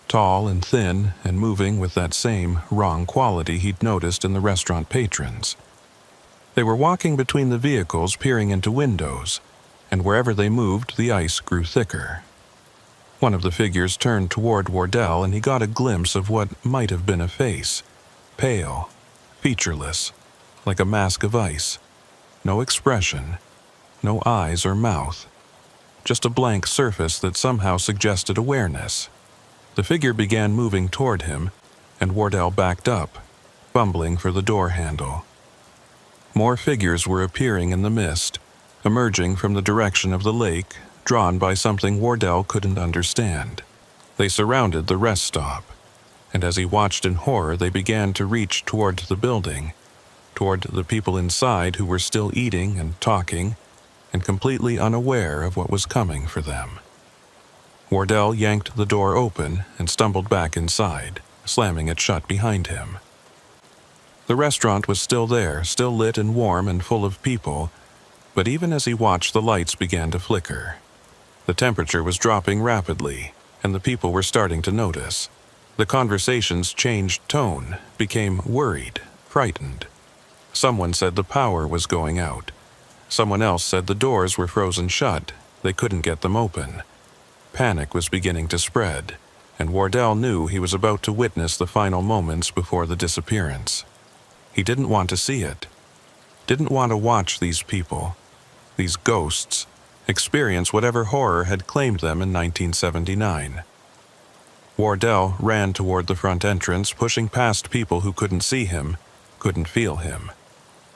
Tall and thin and moving with that same wrong quality he'd noticed in the restaurant patrons. They were walking between the vehicles, peering into windows, and wherever they moved, the ice grew thicker. One of the figures turned toward Wardell, and he got a glimpse of what might have been a face. Pale, featureless, like a mask of ice. No expression, no eyes or mouth. Just a blank surface that somehow suggested awareness. The figure began moving toward him, and Wardell backed up, fumbling for the door handle. More figures were appearing in the mist, emerging from the direction of the lake, drawn by something Wardell couldn't understand. They surrounded the rest stop, and as he watched in horror, they began to reach toward the building, toward the people inside who were still eating and talking, and completely unaware of what was coming for them. Wardell yanked the door open and stumbled back inside, slamming it shut behind him. The restaurant was still there, still lit and warm and full of people, but even as he watched, the lights began to flicker. The temperature was dropping rapidly, and the people were starting to notice. The conversations changed tone, became worried, frightened. Someone said the power was going out. Someone else said the doors were frozen shut. They couldn't get them open. Panic was beginning to spread, and Wardell knew he was about to witness the final moments before the disappearance. He didn't want to see it. Didn't want to watch these people, these ghosts, experience whatever horror had claimed them in 1979. Wardell ran toward the front entrance, pushing past people who couldn't see him, couldn't feel him.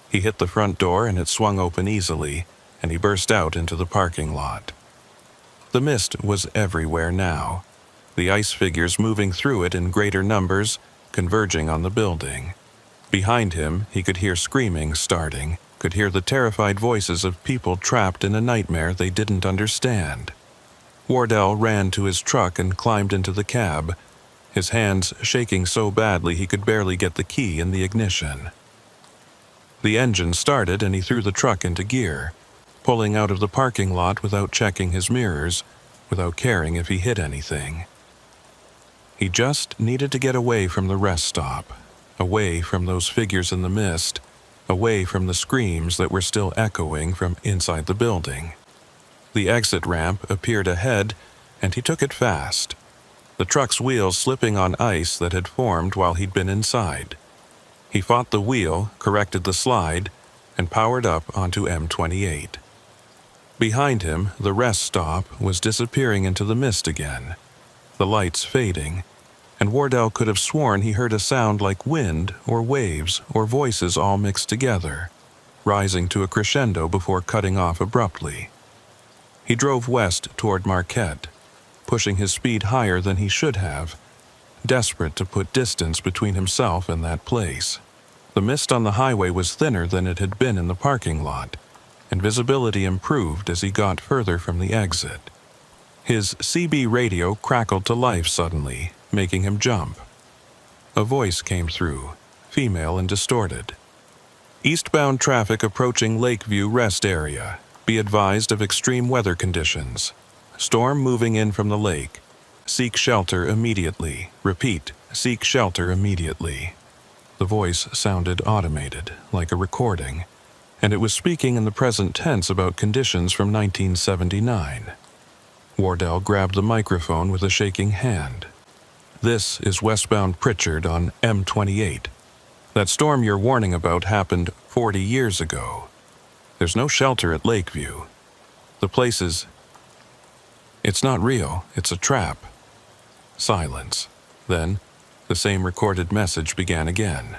He hit the front door and it swung open easily, and he burst out into the parking lot. The mist was everywhere now, the ice figures moving through it in greater numbers, converging on the building. Behind him, he could hear screaming starting, could hear the terrified voices of people trapped in a nightmare they didn't understand. Wardell ran to his truck and climbed into the cab, his hands shaking so badly he could barely get the key in the ignition. The engine started and he threw the truck into gear, pulling out of the parking lot without checking his mirrors, without caring if he hit anything. He just needed to get away from the rest stop, away from those figures in the mist, away from the screams that were still echoing from inside the building. The exit ramp appeared ahead, and he took it fast, the truck's wheels slipping on ice that had formed while he'd been inside. He fought the wheel, corrected the slide, and powered up onto M28. Behind him, the rest stop was disappearing into the mist again, the lights fading, and Wardell could have sworn he heard a sound like wind or waves or voices all mixed together, rising to a crescendo before cutting off abruptly. He drove west toward Marquette, pushing his speed higher than he should have, desperate to put distance between himself and that place. The mist on the highway was thinner than it had been in the parking lot, and visibility improved as he got further from the exit. His CB radio crackled to life suddenly, making him jump. A voice came through, female and distorted. Eastbound traffic approaching Lakeview Rest Area. Be advised of extreme weather conditions. Storm moving in from the lake. Seek shelter immediately. Repeat, seek shelter immediately. The voice sounded automated, like a recording, and it was speaking in the present tense about conditions from 1979. Wardell grabbed the microphone with a shaking hand. This is westbound Pritchard on M28. That storm you're warning about happened 40 years ago. There's no shelter at Lakeview. The place is... It's not real, it's a trap. Silence. Then, the same recorded message began again.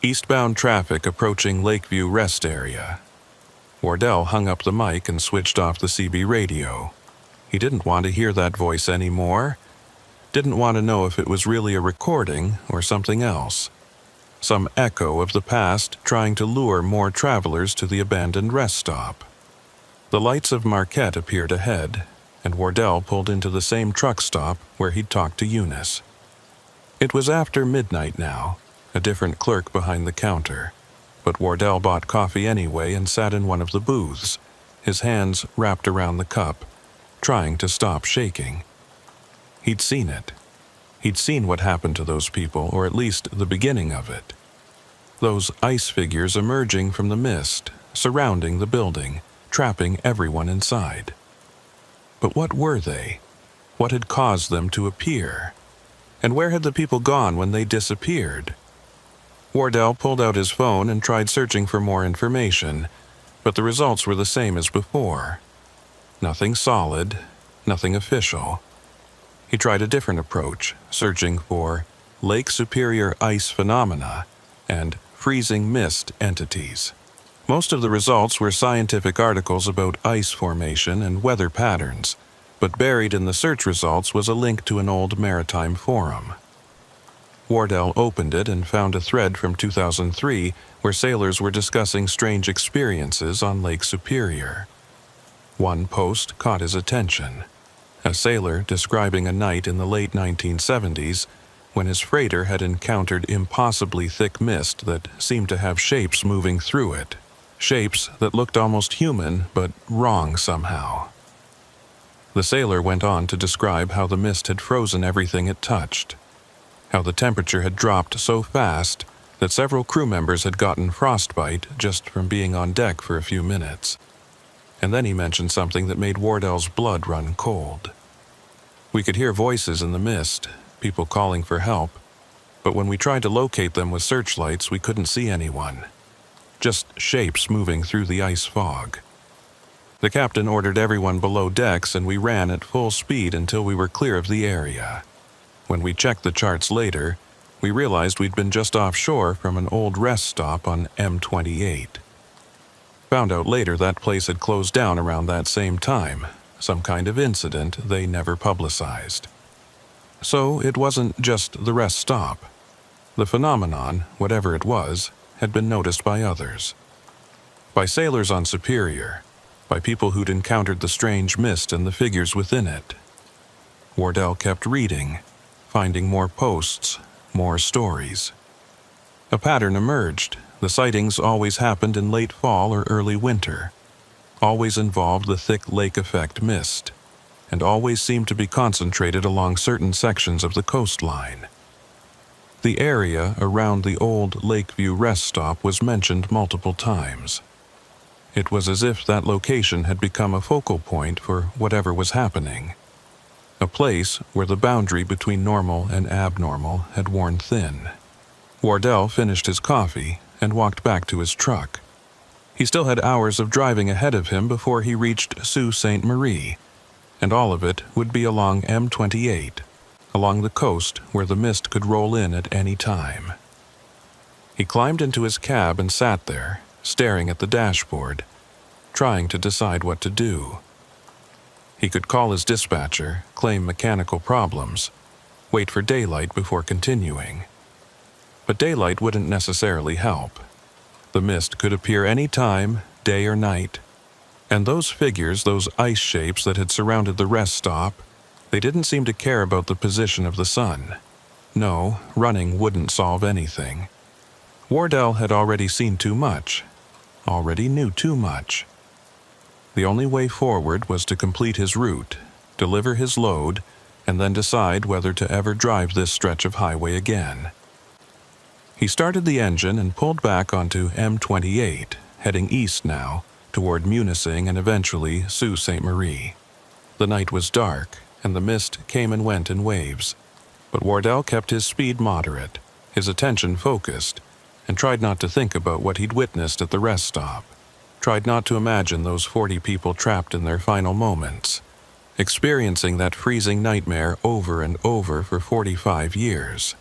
Eastbound traffic approaching Lakeview Rest Area. Wardell hung up the mic and switched off the CB radio. He didn't want to hear that voice anymore. Didn't want to know if it was really a recording or something else. Some echo of the past trying to lure more travelers to the abandoned rest stop. The lights of Marquette appeared ahead, and Wardell pulled into the same truck stop where he'd talked to Eunice. It was after midnight now, a different clerk behind the counter, but Wardell bought coffee anyway and sat in one of the booths, his hands wrapped around the cup, trying to stop shaking. He'd seen it. He'd seen what happened to those people, or at least the beginning of it. Those ice figures emerging from the mist, surrounding the building, trapping everyone inside. But what were they? What had caused them to appear? And where had the people gone when they disappeared? Wardell pulled out his phone and tried searching for more information, but the results were the same as before. Nothing solid, nothing official. He tried a different approach, searching for Lake Superior ice phenomena and freezing mist entities. Most of the results were scientific articles about ice formation and weather patterns, but buried in the search results was a link to an old maritime forum. Wardell opened it and found a thread from 2003 where sailors were discussing strange experiences on Lake Superior. One post caught his attention. A sailor describing a night in the late 1970s when his freighter had encountered impossibly thick mist that seemed to have shapes moving through it, shapes that looked almost human but wrong somehow. The sailor went on to describe how the mist had frozen everything it touched, how the temperature had dropped so fast that several crew members had gotten frostbite just from being on deck for a few minutes. And then he mentioned something that made Wardell's blood run cold. We could hear voices in the mist, people calling for help, but when we tried to locate them with searchlights, we couldn't see anyone. Just shapes moving through the ice fog. The captain ordered everyone below decks, and we ran at full speed until we were clear of the area. When we checked the charts later, we realized we'd been just offshore from an old rest stop on M28. Found out later that place had closed down around that same time, some kind of incident they never publicized. So it wasn't just the rest stop. The phenomenon, whatever it was, had been noticed by others. By sailors on Superior, by people who'd encountered the strange mist and the figures within it. Wardell kept reading, finding more posts, more stories. A pattern emerged. The sightings always happened in late fall or early winter, always involved the thick lake effect mist, and always seemed to be concentrated along certain sections of the coastline. The area around the old Lakeview rest stop was mentioned multiple times. It was as if that location had become a focal point for whatever was happening, a place where the boundary between normal and abnormal had worn thin. Wardell finished his coffee and walked back to his truck. He still had hours of driving ahead of him before he reached Sault Ste. Marie, and all of it would be along M28, along the coast where the mist could roll in at any time. He climbed into his cab and sat there, staring at the dashboard, trying to decide what to do. He could call his dispatcher, claim mechanical problems, wait for daylight before continuing. But daylight wouldn't necessarily help. The mist could appear any time, day or night. And those figures, those ice shapes that had surrounded the rest stop, they didn't seem to care about the position of the sun. No, running wouldn't solve anything. Wardell had already seen too much, already knew too much. The only way forward was to complete his route, deliver his load, and then decide whether to ever drive this stretch of highway again. He started the engine and pulled back onto M28, heading east now, toward Munising and eventually Sault Ste. Marie. The night was dark, and the mist came and went in waves, but Wardell kept his speed moderate, his attention focused, and tried not to think about what he'd witnessed at the rest stop, tried not to imagine those 40 people trapped in their final moments, experiencing that freezing nightmare over and over for 45 years.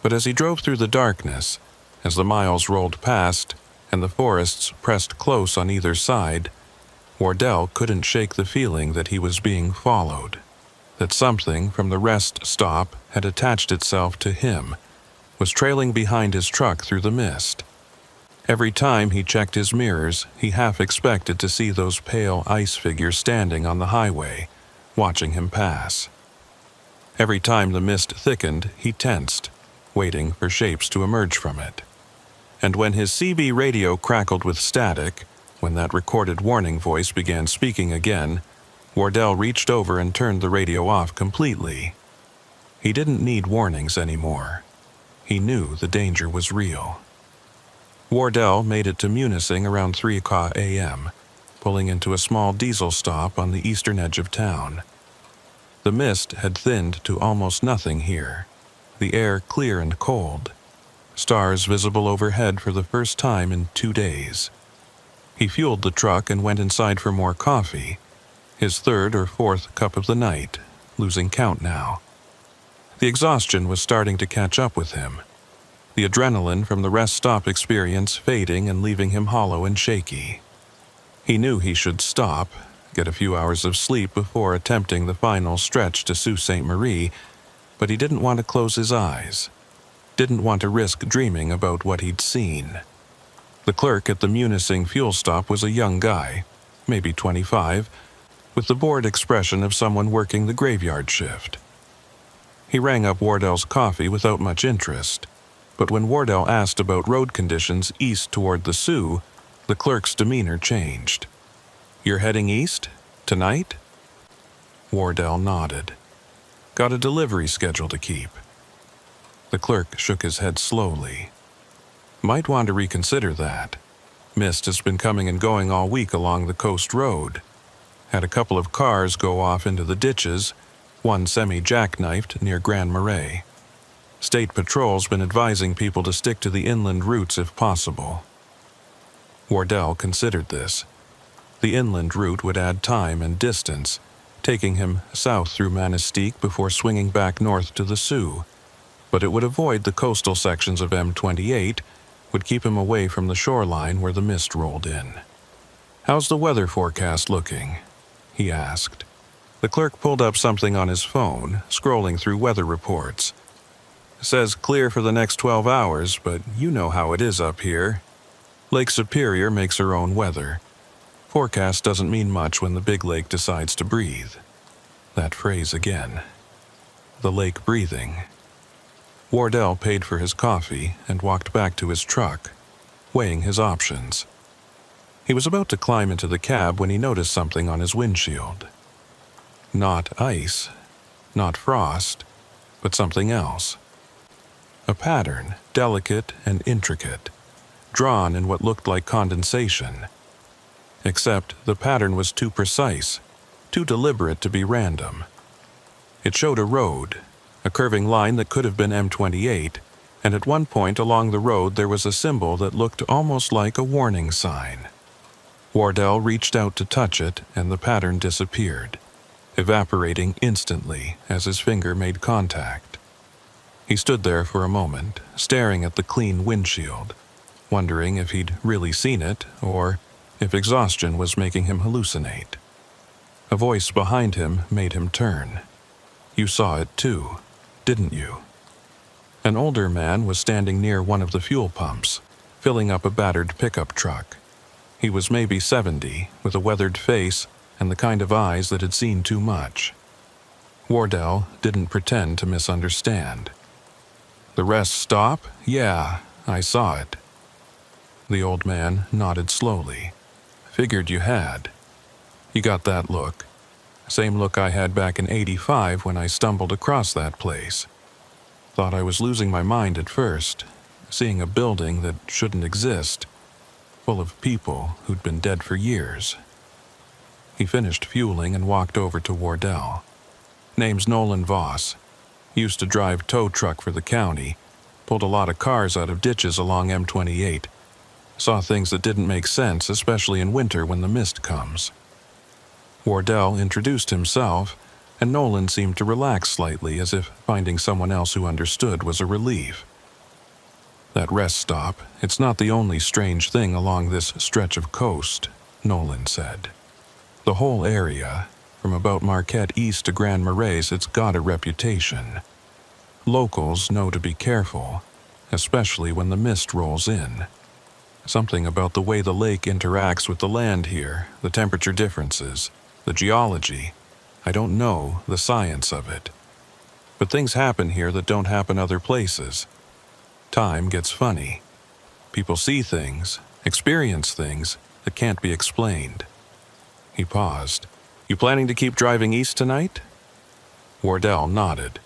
But as he drove through the darkness, as the miles rolled past and the forests pressed close on either side, Wardell couldn't shake the feeling that he was being followed, that something from the rest stop had attached itself to him, was trailing behind his truck through the mist. Every time he checked his mirrors, he half expected to see those pale ice figures standing on the highway, watching him pass. Every time the mist thickened, he tensed, waiting for shapes to emerge from it. And when his CB radio crackled with static, when that recorded warning voice began speaking again, Wardell reached over and turned the radio off completely. He didn't need warnings anymore. He knew the danger was real. Wardell made it to Munising around 3 a.m., pulling into a small diesel stop on the eastern edge of town. The mist had thinned to almost nothing here, the air clear and cold, stars visible overhead for the first time in 2 days. He fueled the truck and went inside for more coffee, his third or fourth cup of the night, losing count now. The exhaustion was starting to catch up with him, the adrenaline from the rest stop experience fading and leaving him hollow and shaky. He knew he should stop, get a few hours of sleep before attempting the final stretch to Sault Ste. Marie, but he didn't want to close his eyes, didn't want to risk dreaming about what he'd seen. The clerk at the Munising fuel stop was a young guy, maybe 25, with the bored expression of someone working the graveyard shift. He rang up Wardell's coffee without much interest, but when Wardell asked about road conditions east toward the Sioux, the clerk's demeanor changed. "You're heading east? Tonight?" Wardell nodded. "Got a delivery schedule to keep." The clerk shook his head slowly. Might want to reconsider that. Mist has been coming and going all week along the coast road. Had a couple of cars go off into the ditches, one semi-jackknifed near Grand Marais. State Patrol's been advising people to stick to the inland routes if possible. Wardell considered this. The inland route would add time and distance, taking him south through Manistique before swinging back north to the Sioux, but it would avoid the coastal sections of M28, would keep him away from the shoreline where the mist rolled in. "How's the weather forecast looking?" he asked. The clerk pulled up something on his phone, scrolling through weather reports. "Says clear for the next 12 hours, but you know how it is up here. Lake Superior makes her own weather. Forecast doesn't mean much when the big lake decides to breathe." That phrase again. The lake breathing. Wardell paid for his coffee and walked back to his truck, weighing his options. He was about to climb into the cab when he noticed something on his windshield. Not ice, not frost, but something else. A pattern, delicate and intricate, drawn in what looked like condensation. Except the pattern was too precise, too deliberate to be random. It showed a road, a curving line that could have been M28, and at one point along the road there was a symbol that looked almost like a warning sign. Wardell reached out to touch it, and the pattern disappeared, evaporating instantly as his finger made contact. He stood there for a moment, staring at the clean windshield, wondering if he'd really seen it or if exhaustion was making him hallucinate. A voice behind him made him turn. "You saw it too, didn't you?" An older man was standing near one of the fuel pumps, filling up a battered pickup truck. He was maybe 70, with a weathered face and the kind of eyes that had seen too much. Wardell didn't pretend to misunderstand. "The rest stop? Yeah, I saw it." The old man nodded slowly. "Figured you had. You got that look. Same look I had back in '85 when I stumbled across that place. Thought I was losing my mind at first, seeing a building that shouldn't exist, full of people who'd been dead for years." He finished fueling and walked over to Wardell. "Name's Nolan Voss. Used to drive tow truck for the county, pulled a lot of cars out of ditches along M28. Saw things that didn't make sense, especially in winter when the mist comes." Wardell introduced himself, and Nolan seemed to relax slightly, as if finding someone else who understood was a relief. "That rest stop, it's not the only strange thing along this stretch of coast," Nolan said. "The whole area, from about Marquette east to Grand Marais, it's got a reputation. Locals know to be careful, especially when the mist rolls in. Something about the way the lake interacts with the land here, the temperature differences, the geology. I don't know the science of it. But things happen here that don't happen other places. Time gets funny. People see things, experience things that can't be explained." He paused. "You planning to keep driving east tonight?" Wardell nodded.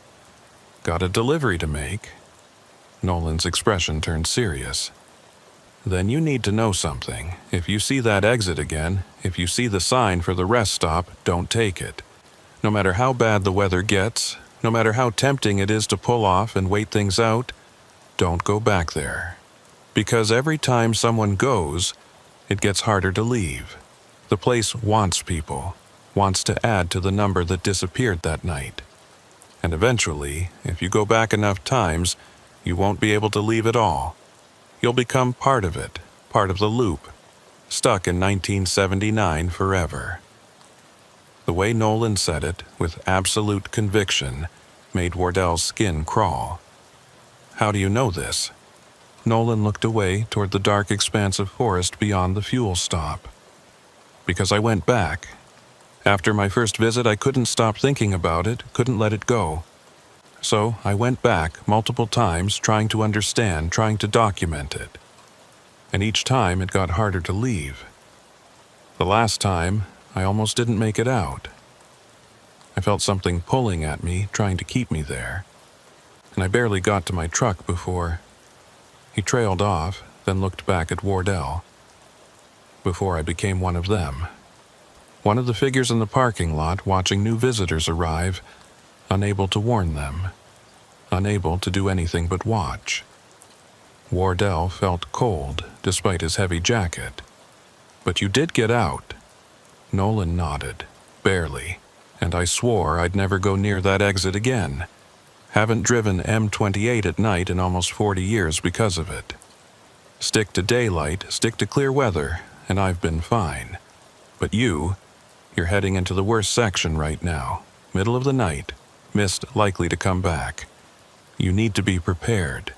"Got a delivery to make." Nolan's expression turned serious. "Then you need to know something. If you see that exit again, if you see the sign for the rest stop, don't take it. No matter how bad the weather gets, no matter how tempting it is to pull off and wait things out, don't go back there. Because every time someone goes, it gets harder to leave. The place wants people, wants to add to the number that disappeared that night. And eventually, if you go back enough times, you won't be able to leave at all. You'll become part of it, part of the loop, stuck in 1979 forever." The way Nolan said it, with absolute conviction, made Wardell's skin crawl. "How do you know this?" Nolan looked away toward the dark expanse of forest beyond the fuel stop. "Because I went back. After my first visit, I couldn't stop thinking about it, couldn't let it go. So I went back multiple times, trying to understand, trying to document it. And each time it got harder to leave. The last time, I almost didn't make it out. I felt something pulling at me, trying to keep me there. And I barely got to my truck before..." He trailed off, then looked back at Wardell. Before I became one of them. One of the figures in the parking lot watching new visitors arrive, unable to warn them, unable to do anything but watch. Wardell felt cold despite his heavy jacket. But you did get out. Nolan nodded, barely, and I swore I'd never go near that exit again. Haven't driven M28 at night in almost 40 years because of it. Stick to daylight, stick to clear weather, and I've been fine. But you're heading into the worst section right now. Middle of the night, mist likely to come back. You need to be prepared.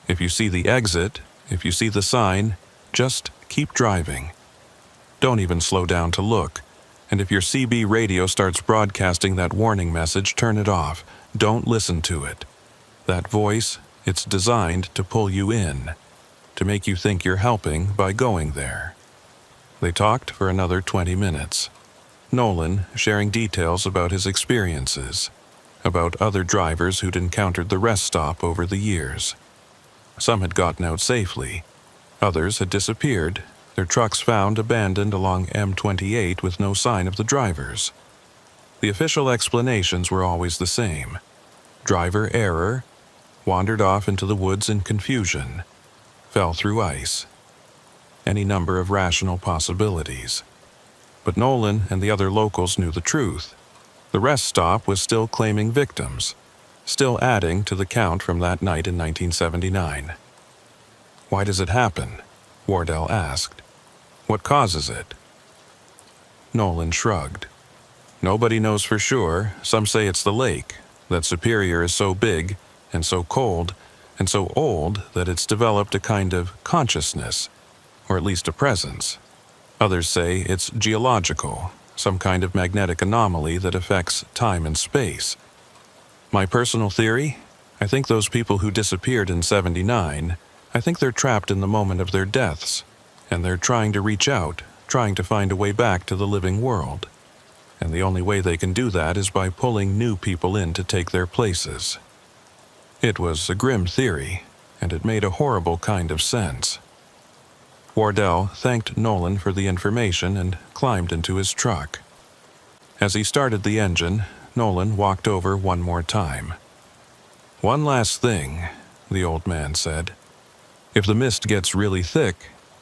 If you see the exit, if you see the sign, just keep driving. Don't even slow down to look. And if your CB radio starts broadcasting that warning message, turn it off. Don't listen to it. That voice, it's designed to pull you in, to make you think you're helping by going there. They talked for another 20 minutes. Nolan sharing details about his experiences, about other drivers who'd encountered the rest stop over the years. Some had gotten out safely. Others had disappeared, their trucks found abandoned along M28 with no sign of the drivers. The official explanations were always the same. Driver error, wandered off into the woods in confusion, fell through ice. Any number of rational possibilities. But Nolan and the other locals knew the truth. The rest stop was still claiming victims, still adding to the count from that night in 1979. Why does it happen? Wardell asked. What causes it? Nolan shrugged. Nobody knows for sure. Some say it's the lake, that Superior is so big and so cold and so old that it's developed a kind of consciousness, or at least a presence. Others say it's geological, some kind of magnetic anomaly that affects time and space. My personal theory? I think those people who disappeared in '79, I think they're trapped in the moment of their deaths, and they're trying to reach out, trying to find a way back to the living world. And the only way they can do that is by pulling new people in to take their places. It was a grim theory, and it made a horrible kind of sense. Wardell thanked Nolan for the information and climbed into his truck. As he started the engine, Nolan walked over one more time. One last thing, the old man said. If the mist gets really thick,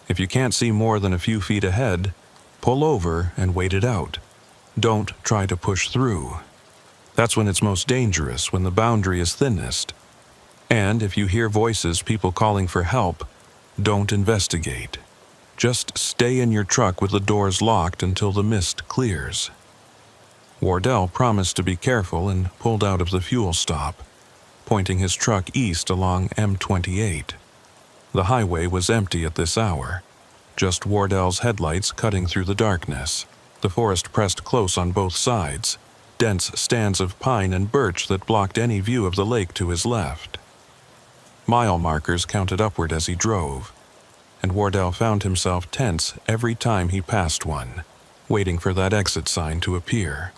if you can't see more than a few feet ahead, pull over and wait it out. Don't try to push through. That's when it's most dangerous, when the boundary is thinnest. And if you hear voices, people calling for help, don't investigate. Just stay in your truck with the doors locked until the mist clears. Wardell promised to be careful and pulled out of the fuel stop, pointing his truck east along M28. The highway was empty at this hour, just Wardell's headlights cutting through the darkness. The forest pressed close on both sides, dense stands of pine and birch that blocked any view of the lake to his left. Mile markers counted upward as he drove, and Wardell found himself tense every time he passed one, waiting for that exit sign to appear.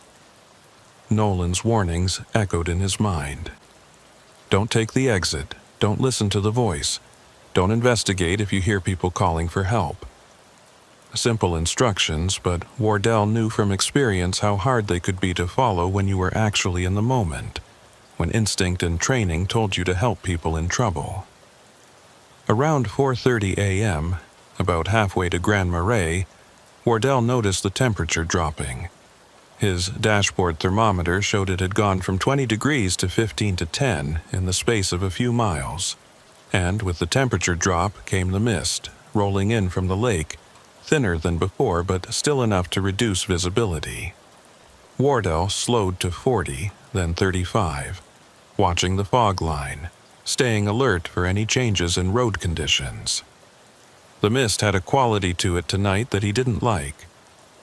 Nolan's warnings echoed in his mind. Don't take the exit, don't listen to the voice, don't investigate if you hear people calling for help. Simple instructions, but Wardell knew from experience how hard they could be to follow when you were actually in the moment, when instinct and training told you to help people in trouble. Around 4:30 a.m., about halfway to Grand Marais, Wardell noticed the temperature dropping. His dashboard thermometer showed it had gone from 20 degrees to 15 to 10 in the space of a few miles. And with the temperature drop came the mist, rolling in from the lake, thinner than before but still enough to reduce visibility. Wardell slowed to 40, then 35, watching the fog line, staying alert for any changes in road conditions. The mist had a quality to it tonight that he didn't like,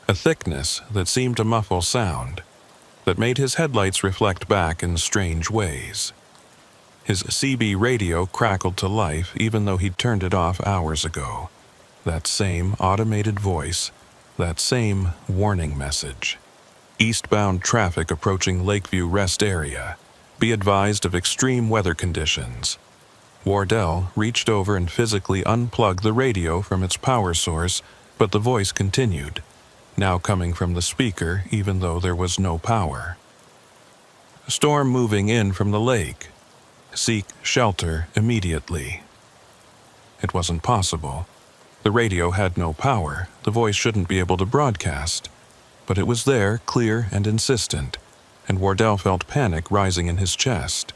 a thickness that seemed to muffle sound, that made his headlights reflect back in strange ways. His CB radio crackled to life even though he'd turned it off hours ago. That same automated voice, that same warning message. Eastbound traffic approaching Lakeview Rest Area. Be advised of extreme weather conditions. Wardell reached over and physically unplugged the radio from its power source, but the voice continued, now coming from the speaker even though there was no power. Storm moving in from the lake. Seek shelter immediately. It wasn't possible. The radio had no power. The voice shouldn't be able to broadcast. But it was there, clear and insistent, and Wardell felt panic rising in his chest.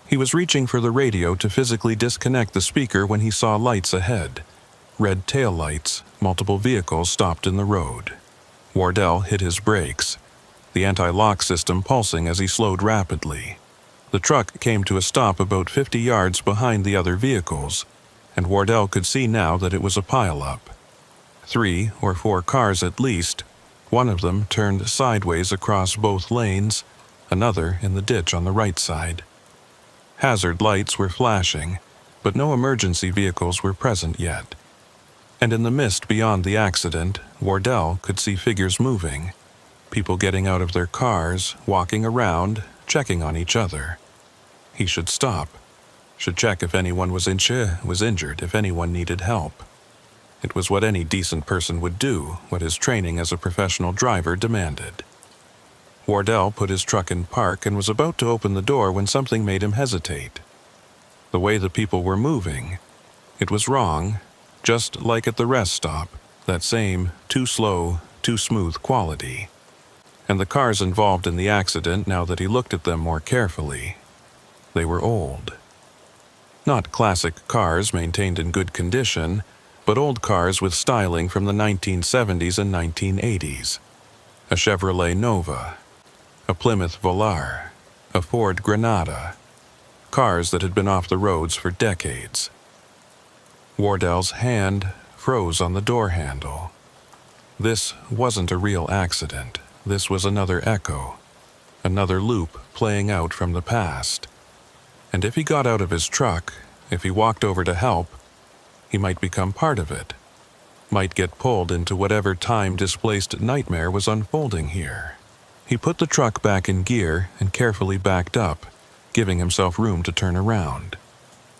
He was reaching for the radio to physically disconnect the speaker when he saw lights ahead. Red taillights, multiple vehicles stopped in the road. Wardell hit his brakes, the anti-lock system pulsing as he slowed rapidly. The truck came to a stop about 50 yards behind the other vehicles, and Wardell could see now that it was a pile-up. 3 or 4 cars at least, one of them turned sideways across both lanes, another in the ditch on the right side. Hazard lights were flashing, but no emergency vehicles were present yet. And in the mist beyond the accident, Wardell could see figures moving. People getting out of their cars, walking around, checking on each other. He should stop. Should check if anyone was injured, if anyone needed help. It was what any decent person would do, what his training as a professional driver demanded. Wardell put his truck in park and was about to open the door when something made him hesitate. The way the people were moving. It was wrong, just like at the rest stop, that same too slow, too smooth quality. And the cars involved in the accident, now that he looked at them more carefully, they were old. Not classic cars maintained in good condition, but old cars with styling from the 1970s and 1980s. A Chevrolet Nova, a Plymouth Velar, a Ford Granada. Cars that had been off the roads for decades. Wardell's hand froze on the door handle. This wasn't a real accident. This was another echo, another loop playing out from the past. And if he got out of his truck, if he walked over to help, he might become part of it, might get pulled into whatever time-displaced nightmare was unfolding here. He put the truck back in gear and carefully backed up, giving himself room to turn around.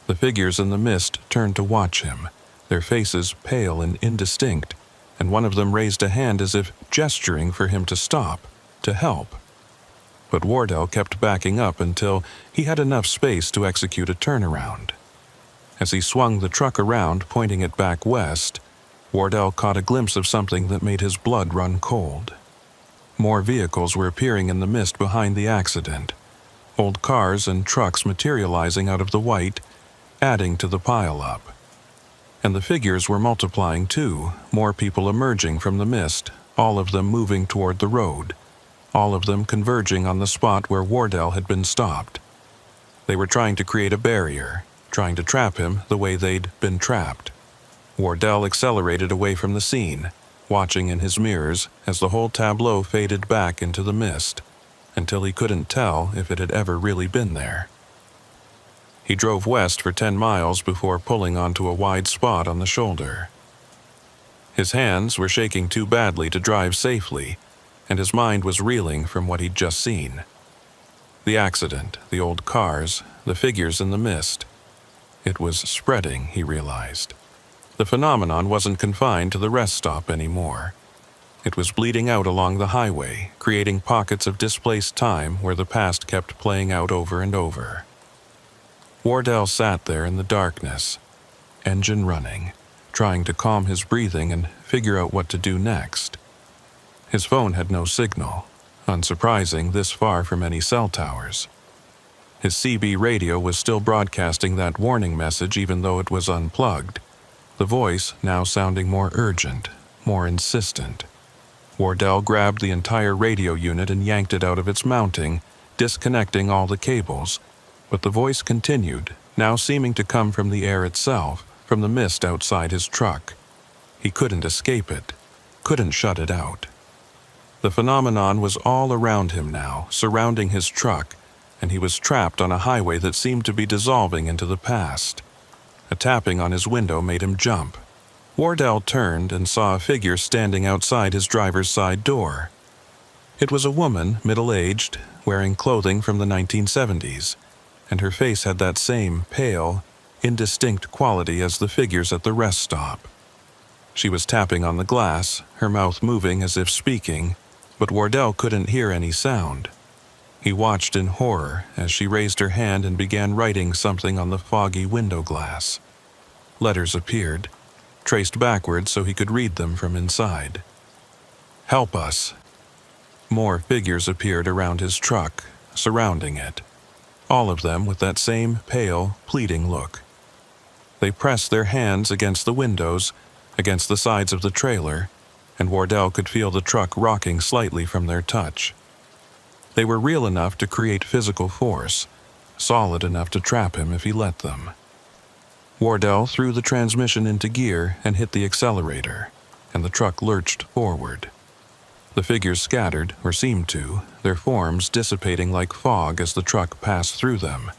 The figures in the mist turned to watch him, their faces pale and indistinct, and one of them raised a hand as if gesturing for him to stop, to help. But Wardell kept backing up until he had enough space to execute a turnaround. As he swung the truck around, pointing it back west, Wardell caught a glimpse of something that made his blood run cold. More vehicles were appearing in the mist behind the accident, old cars and trucks materializing out of the white, adding to the pile-up. And the figures were multiplying too, more people emerging from the mist, all of them moving toward the road, all of them converging on the spot where Wardell had been stopped. They were trying to create a barrier, trying to trap him the way they'd been trapped. Wardell accelerated away from the scene, watching in his mirrors as the whole tableau faded back into the mist, until he couldn't tell if it had ever really been there. He drove west for 10 miles before pulling onto a wide spot on the shoulder. His hands were shaking too badly to drive safely, and his mind was reeling from what he'd just seen. The accident, the old cars, the figures in the mist. It was spreading, he realized. The phenomenon wasn't confined to the rest stop anymore. It was bleeding out along the highway, creating pockets of displaced time where the past kept playing out over and over. Wardell sat there in the darkness, engine running, trying to calm his breathing and figure out what to do next. His phone had no signal, unsurprising this far from any cell towers. His CB radio was still broadcasting that warning message even though it was unplugged, the voice now sounding more urgent, more insistent. Wardell grabbed the entire radio unit and yanked it out of its mounting, disconnecting all the cables, but the voice continued, now seeming to come from the air itself, from the mist outside his truck. He couldn't escape it, couldn't shut it out. The phenomenon was all around him now, surrounding his truck, and he was trapped on a highway that seemed to be dissolving into the past. A tapping on his window made him jump. Wardell turned and saw a figure standing outside his driver's side door. It was a woman, middle-aged, wearing clothing from the 1970s. and her face had that same pale, indistinct quality as the figures at the rest stop. She was tapping on the glass, her mouth moving as if speaking, but Wardell couldn't hear any sound. He watched in horror as she raised her hand and began writing something on the foggy window glass. Letters appeared, traced backwards so he could read them from inside. "Help us." More figures appeared around his truck, surrounding it, all of them with that same pale, pleading look. They pressed their hands against the windows, against the sides of the trailer, and Wardell could feel the truck rocking slightly from their touch. They were real enough to create physical force, solid enough to trap him if he let them. Wardell threw the transmission into gear and hit the accelerator, and the truck lurched forward. The figures scattered, or seemed to, their forms dissipating like fog as the truck passed through them.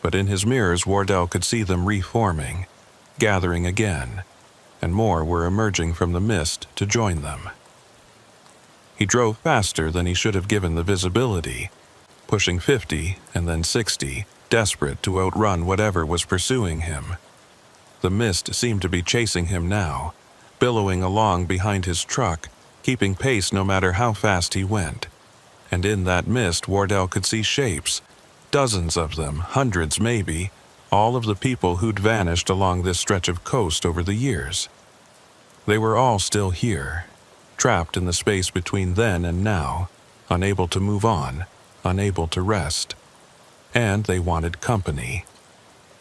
But in his mirrors, Wardell could see them reforming, gathering again, and more were emerging from the mist to join them. He drove faster than he should have given the visibility, pushing 50 and then 60, desperate to outrun whatever was pursuing him. The mist seemed to be chasing him now, billowing along behind his truck, keeping pace no matter how fast he went. And in that mist, Wardell could see shapes, dozens of them, hundreds maybe, all of the people who'd vanished along this stretch of coast over the years. They were all still here, trapped in the space between then and now, unable to move on, unable to rest. And they wanted company,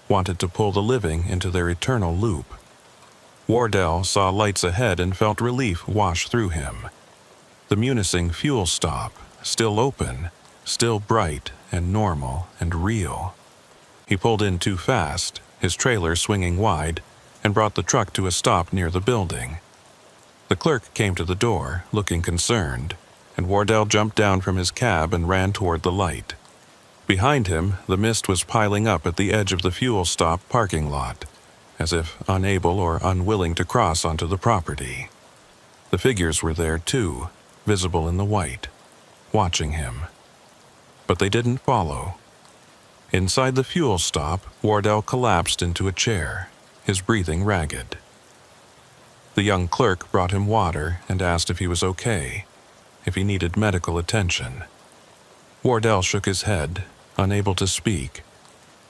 wanted to pull the living into their eternal loop. Wardell saw lights ahead and felt relief wash through him. The Munising fuel stop, still open, still bright and normal and real. He pulled in too fast, his trailer swinging wide, and brought the truck to a stop near the building. The clerk came to the door, looking concerned, and Wardell jumped down from his cab and ran toward the light. Behind him, the mist was piling up at the edge of the fuel stop parking lot, as if unable or unwilling to cross onto the property. The figures were there too, visible in the white, watching him. But they didn't follow. Inside the fuel stop, Wardell collapsed into a chair, his breathing ragged. The young clerk brought him water and asked if he was okay, if he needed medical attention. Wardell shook his head, unable to speak,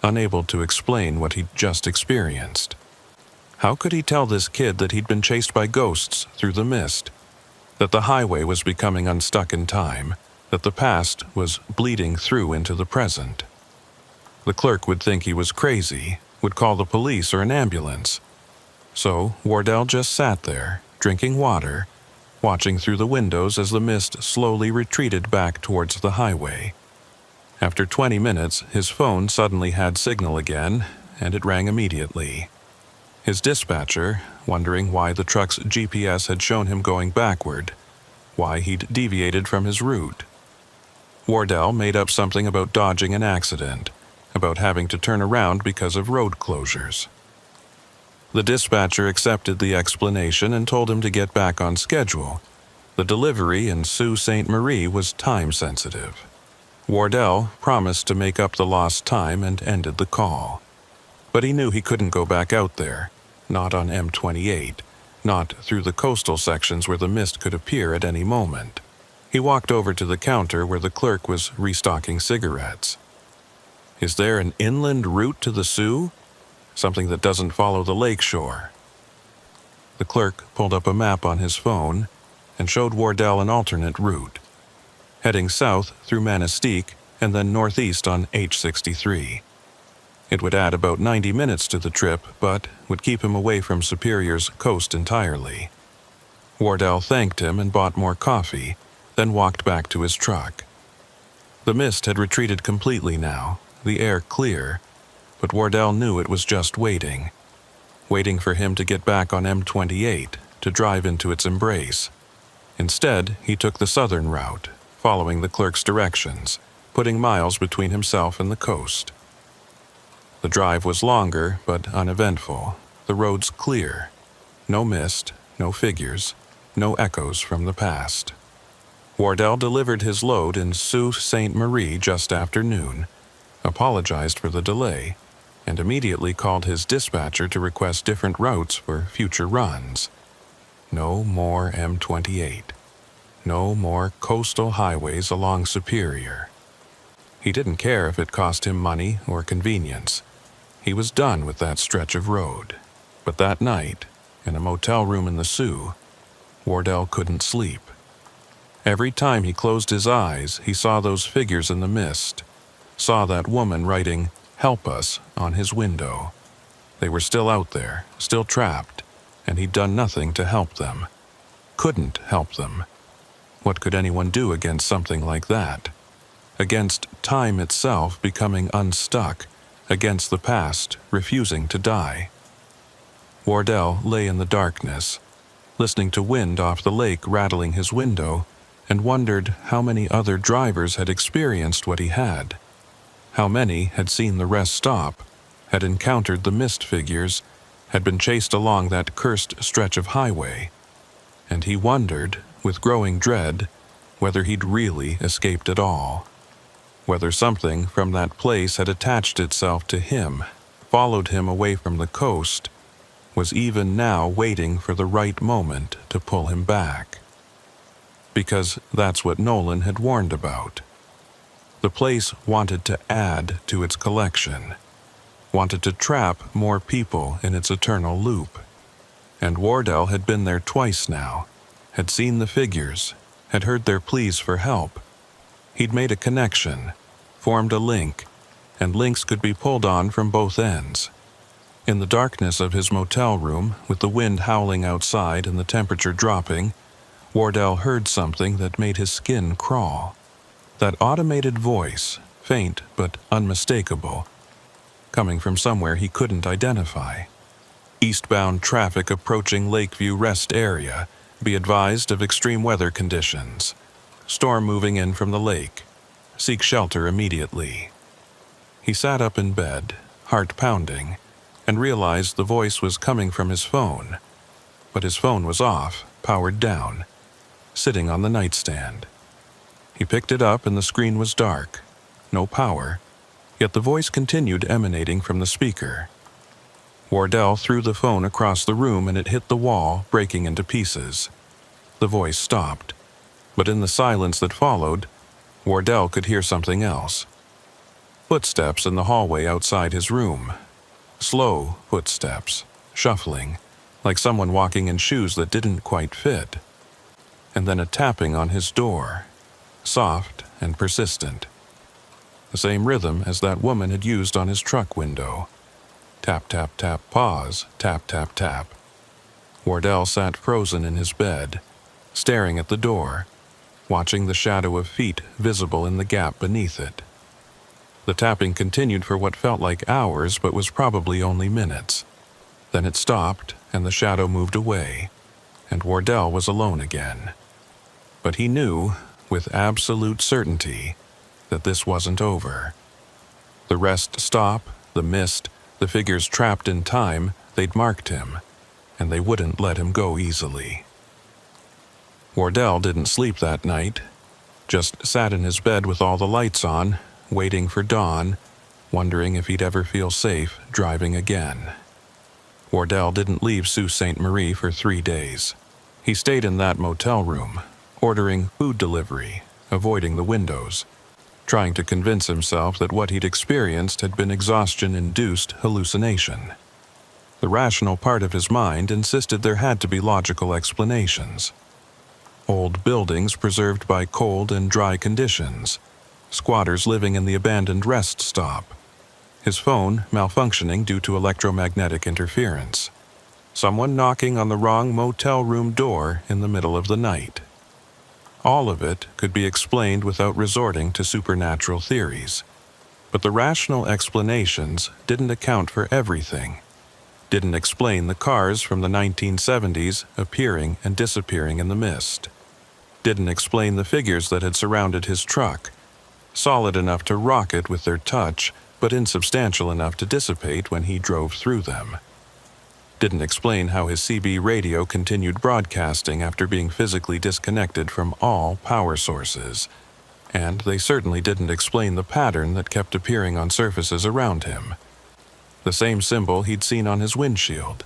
unable to explain what he'd just experienced. How could he tell this kid that he'd been chased by ghosts through the mist, that the highway was becoming unstuck in time, that the past was bleeding through into the present? The clerk would think he was crazy, would call the police or an ambulance. So Wardell just sat there, drinking water, watching through the windows as the mist slowly retreated back towards the highway. After 20 minutes, his phone suddenly had signal again, and it rang immediately. His dispatcher, wondering why the truck's GPS had shown him going backward, why he'd deviated from his route. Wardell made up something about dodging an accident, about having to turn around because of road closures. The dispatcher accepted the explanation and told him to get back on schedule. The delivery in Sault Ste. Marie was time-sensitive. Wardell promised to make up the lost time and ended the call. But he knew he couldn't go back out there, not on M28, not through the coastal sections where the mist could appear at any moment. He walked over to the counter where the clerk was restocking cigarettes. Is there an inland route to the Sioux? Something that doesn't follow the lakeshore? The clerk pulled up a map on his phone and showed Wardell an alternate route, heading south through Manistique and then northeast on H63. It would add about 90 minutes to the trip, but would keep him away from Superior's coast entirely. Wardell thanked him and bought more coffee, then walked back to his truck. The mist had retreated completely now, the air clear, but Wardell knew it was just waiting for him to get back on M28, to drive into its embrace. Instead, he took the southern route, following the clerk's directions, putting miles between himself and the coast. The drive was longer, but uneventful, the roads clear. No mist, no figures, no echoes from the past. Wardell delivered his load in Sault Ste. Marie just after noon, apologized for the delay, and immediately called his dispatcher to request different routes for future runs. No more M28. No more coastal highways along Superior. He didn't care if it cost him money or convenience. He was done with that stretch of road. But that night, in a motel room in the Sioux, Wardell couldn't sleep. Every time he closed his eyes, he saw those figures in the mist, saw that woman writing "helpless" on his window. They were still out there, still trapped, and he'd done nothing to help them. Couldn't help them. What could anyone do against something like that? Against time itself becoming unstuck, against the past refusing to die. Wardell lay in the darkness, listening to wind off the lake rattling his window, and wondered how many other drivers had experienced what he had. How many had seen the rest stop, had encountered the mist figures, had been chased along that cursed stretch of highway. And he wondered, with growing dread, whether he'd really escaped at all. Whether something from that place had attached itself to him, followed him away from the coast, was even now waiting for the right moment to pull him back. Because that's what Nolan had warned about. The place wanted to add to its collection, wanted to trap more people in its eternal loop. And Wardell had been there twice now, had seen the figures, had heard their pleas for help. He'd made a connection, formed a link, and links could be pulled on from both ends. In the darkness of his motel room, with the wind howling outside and the temperature dropping, Wardell heard something that made his skin crawl. That automated voice, faint but unmistakable, coming from somewhere he couldn't identify. Eastbound traffic approaching Lakeview Rest Area. Be advised of extreme weather conditions. Storm moving in from the lake. Seek shelter immediately. He sat up in bed, heart pounding, and realized the voice was coming from his phone. But his phone was off, powered down, sitting on the nightstand. He picked it up and the screen was dark, no power, yet the voice continued emanating from the speaker. Wardell threw the phone across the room and it hit the wall, breaking into pieces. The voice stopped, but in the silence that followed, Wardell could hear something else. Footsteps in the hallway outside his room. Slow footsteps, shuffling, like someone walking in shoes that didn't quite fit. And then a tapping on his door, soft and persistent. The same rhythm as that woman had used on his truck window. Tap, tap, tap, pause, tap, tap, tap. Wardell sat frozen in his bed, staring at the door, watching the shadow of feet visible in the gap beneath it. The tapping continued for what felt like hours but was probably only minutes. Then it stopped and the shadow moved away, and Wardell was alone again. But he knew, with absolute certainty, that this wasn't over. The rest stop, the mist, the figures trapped in time, they'd marked him, and they wouldn't let him go easily. Wardell didn't sleep that night, just sat in his bed with all the lights on, waiting for dawn, wondering if he'd ever feel safe driving again. Wardell didn't leave Sault Ste. Marie for 3 days. He stayed in that motel room, ordering food delivery, avoiding the windows, trying to convince himself that what he'd experienced had been exhaustion-induced hallucination. The rational part of his mind insisted there had to be logical explanations. Old buildings preserved by cold and dry conditions, squatters living in the abandoned rest stop, his phone malfunctioning due to electromagnetic interference, someone knocking on the wrong motel room door in the middle of the night. All of it could be explained without resorting to supernatural theories. But the rational explanations didn't account for everything. Didn't explain the cars from the 1970s appearing and disappearing in the mist. Didn't explain the figures that had surrounded his truck, solid enough to rock it with their touch, but insubstantial enough to dissipate when he drove through them. Didn't explain how his CB radio continued broadcasting after being physically disconnected from all power sources. and they certainly didn't explain the pattern that kept appearing on surfaces around him. The same symbol he'd seen on his windshield,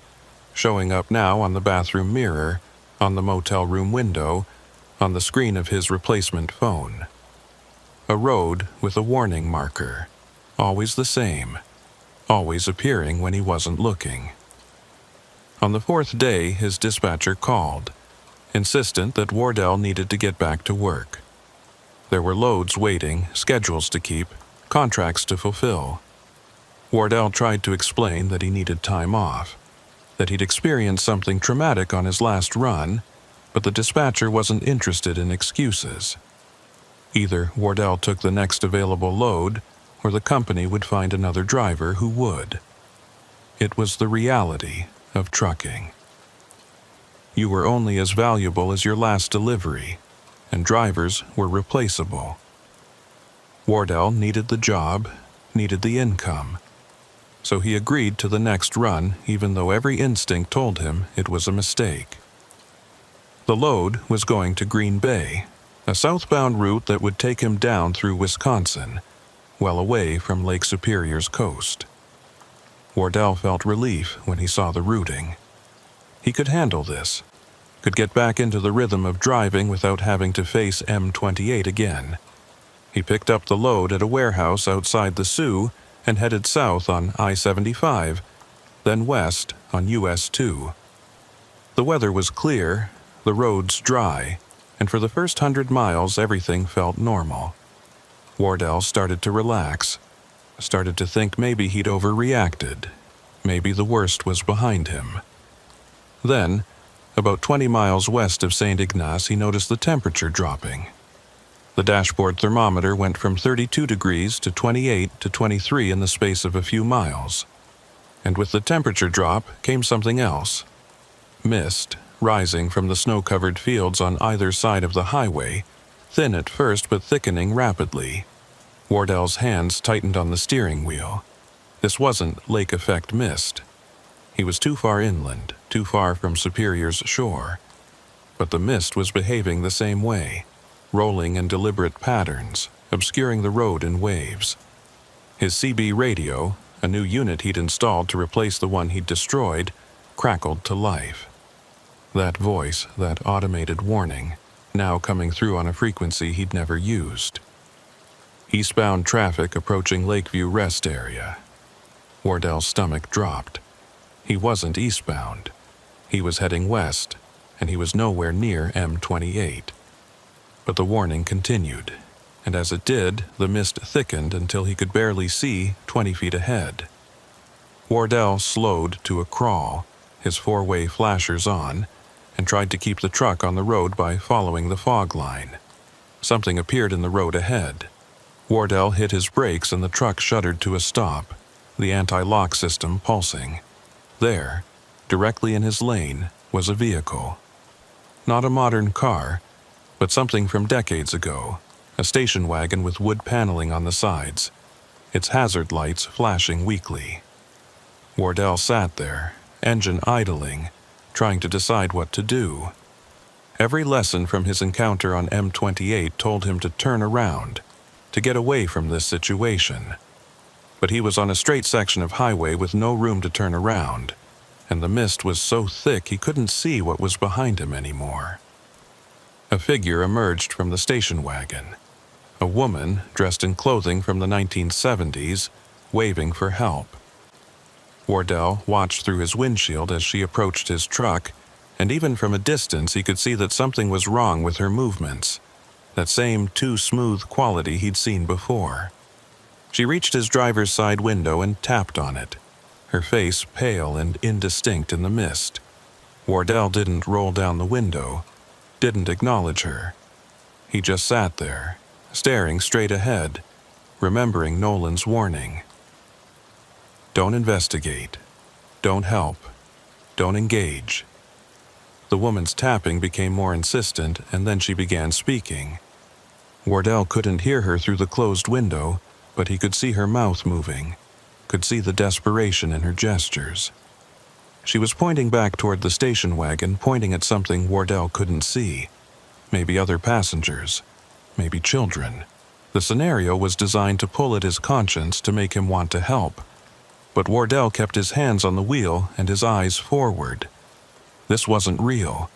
showing up now on the bathroom mirror, on the motel room window, on the screen of his replacement phone. A road with a warning marker, always the same, always appearing when he wasn't looking. On the fourth day, his dispatcher called, insistent that Wardell needed to get back to work. There were loads waiting, schedules to keep, contracts to fulfill. Wardell tried to explain that he needed time off, that he'd experienced something traumatic on his last run, but the dispatcher wasn't interested in excuses. Either Wardell took the next available load, or the company would find another driver who would. It was the reality of trucking. You were only as valuable as your last delivery, and drivers were replaceable. Wardell needed the job, needed the income, so he agreed to the next run even though every instinct told him it was a mistake. The load was going to Green Bay, a southbound route that would take him down through Wisconsin, well away from Lake Superior's coast. Wardell felt relief when he saw the routing. He could handle this, could get back into the rhythm of driving without having to face M28 again. He picked up the load at a warehouse outside the Sioux and headed south on I-75, then west on US 2. The weather was clear, the roads dry, and for the first 100 miles everything felt normal. Wardell started to relax, started to think maybe he'd overreacted, maybe the worst was behind him. Then, about 20 miles west of St. Ignace, he noticed the temperature dropping. The dashboard thermometer went from 32 degrees to 28 to 23 in the space of a few miles. And with the temperature drop came something else. Mist, rising from the snow-covered fields on either side of the highway, thin at first but thickening rapidly. Wardell's hands tightened on the steering wheel. This wasn't lake effect mist. He was too far inland, too far from Superior's shore. But the mist was behaving the same way, rolling in deliberate patterns, obscuring the road in waves. His CB radio, a new unit he'd installed to replace the one he'd destroyed, crackled to life. That voice, that automated warning, now coming through on a frequency he'd never used. Eastbound traffic approaching Lakeview Rest Area. Wardell's stomach dropped. He wasn't eastbound. He was heading west, and he was nowhere near M28. But the warning continued, and as it did, the mist thickened until he could barely see 20 feet ahead. Wardell slowed to a crawl, his four-way flashers on, and tried to keep the truck on the road by following the fog line. Something appeared in the road ahead. Wardell hit his brakes and the truck shuddered to a stop, the anti-lock system pulsing. There, directly in his lane, was a vehicle. Not a modern car, but something from decades ago, a station wagon with wood paneling on the sides, its hazard lights flashing weakly. Wardell sat there, engine idling, trying to decide what to do. Every lesson from his encounter on M28 told him to turn around, to get away from this situation. But he was on a straight section of highway with no room to turn around, and the mist was so thick he couldn't see what was behind him anymore. A figure emerged from the station wagon. A woman, dressed in clothing from the 1970s, waving for help. Wardell watched through his windshield as she approached his truck, and even from a distance he could see that something was wrong with her movements, that same too smooth quality he'd seen before. She reached his driver's side window and tapped on it, her face pale and indistinct in the mist. Wardell didn't roll down the window, didn't acknowledge her. He just sat there, staring straight ahead, remembering Nolan's warning. Don't investigate. Don't help. Don't engage. The woman's tapping became more insistent, and then she began speaking. Wardell couldn't hear her through the closed window, but he could see her mouth moving, could see the desperation in her gestures. She was pointing back toward the station wagon, pointing at something Wardell couldn't see. Maybe other passengers. Maybe children. The scenario was designed to pull at his conscience to make him want to help, but Wardell kept his hands on the wheel and his eyes forward. This wasn't real.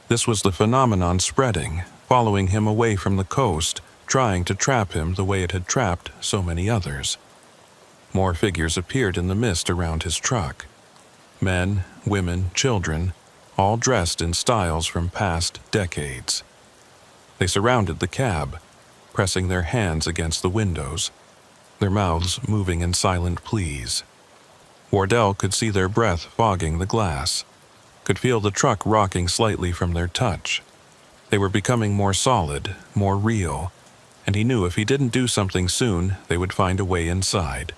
This was the phenomenon spreading, following him away from the coast, trying to trap him the way it had trapped so many others. More figures appeared in the mist around his truck. Men, women, children, all dressed in styles from past decades. They surrounded the cab, pressing their hands against the windows, their mouths moving in silent pleas. Wardell could see their breath fogging the glass, could feel the truck rocking slightly from their touch. They were becoming more solid, more real, and he knew if he didn't do something soon, they would find a way inside.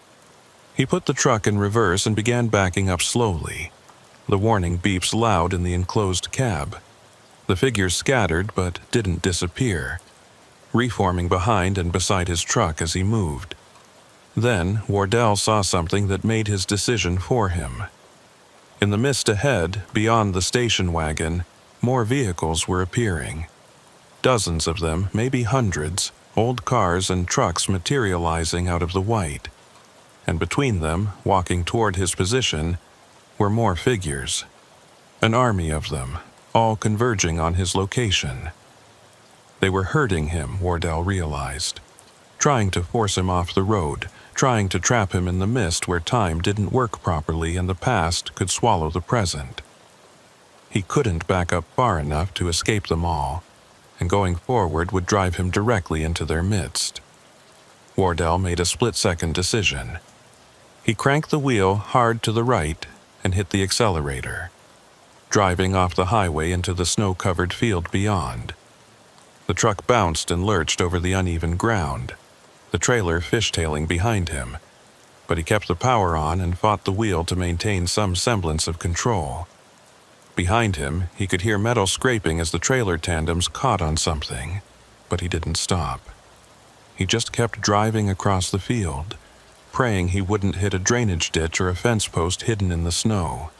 He put the truck in reverse and began backing up slowly. The warning beeps loud in the enclosed cab. The figures scattered but didn't disappear, reforming behind and beside his truck as he moved. Then Wardell saw something that made his decision for him. In the mist ahead, beyond the station wagon, more vehicles were appearing. Dozens of them, maybe hundreds, old cars and trucks materializing out of the white. And between them, walking toward his position, were more figures. An army of them, all converging on his location. They were hurting him, Wardell realized, trying to force him off the road, trying to trap him in the mist where time didn't work properly and the past could swallow the present. He couldn't back up far enough to escape them all, and going forward would drive him directly into their midst. Wardell made a split-second decision. He cranked the wheel hard to the right and hit the accelerator, driving off the highway into the snow-covered field beyond. The truck bounced and lurched over the uneven ground, the trailer fishtailing behind him, but he kept the power on and fought the wheel to maintain some semblance of control. Behind him, he could hear metal scraping as the trailer tandems caught on something, but he didn't stop. He just kept driving across the field, praying he wouldn't hit a drainage ditch or a fence post hidden in the snow.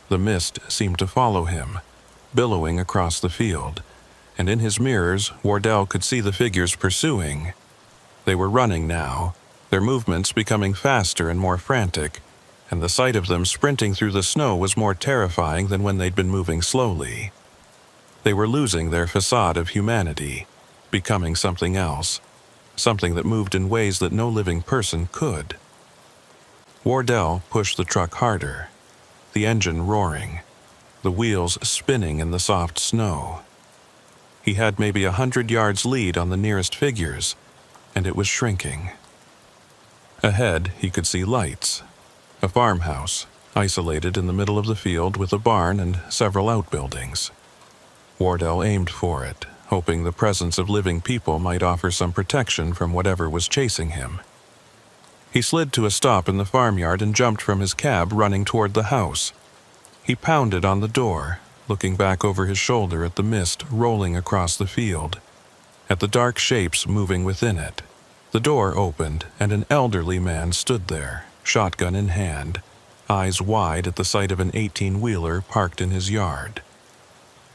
The mist seemed to follow him, billowing across the field, and in his mirrors, Wardell could see the figures pursuing. They were running now, their movements becoming faster and more frantic, and the sight of them sprinting through the snow was more terrifying than when they'd been moving slowly. They were losing their facade of humanity, becoming something else, something that moved in ways that no living person could. Wardell pushed the truck harder, the engine roaring, the wheels spinning in the soft snow. He had maybe 100 yards lead on the nearest figures, and it was shrinking. Ahead, he could see lights. A farmhouse, isolated in the middle of the field with a barn and several outbuildings. Wardell aimed for it, hoping the presence of living people might offer some protection from whatever was chasing him. He slid to a stop in the farmyard and jumped from his cab, running toward the house. He pounded on the door, looking back over his shoulder at the mist rolling across the field, at the dark shapes moving within it. The door opened, and an elderly man stood there, shotgun in hand, eyes wide at the sight of an 18-wheeler parked in his yard.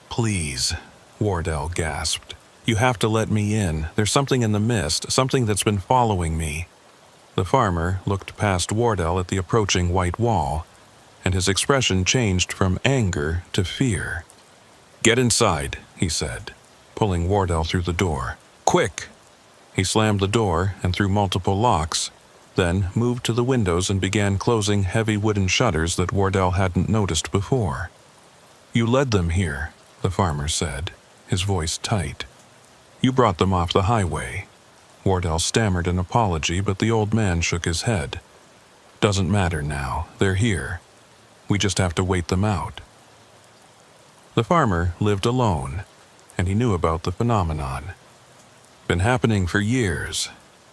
"Please," Wardell gasped. "You have to let me in. There's something in the mist, something that's been following me." The farmer looked past Wardell at the approaching white wall, and his expression changed from anger to fear. "Get inside," he said, pulling Wardell through the door. "Quick!" He slammed the door and threw multiple locks, then moved to the windows and began closing heavy wooden shutters that Wardell hadn't noticed before. "You led them here," the farmer said, his voice tight. "You brought them off the highway." Wardell stammered an apology, but the old man shook his head. "Doesn't matter now. They're here. We just have to wait them out." The farmer lived alone, and he knew about the phenomenon. "Been happening for years,"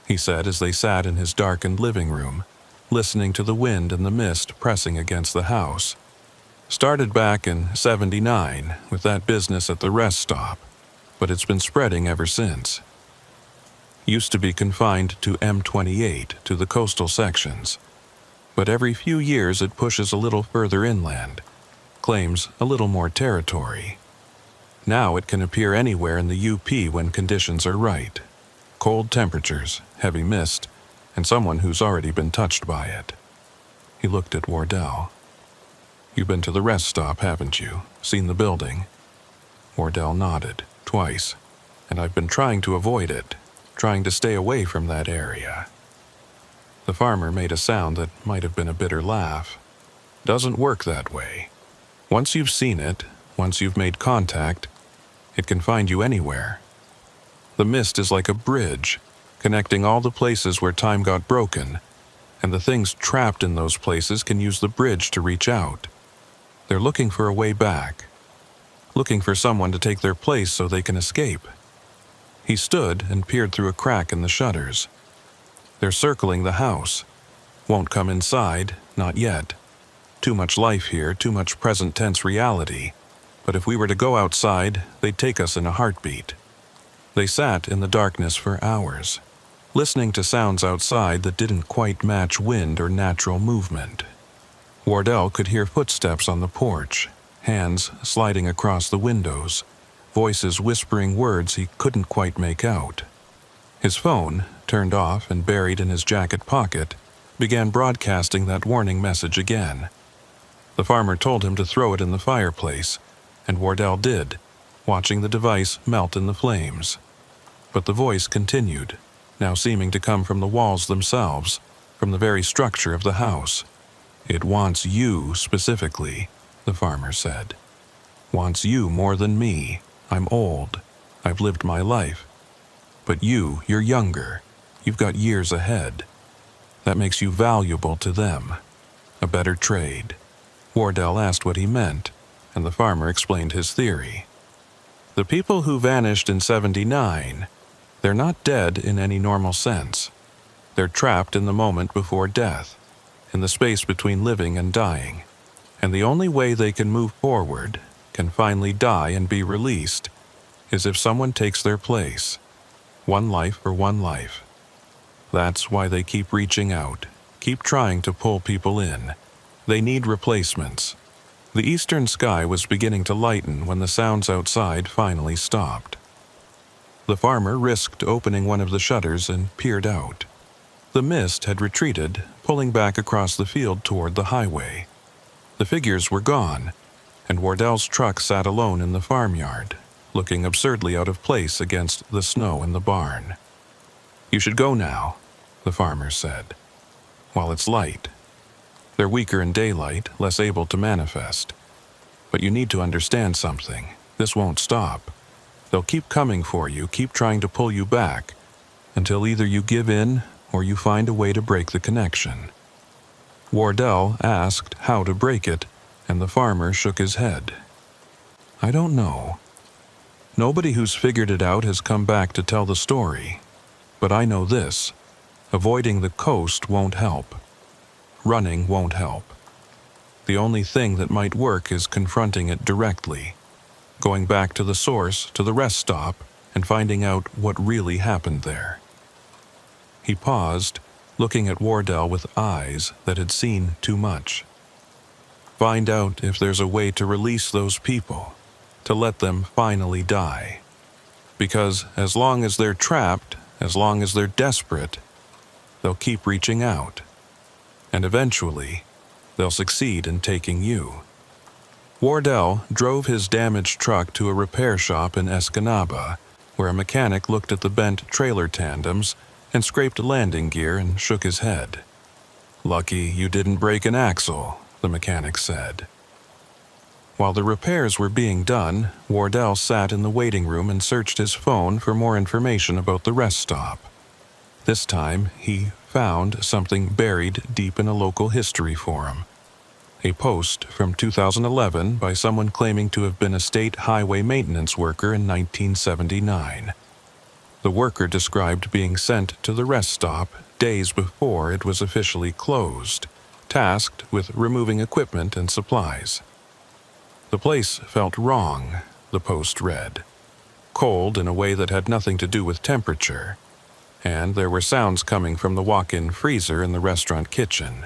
he said as they sat in his darkened living room, listening to the wind and the mist pressing against the house. "Started back in '79 with that business at the rest stop, but it's been spreading ever since. Used to be confined to M28, to the coastal sections, but every few years it pushes a little further inland, claims a little more territory. Now it can appear anywhere in the UP when conditions are right. Cold temperatures, heavy mist, and someone who's already been touched by it. He looked at Wardell. "You've been to the rest stop, haven't you? Seen the building?" Wardell nodded, twice. "And I've been trying to avoid it, trying to stay away from that area." The farmer made a sound that might have been a bitter laugh. "Doesn't work that way. Once you've seen it, once you've made contact, it can find you anywhere. The mist is like a bridge, connecting all the places where time got broken, and the things trapped in those places can use the bridge to reach out. They're looking for a way back, looking for someone to take their place so they can escape." He stood and peered through a crack in the shutters. "They're circling the house. Won't come inside, not yet. Too much life here, too much present tense reality. But if we were to go outside, they'd take us in a heartbeat." They sat in the darkness for hours, listening to sounds outside that didn't quite match wind or natural movement. Wardell could hear footsteps on the porch, hands sliding across the windows, voices whispering words he couldn't quite make out. His phone, turned off and buried in his jacket pocket, began broadcasting that warning message again. The farmer told him to throw it in the fireplace, and Wardell did, watching the device melt in the flames. But the voice continued, now seeming to come from the walls themselves, from the very structure of the house. "It wants you specifically," the farmer said. "Wants you more than me. I'm old. I've lived my life. But you're younger. You've got years ahead. That makes you valuable to them. A better trade." Wardell asked what he meant, and the farmer explained his theory. "The people who vanished in '79, they're not dead in any normal sense. They're trapped in the moment before death, in the space between living and dying. And the only way they can move forward, can finally die and be released, is if someone takes their place. One life for one life. That's why they keep reaching out, keep trying to pull people in. They need replacements." The eastern sky was beginning to lighten when the sounds outside finally stopped. The farmer risked opening one of the shutters and peered out. The mist had retreated, pulling back across the field toward the highway. The figures were gone, and Wardell's truck sat alone in the farmyard, looking absurdly out of place against the snow in the barn. "You should go now," the farmer said, "while it's light. They're weaker in daylight, less able to manifest. But you need to understand something. This won't stop. They'll keep coming for you, keep trying to pull you back, until either you give in or you find a way to break the connection." Wardell asked how to break it, and the farmer shook his head. "I don't know. Nobody who's figured it out has come back to tell the story. But I know this. Avoiding the coast won't help. Running won't help. The only thing that might work is confronting it directly, going back to the source, to the rest stop, and finding out what really happened there." He paused, looking at Wardell with eyes that had seen too much. "Find out if there's a way to release those people, to let them finally die. Because as long as they're trapped, as long as they're desperate, they'll keep reaching out. And eventually, they'll succeed in taking you." Wardell drove his damaged truck to a repair shop in Escanaba, where a mechanic looked at the bent trailer tandems and scraped landing gear and shook his head. "Lucky you didn't break an axle," the mechanic said. While the repairs were being done, Wardell sat in the waiting room and searched his phone for more information about the rest stop. This time, he found something buried deep in a local history forum. A post from 2011 by someone claiming to have been a state highway maintenance worker in 1979. The worker described being sent to the rest stop days before it was officially closed, tasked with removing equipment and supplies. "The place felt wrong," the post read. "Cold in a way that had nothing to do with temperature. And there were sounds coming from the walk-in freezer in the restaurant kitchen.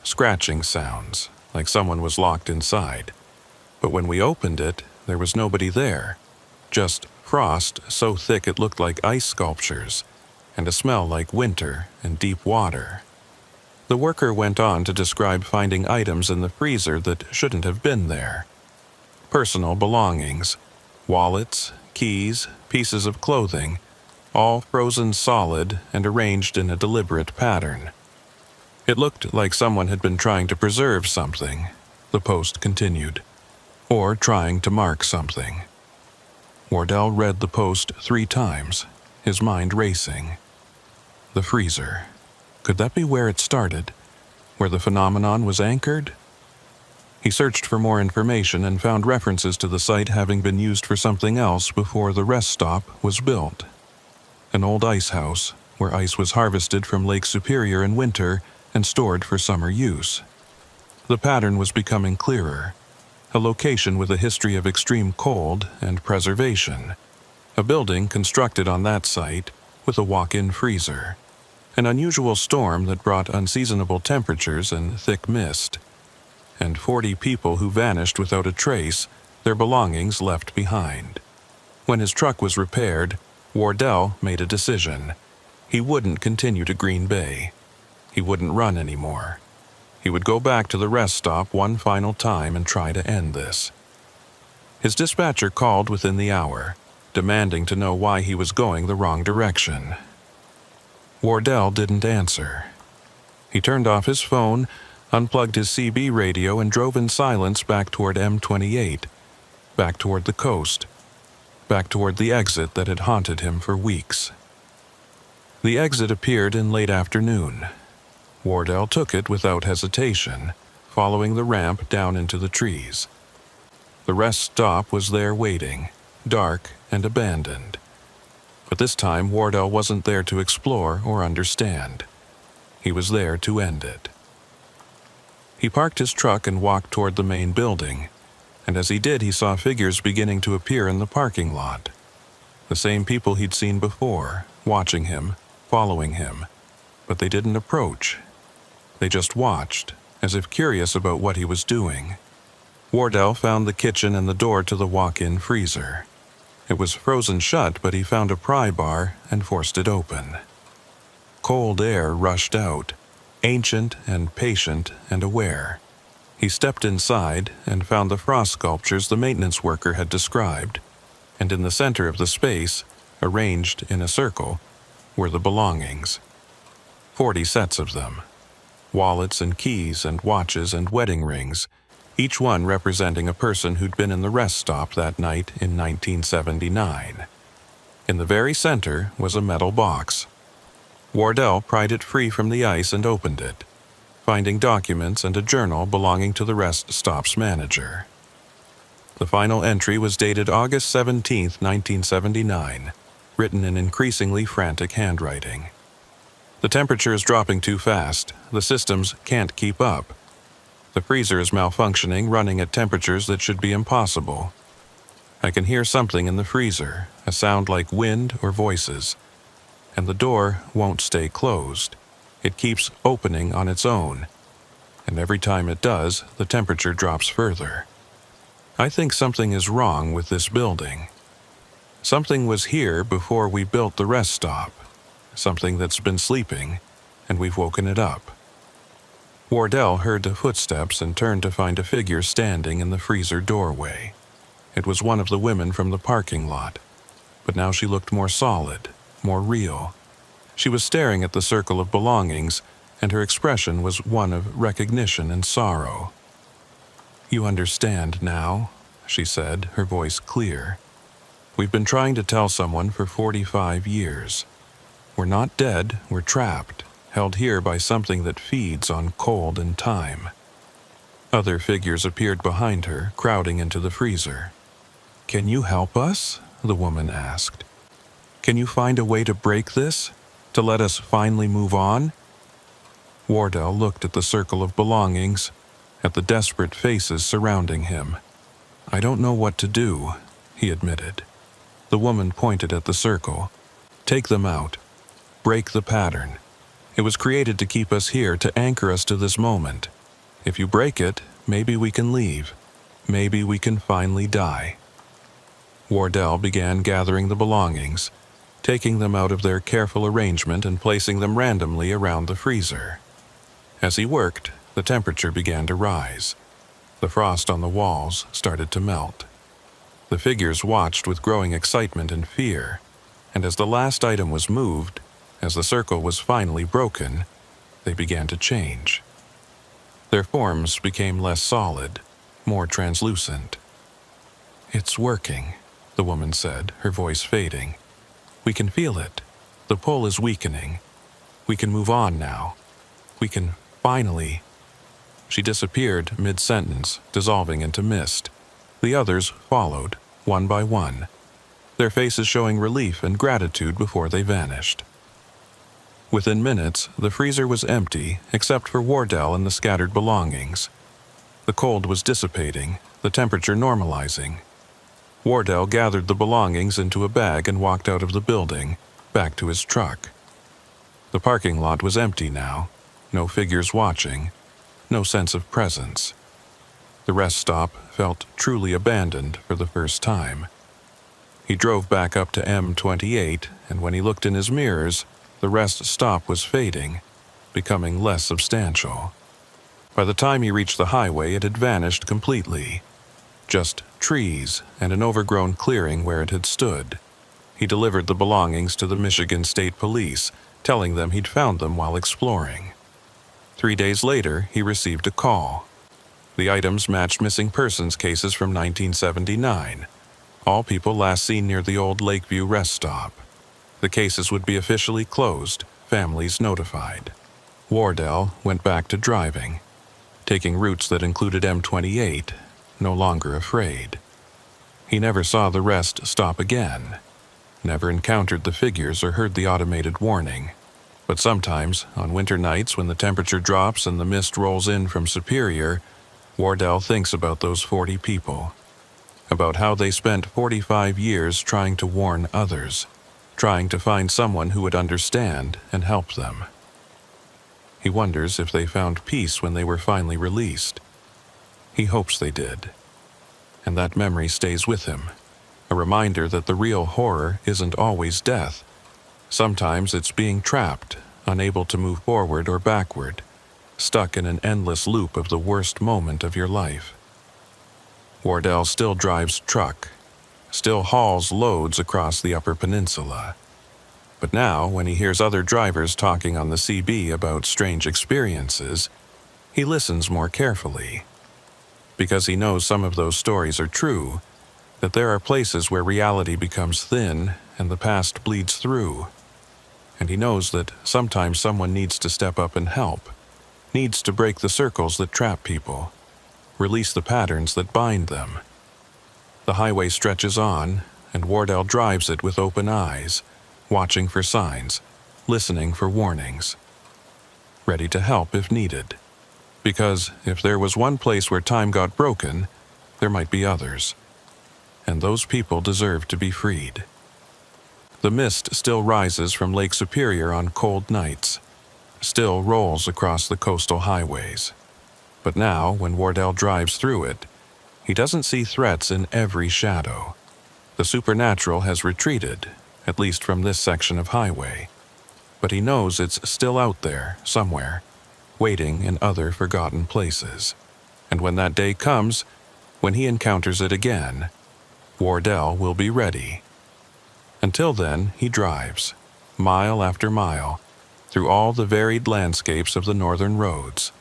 Scratching sounds, like someone was locked inside. But when we opened it, there was nobody there. Just frost so thick it looked like ice sculptures, and a smell like winter and deep water. The worker went on to describe finding items in the freezer that shouldn't have been there. Personal belongings, wallets, keys, pieces of clothing, all frozen solid and arranged in a deliberate pattern. It looked like someone had been trying to preserve something, the post continued, or trying to mark something. Wardell read the post 3 times, his mind racing. The freezer. Could that be where it started? Where the phenomenon was anchored? He searched for more information and found references to the site having been used for something else before the rest stop was built. An old ice house, where ice was harvested from Lake Superior in winter and stored for summer use. The pattern was becoming clearer. A location with a history of extreme cold and preservation. A building constructed on that site with a walk-in freezer. An unusual storm that brought unseasonable temperatures and thick mist. And 40 people who vanished without a trace, their belongings left behind. When his truck was repaired, Wardell made a decision. He wouldn't continue to Green Bay. He wouldn't run anymore. He would go back to the rest stop one final time and try to end this. His dispatcher called within the hour, demanding to know why he was going the wrong direction. Wardell didn't answer. He turned off his phone, unplugged his CB radio, and drove in silence back toward M28, back toward the coast, back toward the exit that had haunted him for weeks. The exit appeared in late afternoon. Wardell took it without hesitation, following the ramp down into the trees. The rest stop was there waiting, dark and abandoned. But this time Wardell wasn't there to explore or understand. He was there to end it. He parked his truck and walked toward the main building, and as he did he saw figures beginning to appear in the parking lot. The same people he'd seen before, watching him, following him, but they didn't approach. They just watched, as if curious about what he was doing. Wardell found the kitchen and the door to the walk-in freezer. It was frozen shut, but he found a pry bar and forced it open. Cold air rushed out, ancient and patient and aware. He stepped inside and found the frost sculptures the maintenance worker had described, and in the center of the space, arranged in a circle, were the belongings. 40 sets of them. Wallets and keys and watches and wedding rings, each one representing a person who'd been in the rest stop that night in 1979. In the very center was a metal box. Wardell pried it free from the ice and opened it, finding documents and a journal belonging to the rest stop's manager. The final entry was dated August 17, 1979, written in increasingly frantic handwriting. The temperature is dropping too fast. The systems can't keep up. The freezer is malfunctioning, running at temperatures that should be impossible. I can hear something in the freezer, a sound like wind or voices. And the door won't stay closed. It keeps opening on its own. And every time it does, the temperature drops further. I think something is wrong with this building. Something was here before we built the rest stop. Something that's been sleeping, and we've woken it up. Wardell heard the footsteps and turned to find a figure standing in the freezer doorway. It was one of the women from the parking lot, but now she looked more solid, more real. She was staring at the circle of belongings, and her expression was one of recognition and sorrow. "You understand now," she said, her voice clear. "We've been trying to tell someone for 45 years. We're not dead, we're trapped, held here by something that feeds on cold and time." Other figures appeared behind her, crowding into the freezer. "Can you help us?" the woman asked. "Can you find a way to break this? To let us finally move on?" Wardell looked at the circle of belongings, at the desperate faces surrounding him. "I don't know what to do," he admitted. The woman pointed at the circle. "Take them out. Break the pattern. It was created to keep us here, to anchor us to this moment. If you break it, maybe we can leave. Maybe we can finally die." Wardell began gathering the belongings, taking them out of their careful arrangement and placing them randomly around the freezer. As he worked, the temperature began to rise. The frost on the walls started to melt. The figures watched with growing excitement and fear, and as the last item was moved, as the circle was finally broken, they began to change. Their forms became less solid, more translucent. "It's working," the woman said, her voice fading. "We can feel it. The pull is weakening. We can move on now. We can finally—" She disappeared mid-sentence, dissolving into mist. The others followed, one by one, their faces showing relief and gratitude before they vanished. Within minutes, the freezer was empty except for Wardell and the scattered belongings. The cold was dissipating, the temperature normalizing. Wardell gathered the belongings into a bag and walked out of the building, back to his truck. The parking lot was empty now, no figures watching, no sense of presence. The rest stop felt truly abandoned for the first time. He drove back up to M28, and when he looked in his mirrors, the rest stop was fading, becoming less substantial. By the time he reached the highway, it had vanished completely. Just trees and an overgrown clearing where it had stood. He delivered the belongings to the Michigan State Police, telling them he'd found them while exploring. 3 days later, he received a call. The items matched missing persons cases from 1979, all people last seen near the old Lakeview rest stop. The cases would be officially closed, families notified. Wardell went back to driving, taking routes that included M28, no longer afraid. He never saw the rest stop again, never encountered the figures or heard the automated warning. But sometimes, on winter nights when the temperature drops and the mist rolls in from Superior, Wardell thinks about those 40 people, about how they spent 45 years trying to warn others, trying to find someone who would understand and help them. He wonders if they found peace when they were finally released. He hopes they did. And that memory stays with him, a reminder that the real horror isn't always death. Sometimes it's being trapped, unable to move forward or backward, stuck in an endless loop of the worst moment of your life. Wardell still drives truck, still hauls loads across the Upper Peninsula. But now, when he hears other drivers talking on the CB about strange experiences, he listens more carefully. Because he knows some of those stories are true, that there are places where reality becomes thin and the past bleeds through. And he knows that sometimes someone needs to step up and help, needs to break the circles that trap people, release the patterns that bind them. The highway stretches on, and Wardell drives it with open eyes, watching for signs, listening for warnings, ready to help if needed. Because if there was one place where time got broken, there might be others. And those people deserve to be freed. The mist still rises from Lake Superior on cold nights, still rolls across the coastal highways. But now, when Wardell drives through it, he doesn't see threats in every shadow. The supernatural has retreated, at least from this section of highway. But he knows it's still out there, somewhere, waiting in other forgotten places. And when that day comes, when he encounters it again, Wardell will be ready. Until then, he drives, mile after mile, through all the varied landscapes of the northern roads.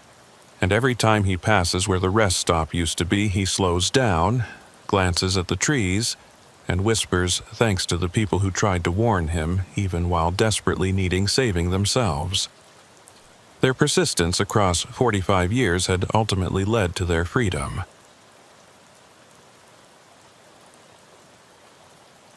And every time he passes where the rest stop used to be, he slows down, glances at the trees, and whispers thanks to the people who tried to warn him, even while desperately needing saving themselves. Their persistence across 45 years had ultimately led to their freedom.